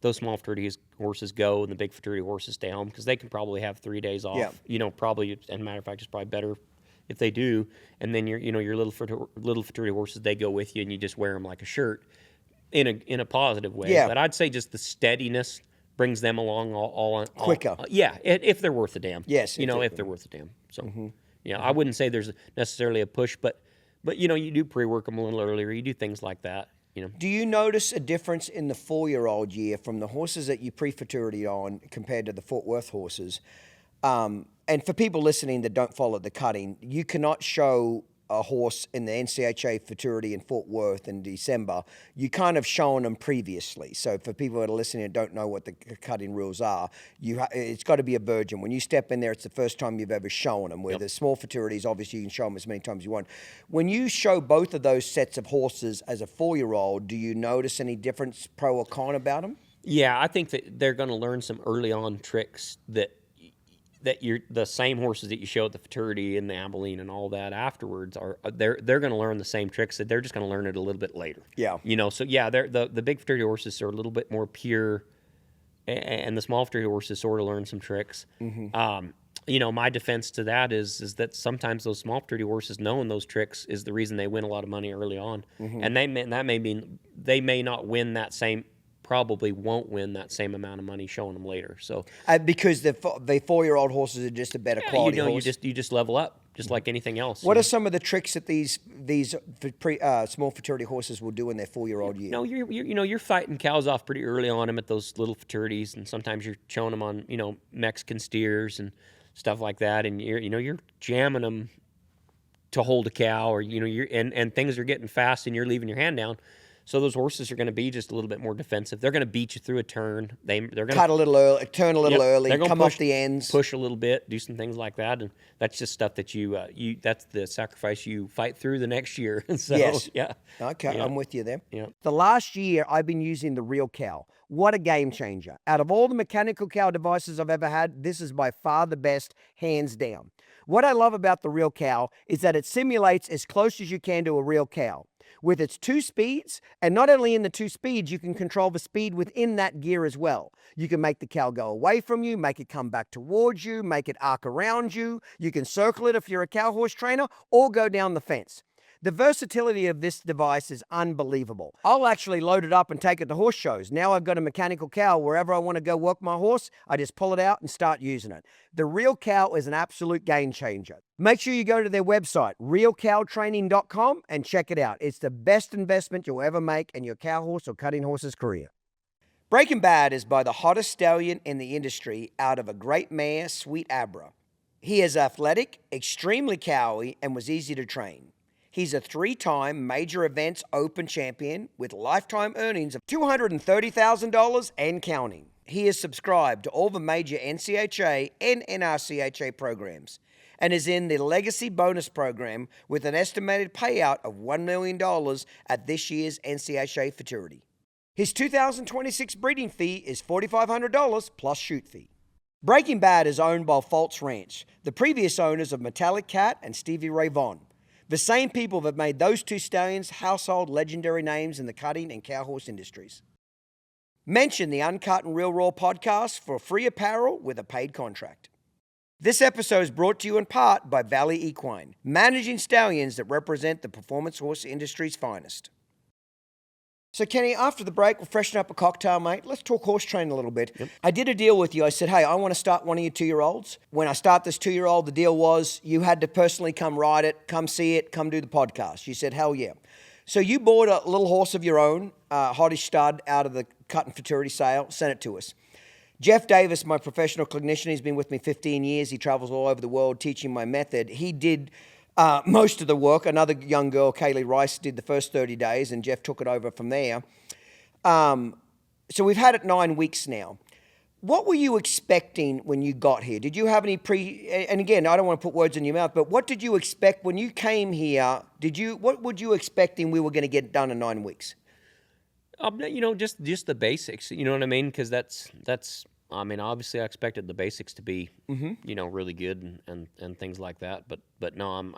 those small futurity horses go and the big futurity horses stay home because they can probably have 3 days off. Yeah. You know, probably, as a matter of fact, it's probably better if they do. And then your little futurity horses, they go with you and you just wear them like a shirt in a positive way. Yeah. But I'd say just the steadiness brings them along all quicker. If they're worth a damn. Yes, you know, if they're worth a damn. So, I wouldn't say there's necessarily a push, but you know, you do pre-work them a little earlier. You do things like that. You know. Do you notice a difference in the 4-year-old year from the horses that you pre-futurity on compared to the Fort Worth horses? And for people listening that don't follow the cutting, you cannot show a horse in the NCHA futurity in Fort Worth in December. You kind of shown them previously. So for people that are listening and don't know what the cutting rules are, it's got to be a virgin. When you step in there, it's the first time you've ever shown them. Where the small futurities, obviously you can show them as many times as you want. When you show both of those sets of horses as a 4-year-old, do you notice any difference, pro or con, about them? Yeah, I think that they're going to learn some early on tricks that you're the same horses that you show at the futurity and the Abilene and all that afterwards they're going to learn the same tricks. That they're just going to learn it a little bit later. Yeah, you know. So yeah, the big futurity horses are a little bit more pure, and the small futurity horses sort of learn some tricks. You know, my defense to that is that sometimes those small futurity horses knowing those tricks is the reason they win a lot of money early on, and that may mean they may not win that same. Probably won't win that same amount of money showing them later. So because the 4-year-old horses are just a better quality horse. You just level up, just like anything else. What are some of the tricks that these small futurity horses will do in their 4-year-old year? No, you're fighting cows off pretty early on them at those little futurities, and sometimes you're showing them on Mexican steers and stuff like that, and you're jamming them to hold a cow, or and things are getting fast, and you're leaving your hand down. So those horses are going to be just a little bit more defensive. They're going to beat you through a turn. They're going to cut a little early, turn a little early, come off the ends, push a little bit, do some things like that, and that's just stuff that that's the sacrifice you fight through the next year. So, yes. Yeah. Okay, yeah. I'm with you there. Yeah. The last year I've been using the Real Cow. What a game changer! Out of all the mechanical cow devices I've ever had, this is by far the best, hands down. What I love about the Real Cow is that it simulates as close as you can to a real cow. With its 2 speeds, and not only in the 2 speeds, you can control the speed within that gear as well. You can make the cow go away from you, make it come back towards you, make it arc around you. You can circle it if you're a cow horse trainer, or go down the fence. The versatility of this device is unbelievable. I'll actually load it up and take it to horse shows. Now I've got a mechanical cow. Wherever I want to go work my horse, I just pull it out and start using it. The Real Cow is an absolute game changer. Make sure you go to their website, realcowtraining.com, and check it out. It's the best investment you'll ever make in your cow horse or cutting horse's career. Breaking Bad is by the hottest stallion in the industry out of a great mare, Sweet Abra. He is athletic, extremely cowy, and was easy to train. He's a 3-time major events open champion with lifetime earnings of $230,000 and counting. He is subscribed to all the major NCHA and NRCHA programs and is in the Legacy Bonus Program with an estimated payout of $1 million at this year's NCHA Futurity. His 2026 breeding fee is $4,500 plus shoot fee. Breaking Bad is owned by Fultz Ranch, the previous owners of Metallic Cat and Stevie Ray Vaughan. The same people that made those 2 stallions household legendary names in the cutting and cow horse industries. Mention the Uncut and Real Raw podcast for free apparel with a paid contract. This episode is brought to you in part by Valley Equine, managing stallions that represent the performance horse industry's finest. So, Kenny, after the break, we'll freshen up a cocktail, mate. Let's talk horse training a little bit. Yep. I did a deal with you. I said, hey, I want to start one of your 2-year-olds. When I start this 2-year-old, the deal was you had to personally come ride it, come see it, come do the podcast. You said, hell yeah. So you bought a little horse of your own, hottish stud, out of the cut and futurity sale, sent it to us. Jeff Davis, my professional clinician, he's been with me 15 years. He travels all over the world teaching my method. He did most of the work. Another young girl, Kaylee Rice, did the first 30 days, and Jeff took it over from there. So we've had it 9 weeks now. What were you expecting when you got here? Did you have any and again, I don't want to put words in your mouth, but what did you expect when you came here? What would you expecting we were going to get done in 9 weeks? Just the basics. You know what I mean? Because that's. I mean, obviously, I expected the basics to be, really good and things like that. But no,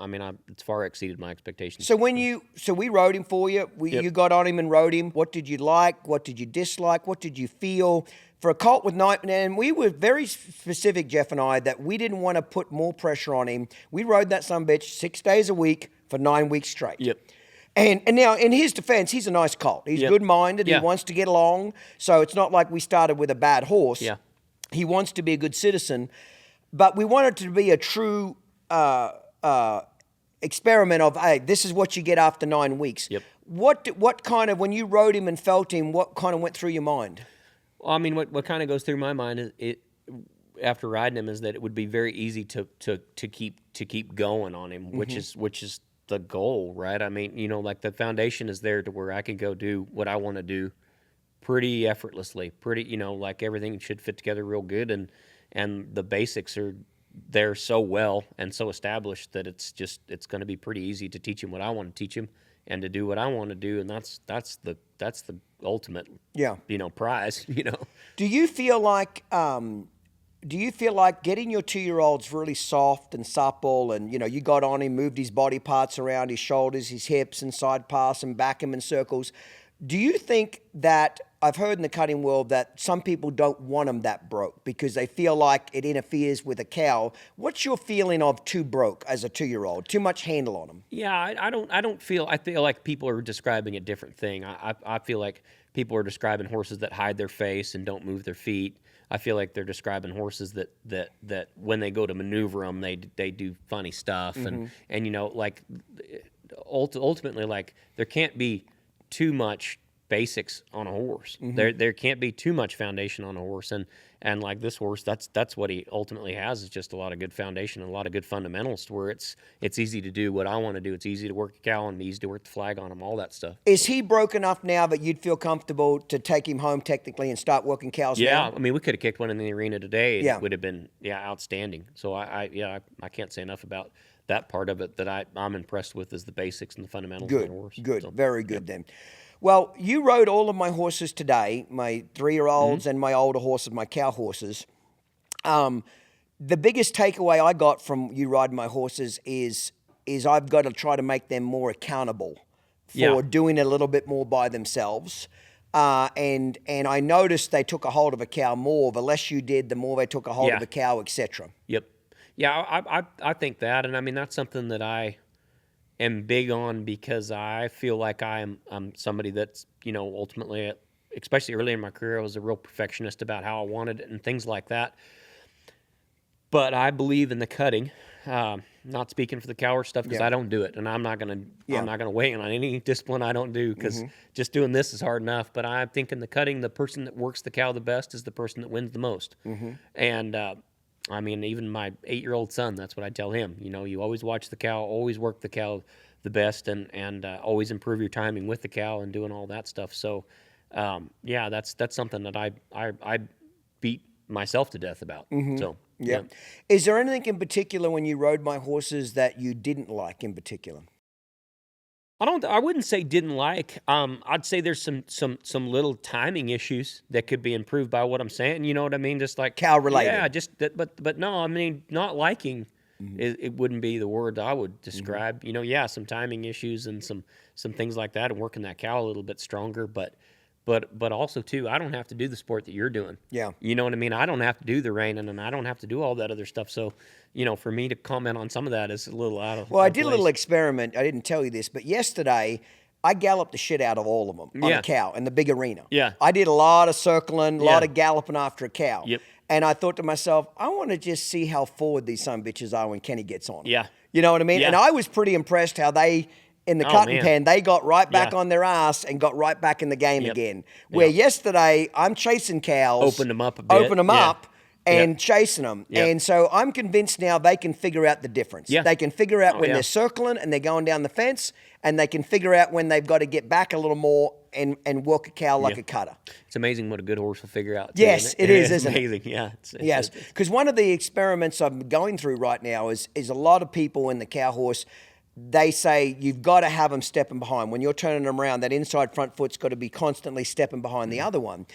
it's far exceeded my expectations. So we rode him for you. You got on him and rode him. What did you like? What did you dislike? What did you feel? For a colt with 9, and we were very specific, Jeff and I, that we didn't want to put more pressure on him. We rode that sumbitch 6 days a week for 9 weeks straight. Yep. And now, in his defense, he's a nice colt. He's good-minded. He wants to get along. So it's not like we started with a bad horse. Yeah. He wants to be a good citizen. But we wanted to be a true experiment of, hey, this is what you get after 9 weeks. Yep. What kind of, when you rode him and felt him, what kind of went through your mind? Well, I mean, what kind of goes through my mind is after riding him is that it would be very easy to keep going on him, which is the goal, right? I mean, like the foundation is there to where I can go do what I want to do pretty effortlessly, like everything should fit together real good, and the basics are there so well and so established that it's going to be pretty easy to teach him what I want to teach him and to do what I want to do, and that's the ultimate prize. Do you feel like getting your 2-year-olds really soft and supple, and you got on him, moved his body parts around, his shoulders, his hips, and side pass and back him in circles? Do you think that, I've heard in the cutting world that some people don't want them that broke because they feel like it interferes with a cow. What's your feeling of too broke as a 2-year-old? Too much handle on them? Yeah, I feel like people are describing a different thing. I feel like people are describing horses that hide their face and don't move their feet. I feel like they're describing horses that when they go to maneuver them, they do funny stuff. And like ultimately, like there can't be too much basics on a horse. There can't be too much foundation on a horse, and like this horse, that's what he ultimately has, is just a lot of good foundation and a lot of good fundamentals to where it's easy to do what I want to do. It's easy to work a cow and easy to work the flag on him, all that stuff. Is he broke enough now that you'd feel comfortable to take him home technically and start working cows now? I mean, we could have kicked one in the arena today and it would have been outstanding. So I can't say enough about that part of it that I'm impressed with, is the basics and the fundamentals of the horse. Good, very good then. Well, you rode all of my horses today, my 3-year-olds and my older horses, my cow horses. The biggest takeaway I got from you riding my horses is I've got to try to make them more accountable for doing it a little bit more by themselves. And I noticed they took a hold of a cow more. The less you did, the more they took a hold of a cow, etc. Yep. Yeah, I think that, and I mean that's something that I am big on, because I feel like I'm somebody that's, ultimately, especially early in my career, I was a real perfectionist about how I wanted it and things like that. But I believe in the cutting. Not speaking for the cow or stuff, because I don't do it, and I'm not gonna weigh in on any discipline I don't do, because just doing this is hard enough. But I think in the cutting, the person that works the cow the best is the person that wins the most. And I mean, even my 8-year-old son, that's what I tell him. You always watch the cow, always work the cow the best, and always improve your timing with the cow and doing all that stuff. So, that's something that I beat myself to death about. So, yeah. Is there anything in particular when you rode my horses that you didn't like in particular? I wouldn't say didn't like. I'd say there's some little timing issues that could be improved by what I'm saying. You know what I mean? Just like cow related. Yeah, just that. But no, I mean, not liking it wouldn't be the word I would describe. Some timing issues and some things like that, and working that cow a little bit stronger. But also too, I don't have to do the sport that you're doing. Yeah. You know what I mean? I don't have to do the reining, and I don't have to do all that other stuff. So, for me to comment on some of that is a little out of Well, I did a little experiment. I didn't tell you this, but yesterday I galloped the shit out of all of them on a cow in the big arena. Yeah. I did a lot of circling, a lot of galloping after a cow. Yep. And I thought to myself, I want to just see how forward these son bitches are when Kenny gets on them. Yeah. You know what I mean? Yeah. And I was pretty impressed how they, in the cutting pen, they got right back on their ass and got right back in the game again. Where yesterday, I'm chasing cows. Opened them up a bit. Open them up. and chasing them. Yep. And so I'm convinced now they can figure out the difference. Yeah. They can figure out when yeah. they're circling and they're going down the fence, and they can figure out when they've got to get back a little more and work a cow like a cutter. It's amazing what a good horse will figure out, too, Yes, isn't it is, isn't amazing. it? Yeah. Yes, because one of the experiments I'm going through right now is a lot of people in the cow horse, they say you've got to have them stepping behind. When you're turning them around, that inside front foot's got to be constantly stepping behind the other one.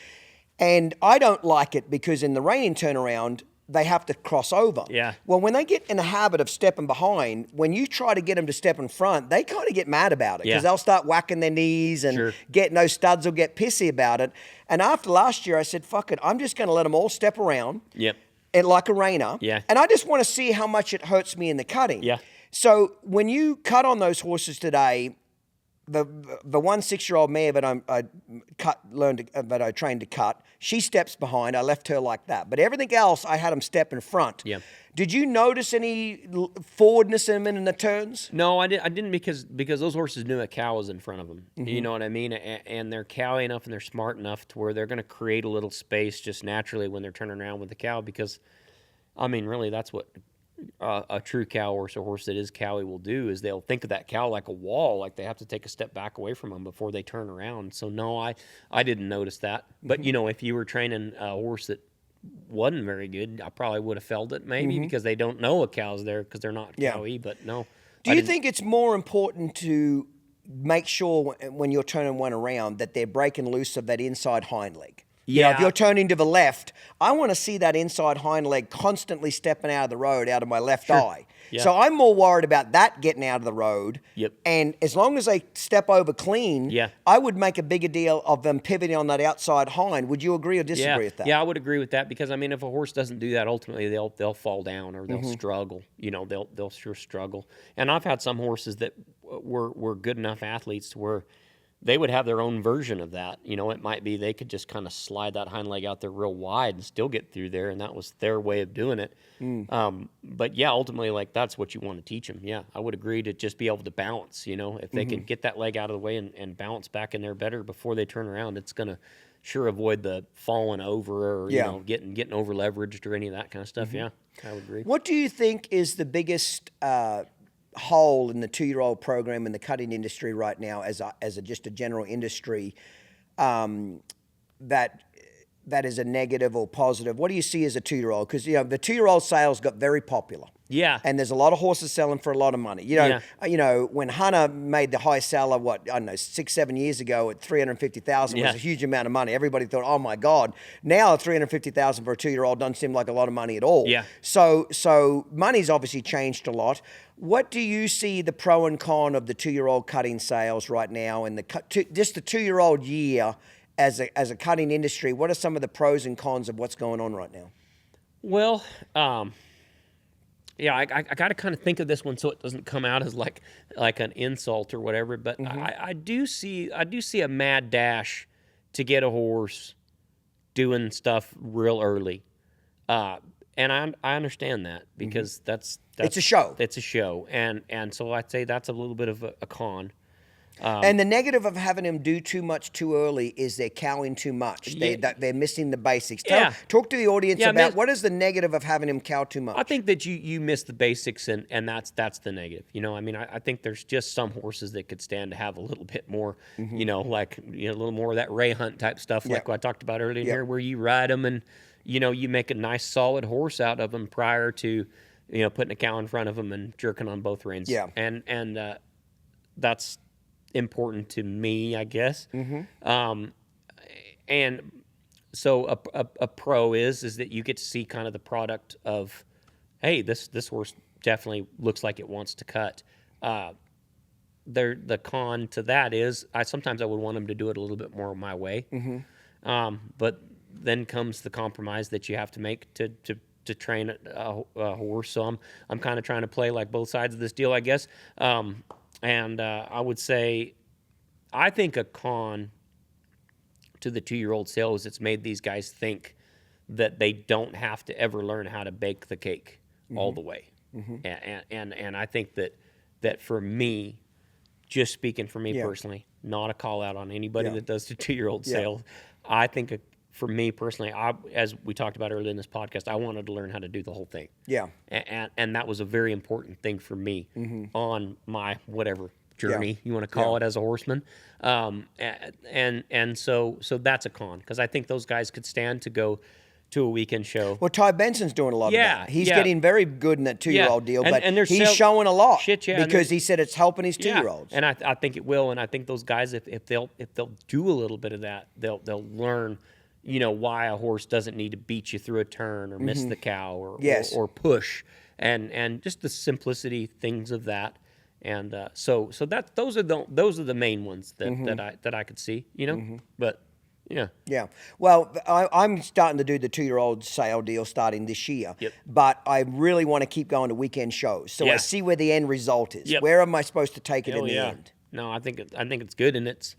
And I don't like it because in the reining turnaround, they have to cross over. Yeah. Well, when they get in the habit of stepping behind, when you try to get them to step in front, they kind of get mad about it because they'll start whacking their knees and getting those studs will get pissy about it. And after last year, I said, fuck it, I'm just going to let them all step around. Yep. And like a reiner. Yeah. And I just want to see how much it hurts me in the cutting. Yeah. So when you cut on those horses today, the 1 6-year-old mare that I trained to cut, she steps behind. I left her like that. But everything else, I had them step in front. Yeah. Did you notice any forwardness in them in the turns? No, I didn't because those horses knew a cow was in front of them. Mm-hmm. You know what I mean? And they're cowy enough and they're smart enough to where they're going to create a little space just naturally when they're turning around with the cow because, I mean, really that's what a true cow horse, a horse that is cowy, will do is they'll think of that cow like a wall, like they have to take a step back away from them before they turn around. So no, I didn't notice that. But you know, if you were training a horse that wasn't very good, I probably would have felt it maybe because they don't know a cow's there because they're not cowy. But no. Do you think it's more important to make sure when you're turning one around that they're breaking loose of that inside hind leg? You know, if you're turning to the left, I want to see that inside hind leg constantly stepping out of the road, out of my left eye. Yeah. So I'm more worried about that getting out of the road. Yep. And as long as they step over clean, I would make a bigger deal of them pivoting on that outside hind. Would you agree or disagree with that? Yeah, I would agree with that because I mean, if a horse doesn't do that, ultimately they'll fall down or they'll struggle. You know, they'll sure struggle. And I've had some horses that were good enough athletes to where they would have their own version of that. You know, it might be they could just kind of slide that hind leg out there real wide and still get through there, and that was their way of doing it. But yeah, ultimately, like that's what you want to teach them. Yeah, I would agree to just be able to balance. You know, if they can get that leg out of the way and bounce back in there better before they turn around, it's going to sure avoid the falling over or you know getting over leveraged or any of that kind of stuff. Yeah, I would agree. What do you think is the biggest hole in the 2-year-old program in the cutting industry right now as just a general industry that is a negative or positive? What do you see as a 2-year-old? Because you know the 2-year-old sales got very popular. Yeah. And there's a lot of horses selling for a lot of money. You know, when Hunter made the high seller, 6-7 years ago at $350,000 was a huge amount of money. Everybody thought, oh my God. Now $350,000 for a 2-year-old doesn't seem like a lot of money at all. Yeah. So money's obviously changed a lot. What do you see the pro and con of the 2-year-old cutting sales right now and just the 2-year-old year as a cutting industry? What are some of the pros and cons of what's going on right now? Well, yeah, I got to kind of think of this one so it doesn't come out as like an insult or whatever. But I do see a mad dash to get a horse doing stuff real early, and I understand that because that's it's a show. It's a show, and so I'd say that's a little bit of a con. And the negative of having them do too much too early is they're cowing too much. They're missing the basics. Talk to the audience about what is the negative of having them cow too much. I think that you miss the basics, and that's the negative. You know, I mean, I think there's just some horses that could stand to have a little bit more, you know, like a little more of that Ray Hunt type stuff, like what I talked about earlier here, where you ride them and you know you make a nice solid horse out of them prior to putting a cow in front of them and jerking on both reins. Yeah, and that's important to me, I guess. And so a pro is that you get to see kind of the product of, hey, this horse definitely looks like it wants to cut. The con to that is sometimes I would want them to do it a little bit more my way. But then comes the compromise that you have to make to train a horse. So I'm kind of trying to play like both sides of this deal, I guess. And I would say, I think a con to the 2-year-old sale is it's made these guys think that they don't have to ever learn how to bake the cake all the way. And I think that for me, just speaking for me personally, not a call out on anybody that does the 2-year-old sale, I think for me personally, as we talked about earlier in this podcast, I wanted to learn how to do the whole thing. Yeah. And that was a very important thing for me on my whatever journey you want to call it as a horseman. And so that's a con, because I think those guys could stand to go to a weekend show. Well, Ty Benson's doing a lot of that. He's getting very good in that 2-year-old deal, but he's showing a lot because he said it's helping his 2-year-olds. And I think it will, and I think those guys, if they'll do a little bit of that, they'll learn, why a horse doesn't need to beat you through a turn or miss the cow or push, and just the simplicity things of that. And so that those are the main ones that I could see, but. Yeah. Well, I'm starting to do the 2-year-old sale deal starting this year, but I really want to keep going to weekend shows. So I see where the end result is. Where am I supposed to take it in the end? No, I think it's good, and it's,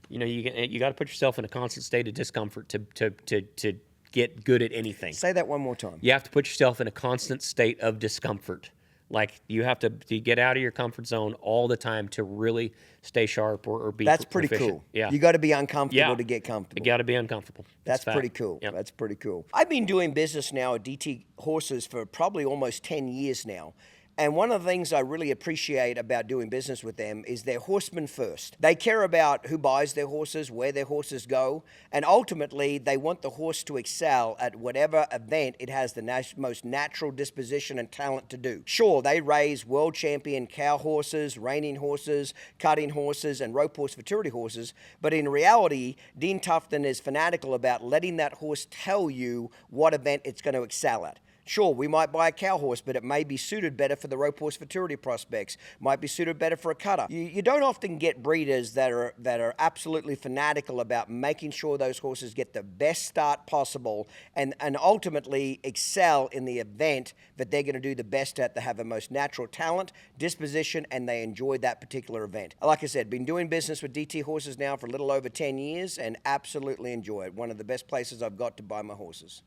you got to put yourself in a constant state of discomfort to get good at anything. Say that one more time. You have to put yourself in a constant state of discomfort. Like, you have to get out of your comfort zone all the time to really stay sharp or be That's pretty proficient. Cool. Yeah. You got to be uncomfortable to get comfortable. You got to be uncomfortable. That's pretty cool. Yep. That's pretty cool. I've been doing business now at DT Horses for probably almost 10 years now. And one of the things I really appreciate about doing business with them is they're horsemen first. They care about who buys their horses, where their horses go, and ultimately they want the horse to excel at whatever event it has the most natural disposition and talent to do. Sure, they raise world champion cow horses, reining horses, cutting horses, and rope horse futurity horses, but in reality, Dean Tufton is fanatical about letting that horse tell you what event it's going to excel at. Sure, we might buy a cow horse, but it may be suited better for the rope horse futurity prospects, might be suited better for a cutter. You don't often get breeders that are absolutely fanatical about making sure those horses get the best start possible and ultimately excel in the event that they're going to do the best at. They have the most natural talent, disposition, and they enjoy that particular event. Like I said, been doing business with DT Horses now for a little over 10 years and absolutely enjoy it. One of the best places I've got to buy my horses.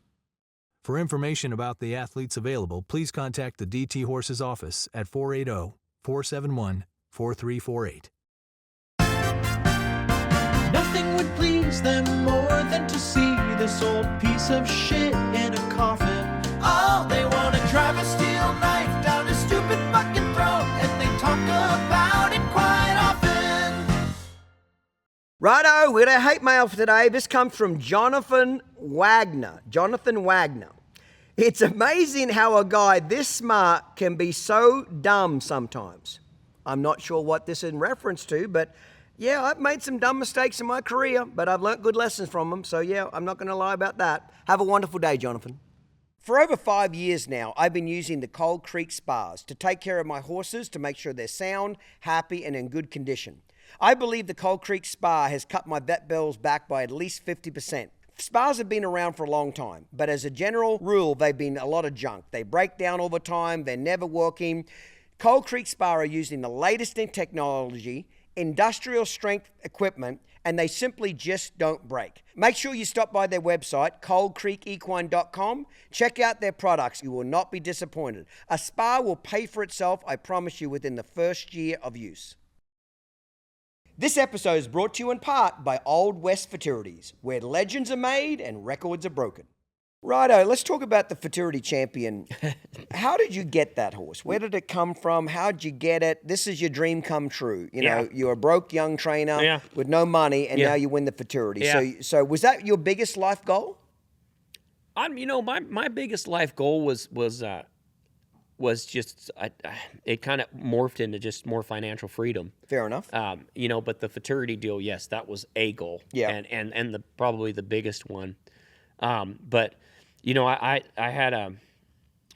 For information about the athletes available, please contact the DT Horses office at 480-471-4348. Nothing would please them more than to see this old piece of shit in a coffin. Oh, they want to drive a steel knife down his stupid fucking throat, and they talk about it quite often. Righto, we're going to hate mail for today. This comes from Jonathan Wagner. It's amazing how a guy this smart can be so dumb sometimes. I'm not sure what this is in reference to, but yeah, I've made some dumb mistakes in my career, but I've learnt good lessons from them. So yeah, I'm not going to lie about that. Have a wonderful day, Jonathan. For over 5 years now, I've been using the Cold Creek Spas to take care of my horses to make sure they're sound, happy, and in good condition. I believe the Cold Creek Spa has cut my vet bills back by at least 50%. Spas have been around for a long time, but as a general rule, they've been a lot of junk. They break down all the time, they're never working. Cold Creek Spa are using the latest in technology, industrial strength equipment, and they simply just don't break. Make sure you stop by their website, coldcreekequine.com. Check out their products. You will not be disappointed. A spa will pay for itself, I promise you, within the first year of use. This episode is brought to you in part by Old West Futurities, where legends are made and records are broken. Righto, let's talk about the Futurity Champion. How did you get that horse? Where did it come from? How did you get it? This is your dream come true. You know, you're a broke young trainer with no money, and now you win the Futurity. Yeah. So was that your biggest life goal? My biggest life goal was just it kind of morphed into just more financial freedom. Fair enough. But the Futurity deal, yes, that was a goal. Yeah. And probably the biggest one. But I had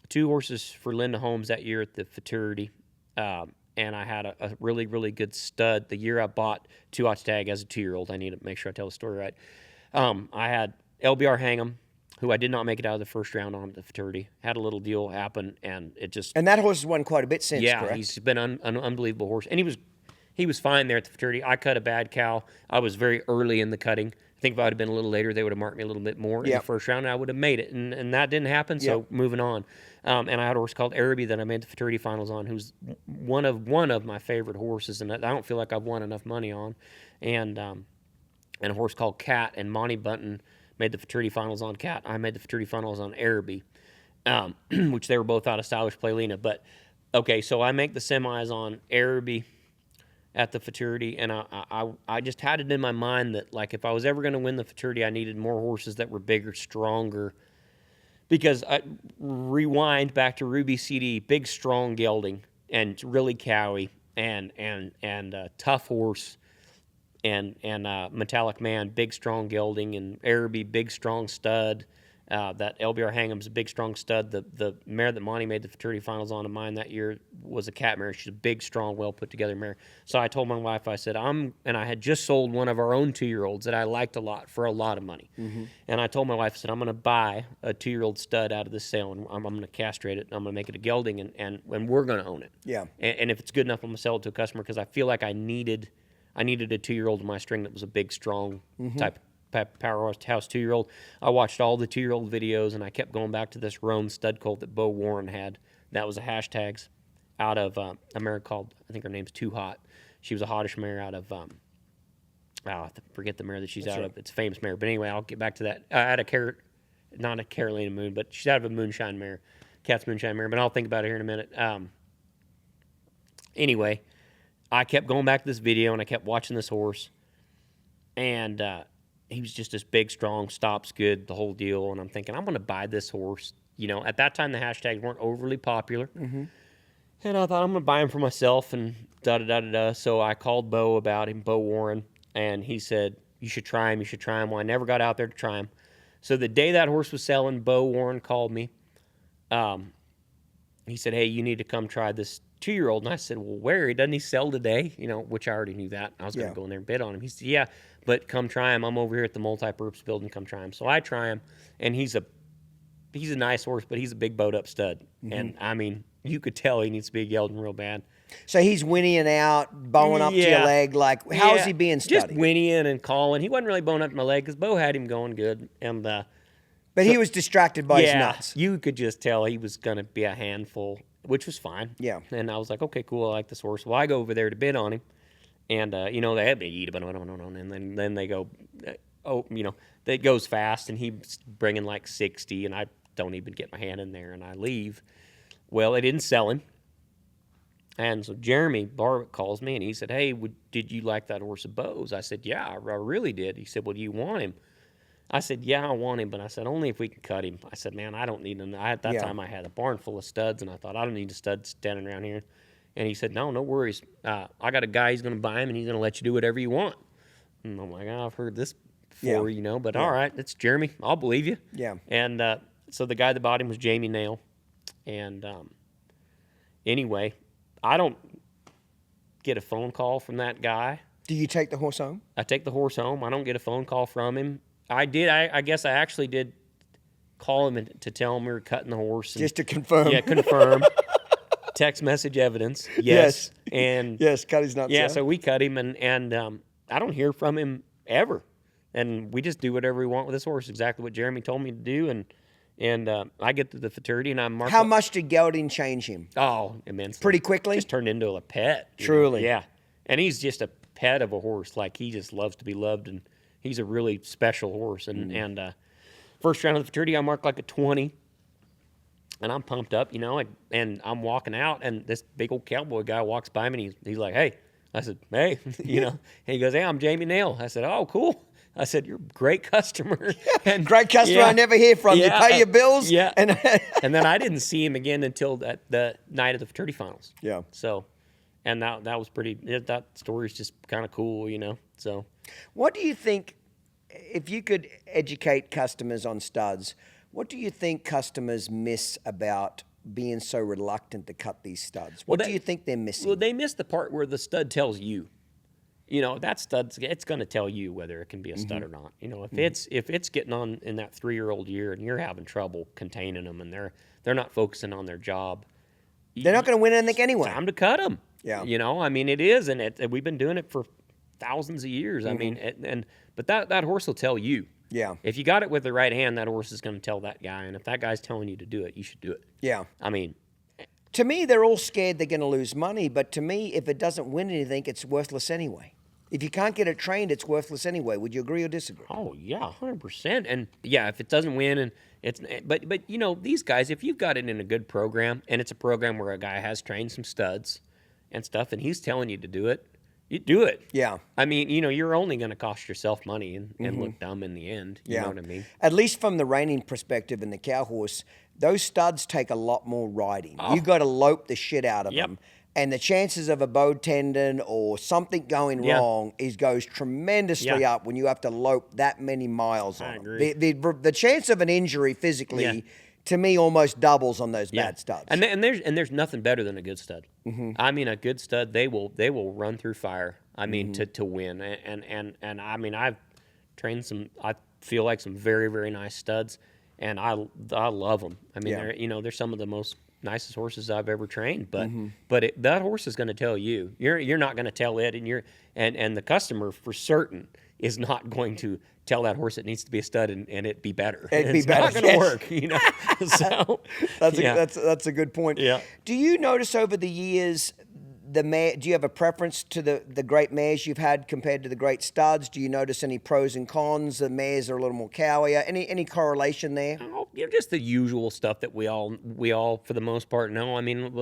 2 horses for Linda Holmes that year at the Futurity, and I had a really, really good stud. The year I bought 2 Ox Tag as a 2-year-old, I need to make sure I tell the story right. I had LBR Hangham, who I did not make it out of the first round on the Futurity. Had a little deal happen, and it just... And that horse has won quite a bit since, yeah, correct? He's been an unbelievable horse. And he was fine there at the Futurity. I cut a bad cow. I was very early in the cutting. I think if I would have been a little later, they would have marked me a little bit more in the first round, and I would have made it. And that didn't happen, so moving on. And I had a horse called Araby that I made the Futurity finals on, who's one of my favorite horses, and I don't feel like I've won enough money on. And a horse called Cat, and Monty Bunton made the fraternity finals on Cat. I made the fraternity finals on Araby, which they were both out of Stylish Playlina. But, okay, so I make the semis on Araby at the fraternity, and I just had it in my mind that, like, if I was ever going to win the fraternity, I needed more horses that were bigger, stronger. Because I rewind back to Ruby CD, big, strong gelding, and really cowy, and tough horse, and Metallic Man, big, strong gelding, and Araby, big, strong stud. That LBR Hangham's a big, strong stud. The mare that Monty made the fraternity finals on of mine that year was a cat mare. She's a big, strong, well-put-together mare. So I told my wife, I said, and I had just sold one of our own 2-year-olds that I liked a lot for a lot of money. Mm-hmm. And I told my wife, I said, I'm going to buy a 2-year-old stud out of this sale, and I'm going to castrate it, and I'm going to make it a gelding, and we're going to own it. Yeah. And if it's good enough, I'm going to sell it to a customer, because I feel like I needed a 2-year-old in my string that was a big, strong type powerhouse 2-year-old. I watched all the 2-year-old videos, and I kept going back to this roan stud colt that Bo Warren had. That was a hashtags out of a mare called, I think her name's Too Hot. She was a hottish mare out of, I forget the mare that she's out of. It's a famous mare. But anyway, I'll get back to that. Not a Carolina Moon, but she's out of a moonshine mare, Cat's moonshine mare. But I'll think about it here in a minute. Anyway, I kept going back to this video, and I kept watching this horse, and he was just this big, strong, stops good, the whole deal. And I'm thinking, I'm going to buy this horse. You know, at that time, the hashtags weren't overly popular. Mm-hmm. And I thought, I'm going to buy him for myself, and da-da-da-da-da. So I called Bo about him, Bo Warren, and he said, you should try him, you should try him. Well, I never got out there to try him. So the day that horse was selling, Bo Warren called me. He said, hey, you need to come try this 2-year-old. And I said, well, where? Doesn't he sell today? You know, which I already knew that. I was going to go in there and bid on him. He said, yeah, but come try him. I'm over here at the multi-purpose building. Come try him. So I try him, and he's a nice horse, but he's a big bowed up stud. Mm-hmm. And, I mean, you could tell he needs to be gelding real bad. So he's whinnying out, bowing up to your leg. Like, how is he being studied? Just whinnying and calling. He wasn't really bowing up to my leg because Bo had him going good. And but he was distracted by his nuts. You could just tell he was going to be a handful, which was fine. Yeah. And I was like, okay, cool, I like this horse. Well, I go over there to bid on him. And, you know, they had me eat a bit, and then they go, it goes fast, and he's bringing like 60, and I don't even get my hand in there, and I leave. Well, they didn't sell him. And so Jeremy Barwick calls me, and he said, hey, did you like that horse of Bo's? I said, yeah, I really did. He said, well, do you want him? I said, yeah, I want him, but I said, only if we can cut him. I said, man, I don't need him. At that time, I had a barn full of studs, and I thought, I don't need a stud standing around here. And he said, no worries. I got a guy, he's going to buy him, and he's going to let you do whatever you want. And I'm like, I've heard this before, but all right, it's Jeremy. I'll believe you. Yeah. And so the guy that bought him was Jamie Nail. And anyway, I don't get a phone call from that guy. Do you take the horse home? I take the horse home. I don't get a phone call from him. I did. I guess I actually did call him to tell him we were cutting the horse. Just to confirm. Yeah, confirm. Text message evidence. Yes. And yes, cut his nuts. Yeah, so we cut him, and I don't hear from him ever. And we just do whatever we want with this horse, exactly what Jeremy told me to do. And I get to the fraternity, and I'm marked. How much did gelding change him? Oh, immensely. Pretty quickly? Just turned into a pet. Truly. Yeah. And he's just a pet of a horse. Like, he just loves to be loved, and he's a really special horse. And first round of the fraternity, I marked like a 20. And I'm pumped up, and I'm walking out, and this big old cowboy guy walks by me, and he's like, hey. I said, hey, and he goes, hey, I'm Jamie Nail. I said, oh, cool. I said, you're a great customer. And great customer I never hear from. You pay your bills. Yeah. And then I didn't see him again until the night of the fraternity finals. Yeah. So, and that was pretty, that story's just kind of cool, so. What do you think, if you could educate customers on studs, what do you think customers miss about being so reluctant to cut these studs? What do you think they're missing? Well, they miss the part where the stud tells you. That stud's, it's going to tell you whether it can be a stud or not. If it's getting on in that 3-year-old year and you're having trouble containing them and they're not focusing on their job, they're not going to win anything anyway. Time to cut them. Yeah. It is, and we've been doing it for thousands of years. But that horse will tell you. Yeah. If you got it with the right hand, that horse is going to tell that guy, and if that guy's telling you to do it, you should do it. Yeah. To me, they're all scared they're going to lose money, but to me, if it doesn't win anything, it's worthless anyway. If you can't get it trained, it's worthless anyway. Would you agree or disagree? Oh yeah, 100%. And yeah, if it doesn't win, and but you know, these guys, if you've got it in a good program, and it's a program where a guy has trained some studs and stuff, and he's telling you to do it, you do it. Yeah. I mean, you know, you're only going to cost yourself money and look dumb in the end. You know what I mean? At least from the reining perspective in the cow horse, those studs take a lot more riding. You got to lope the shit out of them. And the chances of a bow tendon or something going wrong goes tremendously up when you have to lope that many miles on them. The chance of an injury physically, to me, almost doubles on those bad studs. And there's nothing better than a good stud. I mean, a good stud, they will run through fire. I mean, to win. And I mean, I've trained some. I feel like some very, very nice studs, and I love them. I mean, they're some of the most nicest horses I've ever trained, but that horse is going to tell you. You're not going to tell it, and the customer for certain is not going to tell that horse it needs to be a stud and it be better. It's not going to work, you know. So that's a good point. Yeah. Do you notice over the years do you have a preference to the great mares you've had compared to the great studs? Do you notice any pros and cons? The mares are a little more cowier. Any correlation there? Oh, just the usual stuff that we all for the most part know. I mean,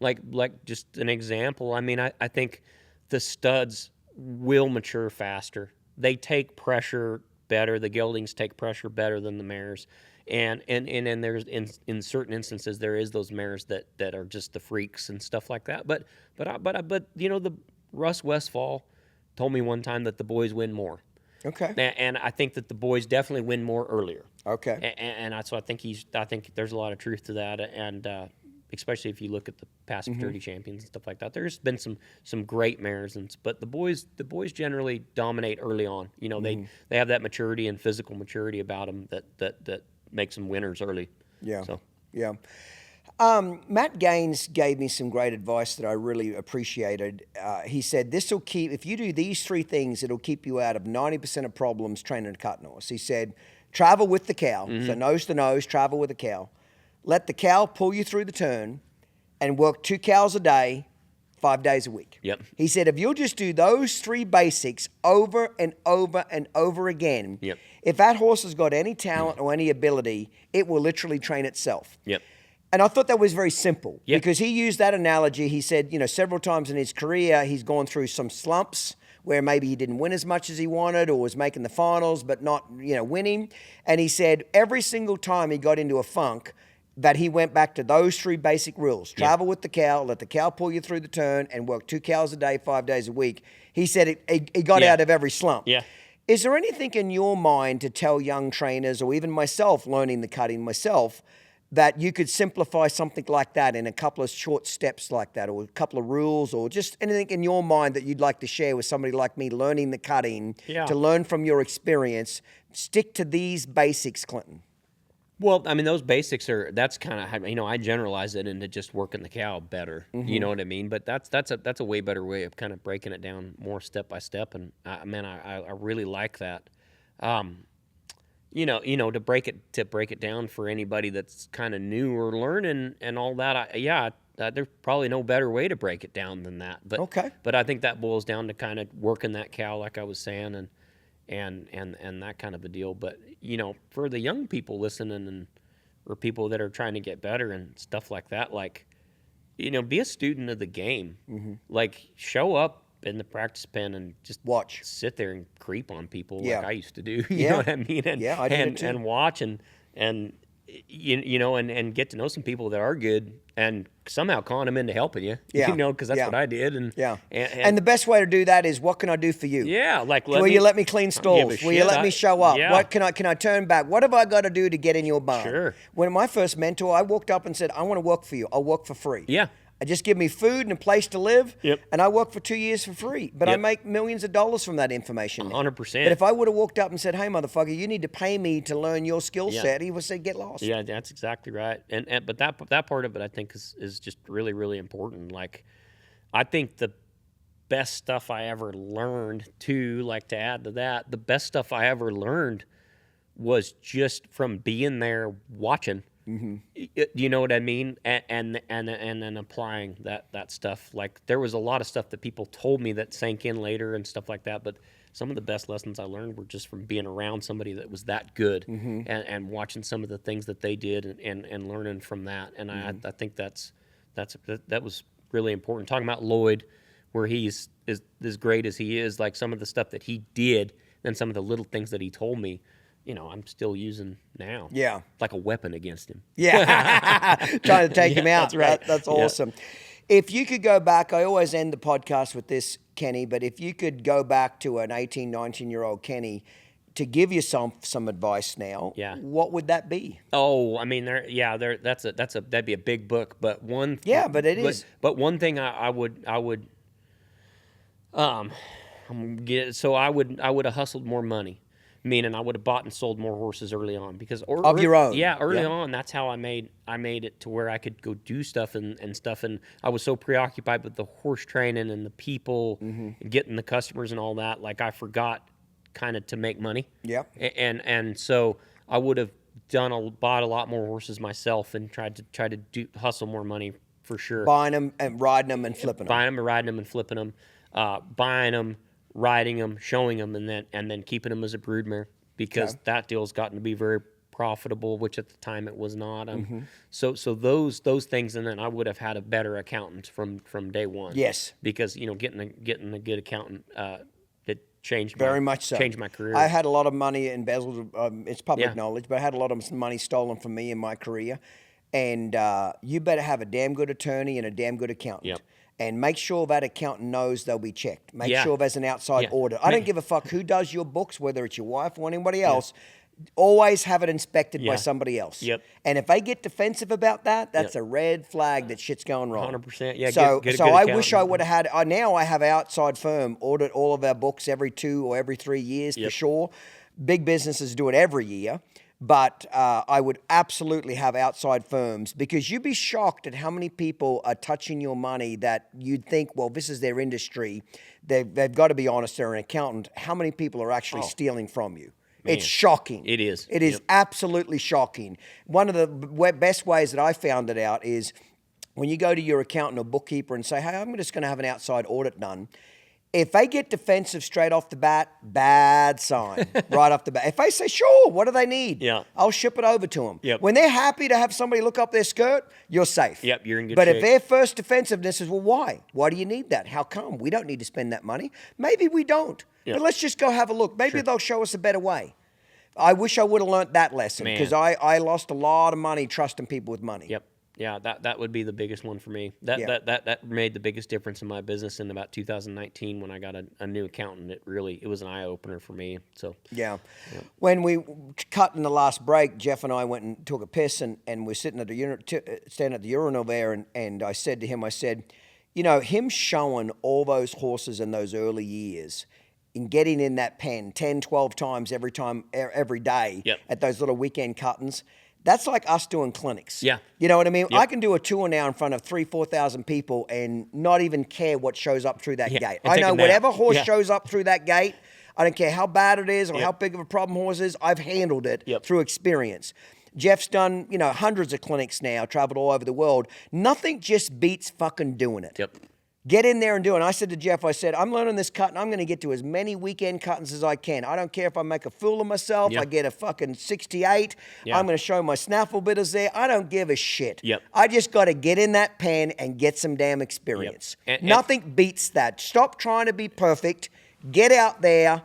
like just an example. I mean, I think the studs will mature faster. They take pressure better. The geldings take pressure better than the mares. And there's in certain instances there is those mares that are just the freaks and stuff like that. But you know, the Russ Westfall told me one time that the boys win more. Okay. And I think that the boys definitely win more earlier. Okay. And so I think there's a lot of truth to that. And especially if you look at the past futurity champions and stuff like that, there's been some great mares, but the boys generally dominate early on. You know, they have that maturity and physical maturity about them that makes them winners early. Yeah. So. Yeah. Matt Gaines gave me some great advice that I really appreciated. He said, if you do these three things, it'll keep you out of 90% of problems training a cutting horse. He said, travel with the cow. So nose to nose, travel with the cow. Let the cow pull you through the turn and work 2 cows a day, 5 days a week. Yep. He said, if you'll just do those three basics over and over and over again, if that horse has got any talent or any ability, it will literally train itself. Yep. And I thought that was very simple because he used that analogy. He said, you know, several times in his career, he's gone through some slumps where maybe he didn't win as much as he wanted or was making the finals but not, you know, winning. And he said every single time he got into a funk, that he went back to those three basic rules. Travel with the cow, let the cow pull you through the turn, and work 2 cows a day, 5 days a week. He said he got out of every slump. Yeah. Is there anything in your mind to tell young trainers, or even myself learning the cutting myself, that you could simplify something like that in a couple of short steps like that, or a couple of rules, or just anything in your mind that you'd like to share with somebody like me learning the cutting, to learn from your experience? Stick to these basics, Clinton. Well, I mean, those basics that's kind of, you know, I generalize it into just working the cow better. You know what I mean? But that's a way better way of kind of breaking it down more step by step. And I really like that. You know, to break it down for anybody that's kind of new or learning and all that. There's probably no better way to break it down than that. But But I think that boils down to kind of working that cow, like I was saying, and that kind of a deal. But you know, for the young people listening or people that are trying to get better and stuff like that, like, you know, be a student of the game. Like, show up in the practice pen and just sit there and creep on people like I used to do. You know what I mean? And, I did too. And watch and you know, and get to know some people that are good and somehow con them into helping you. You know, because that's what I did. And the best way to do that is, what can I do for you? Yeah, like will you let me clean stalls? Will you let me show up? What can I turn back? What have I got to do to get in your barn? Sure. When my first mentor, I walked up and said, I want to work for you. I'll work for free. Yeah. Just give me food and a place to live, and I work for 2 years for free. But I make millions of dollars from that information. 100%. But if I would have walked up and said, hey, motherfucker, you need to pay me to learn your skill set, he would say, get lost. Yeah, that's exactly right. But that part of it, I think, is just really, really important. Like, I think the best stuff I ever learned, too, like to add to that, the best stuff I ever learned was just from being there watching. You know what I mean? And then applying that stuff. Like there was a lot of stuff that people told me that sank in later and stuff like that. But some of the best lessons I learned were just from being around somebody that was that good and watching some of the things that they did and learning from that. And I think that was really important. Talking about Lloyd, where he's as great as he is, like some of the stuff that he did and some of the little things that he told me, I'm still using now. Yeah. Like a weapon against him. Yeah. Trying to take him out. That's right. That's awesome. If you could go back, I always end the podcast with this, Kenny, but if you could go back to an 18, 19-year-old Kenny to give you some advice now, what would that be? Oh, I mean, that'd be a big book, but one. Yeah, but it is. But one thing I would have hustled more money. Meaning I would have bought and sold more horses early on because of your own. Yeah, early on, that's how I made it to where I could go do stuff and stuff. And I was so preoccupied with the horse training and the people and getting the customers and all that, like I forgot kind of to make money. Yeah. And so I would have bought a lot more horses myself and tried to hustle more money for sure. Buying them and riding them and flipping them. Buying them and riding them and flipping them. Buying them, riding them, showing them, and then keeping them as a broodmare because that deal's gotten to be very profitable, which at the time it was not. So those things, and then I would have had a better accountant from day one. Yes, because getting a good accountant it changed very much so. Changed my career. I had a lot of money embezzled. It's public knowledge, but I had a lot of money stolen from me in my career, and you better have a damn good attorney and a damn good accountant. Yep. And make sure that accountant knows they'll be checked. Make sure there's an outside audit. I don't give a fuck who does your books, whether it's your wife or anybody else. Always have it inspected by somebody else. Yep. And if they get defensive about that, that's a red flag that shit's going wrong. 100%. Yeah. So, get a so good I accountant. wish I would have had. Now I have an outside firm audit all of our books every 2 or every 3 years for sure. Big businesses do it every year. But I would absolutely have outside firms because you'd be shocked at how many people are touching your money that you'd think, well, this is their industry. They've got to be honest. They're an accountant. How many people are actually stealing from you? Man, it's shocking. It is. It is absolutely shocking. One of the best ways that I found it out is when you go to your accountant or bookkeeper and say, hey, I'm just going to have an outside audit done. If they get defensive straight off the bat, bad sign right off the bat. If they say, sure, what do they need? Yeah. I'll ship it over to them. Yep. When they're happy to have somebody look up their skirt, you're safe. Yep, you're in good shape. But if their first defensiveness is, well, why? Why do you need that? How come? We don't need to spend that money. Maybe we don't. Yep. But let's just go have a look. Maybe they'll show us a better way. I wish I would have learned that lesson because I lost a lot of money trusting people with money. Yep. Yeah, that would be the biggest one for me. That made the biggest difference in my business in about 2019 when I got a new accountant. It was an eye opener for me. So when we cut in the last break, Jeff and I went and took a piss and we're sitting at the standing at the urinal there, and I said to him, him showing all those horses in those early years. And getting in that pen 10, 12 times every day at those little weekend cut-ins. That's like us doing clinics. Yeah. You know what I mean? Yep. I can do a tour now in front of 3,000-4,000 people and not even care what shows up through that gate. I know whatever horse shows up through that gate, I don't care how bad it is or how big of a problem horse is, I've handled it through experience. Jeff's done, hundreds of clinics now, traveled all over the world. Nothing just beats fucking doing it. Yep. Get in there and do it. And I said to Jeff, I'm learning this cut, and I'm going to get to as many weekend cut-ins as I can. I don't care if I make a fool of myself. I get a fucking 68. I'm going to show my snaffle bitters there. I don't give a shit. I just got to get in that pen and get some damn experience. Nothing beats that. Stop trying to be perfect. Get out there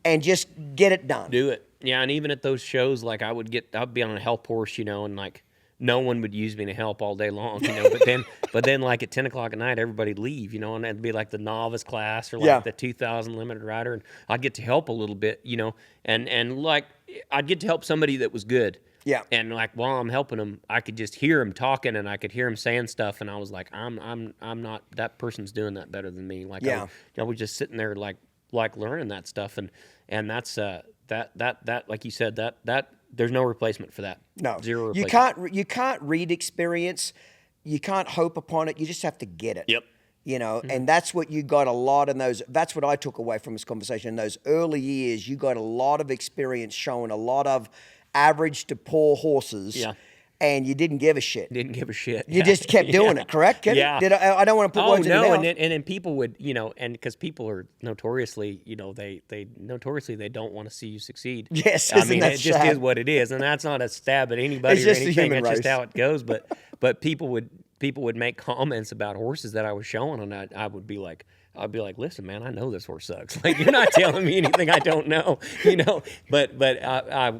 and just get it done. Do it. Yeah, and even at those shows, like I'd be on a help horse, and like no one would use me to help all day long, but then like at 10 o'clock at night, everybody'd leave, and it'd be like the novice class or like the 2,000 limited rider, and I'd get to help a little bit, and like I'd get to help somebody that was good. Yeah. And like while I'm helping them, I could just hear them talking and I could hear them saying stuff, and I was like, I'm not, that person's doing that better than me. Like I was just sitting there like learning that stuff, and that's that like you said, that there's no replacement for that. No. Zero replacement. You can't read experience. You can't hope upon it. You just have to get it. Yep. And that's what you got a lot in those. That's what I took away from this conversation. In those early years, you got a lot of experience showing a lot of average to poor horses. Yeah. and you didn't give a shit. Didn't give a shit. You just kept doing it, correct? Yeah. I don't want to put words in your mouth. And then people would, and because people are notoriously, they notoriously they don't want to see you succeed. Yes, I mean, that it just sad? is what it is, and that's not a stab at anybody It's or just the anything. human That's just race. how it goes. But people would make comments about horses that I was showing, and I would be like. I'd be like, listen, man, I know this horse sucks. Like, you're not telling me anything I don't know, But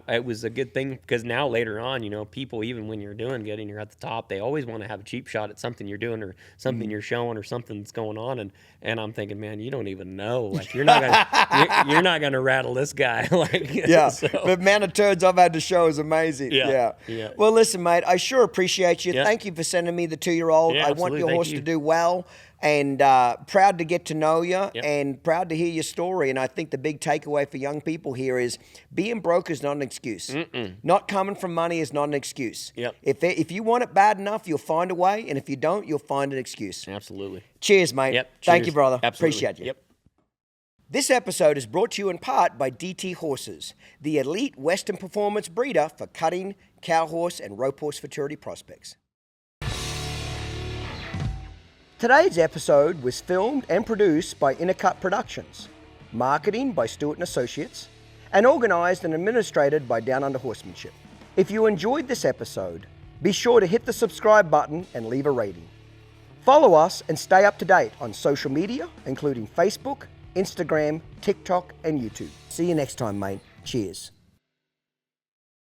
it was a good thing because now later on, people, even when you're doing good and you're at the top, they always want to have a cheap shot at something you're doing or something you're showing or something that's going on. And I'm thinking, man, you don't even know. Like, you're not gonna rattle this guy. Like, yeah. So. The amount of turds I've had to show is amazing. Yeah. Well, listen, mate, I sure appreciate you. Yeah. Thank you for sending me the 2-year-old. Yeah, I want your absolutely. horse Thank to you. do well. And proud to get to know you, Yep. and proud to hear your story. And I think the big takeaway for young people here is being broke is not an excuse. Not coming from money is not an excuse. Yep. If you want it bad enough, you'll find a way, and if you don't, you'll find an excuse. Absolutely. Cheers, mate. Yep. Thank Cheers. you, brother. Absolutely. Appreciate you. Yep. This episode is brought to you in part by DT Horses, the elite Western performance breeder for cutting, cow horse, and rope horse futurity prospects. Today's episode was filmed and produced by Uncut Productions, marketing by Stewart & Associates, and organised and administrated by Down Under Horsemanship. If you enjoyed this episode, be sure to hit the subscribe button and leave a rating. Follow us and stay up to date on social media, including Facebook, Instagram, TikTok, and YouTube. See you next time, mate. Cheers.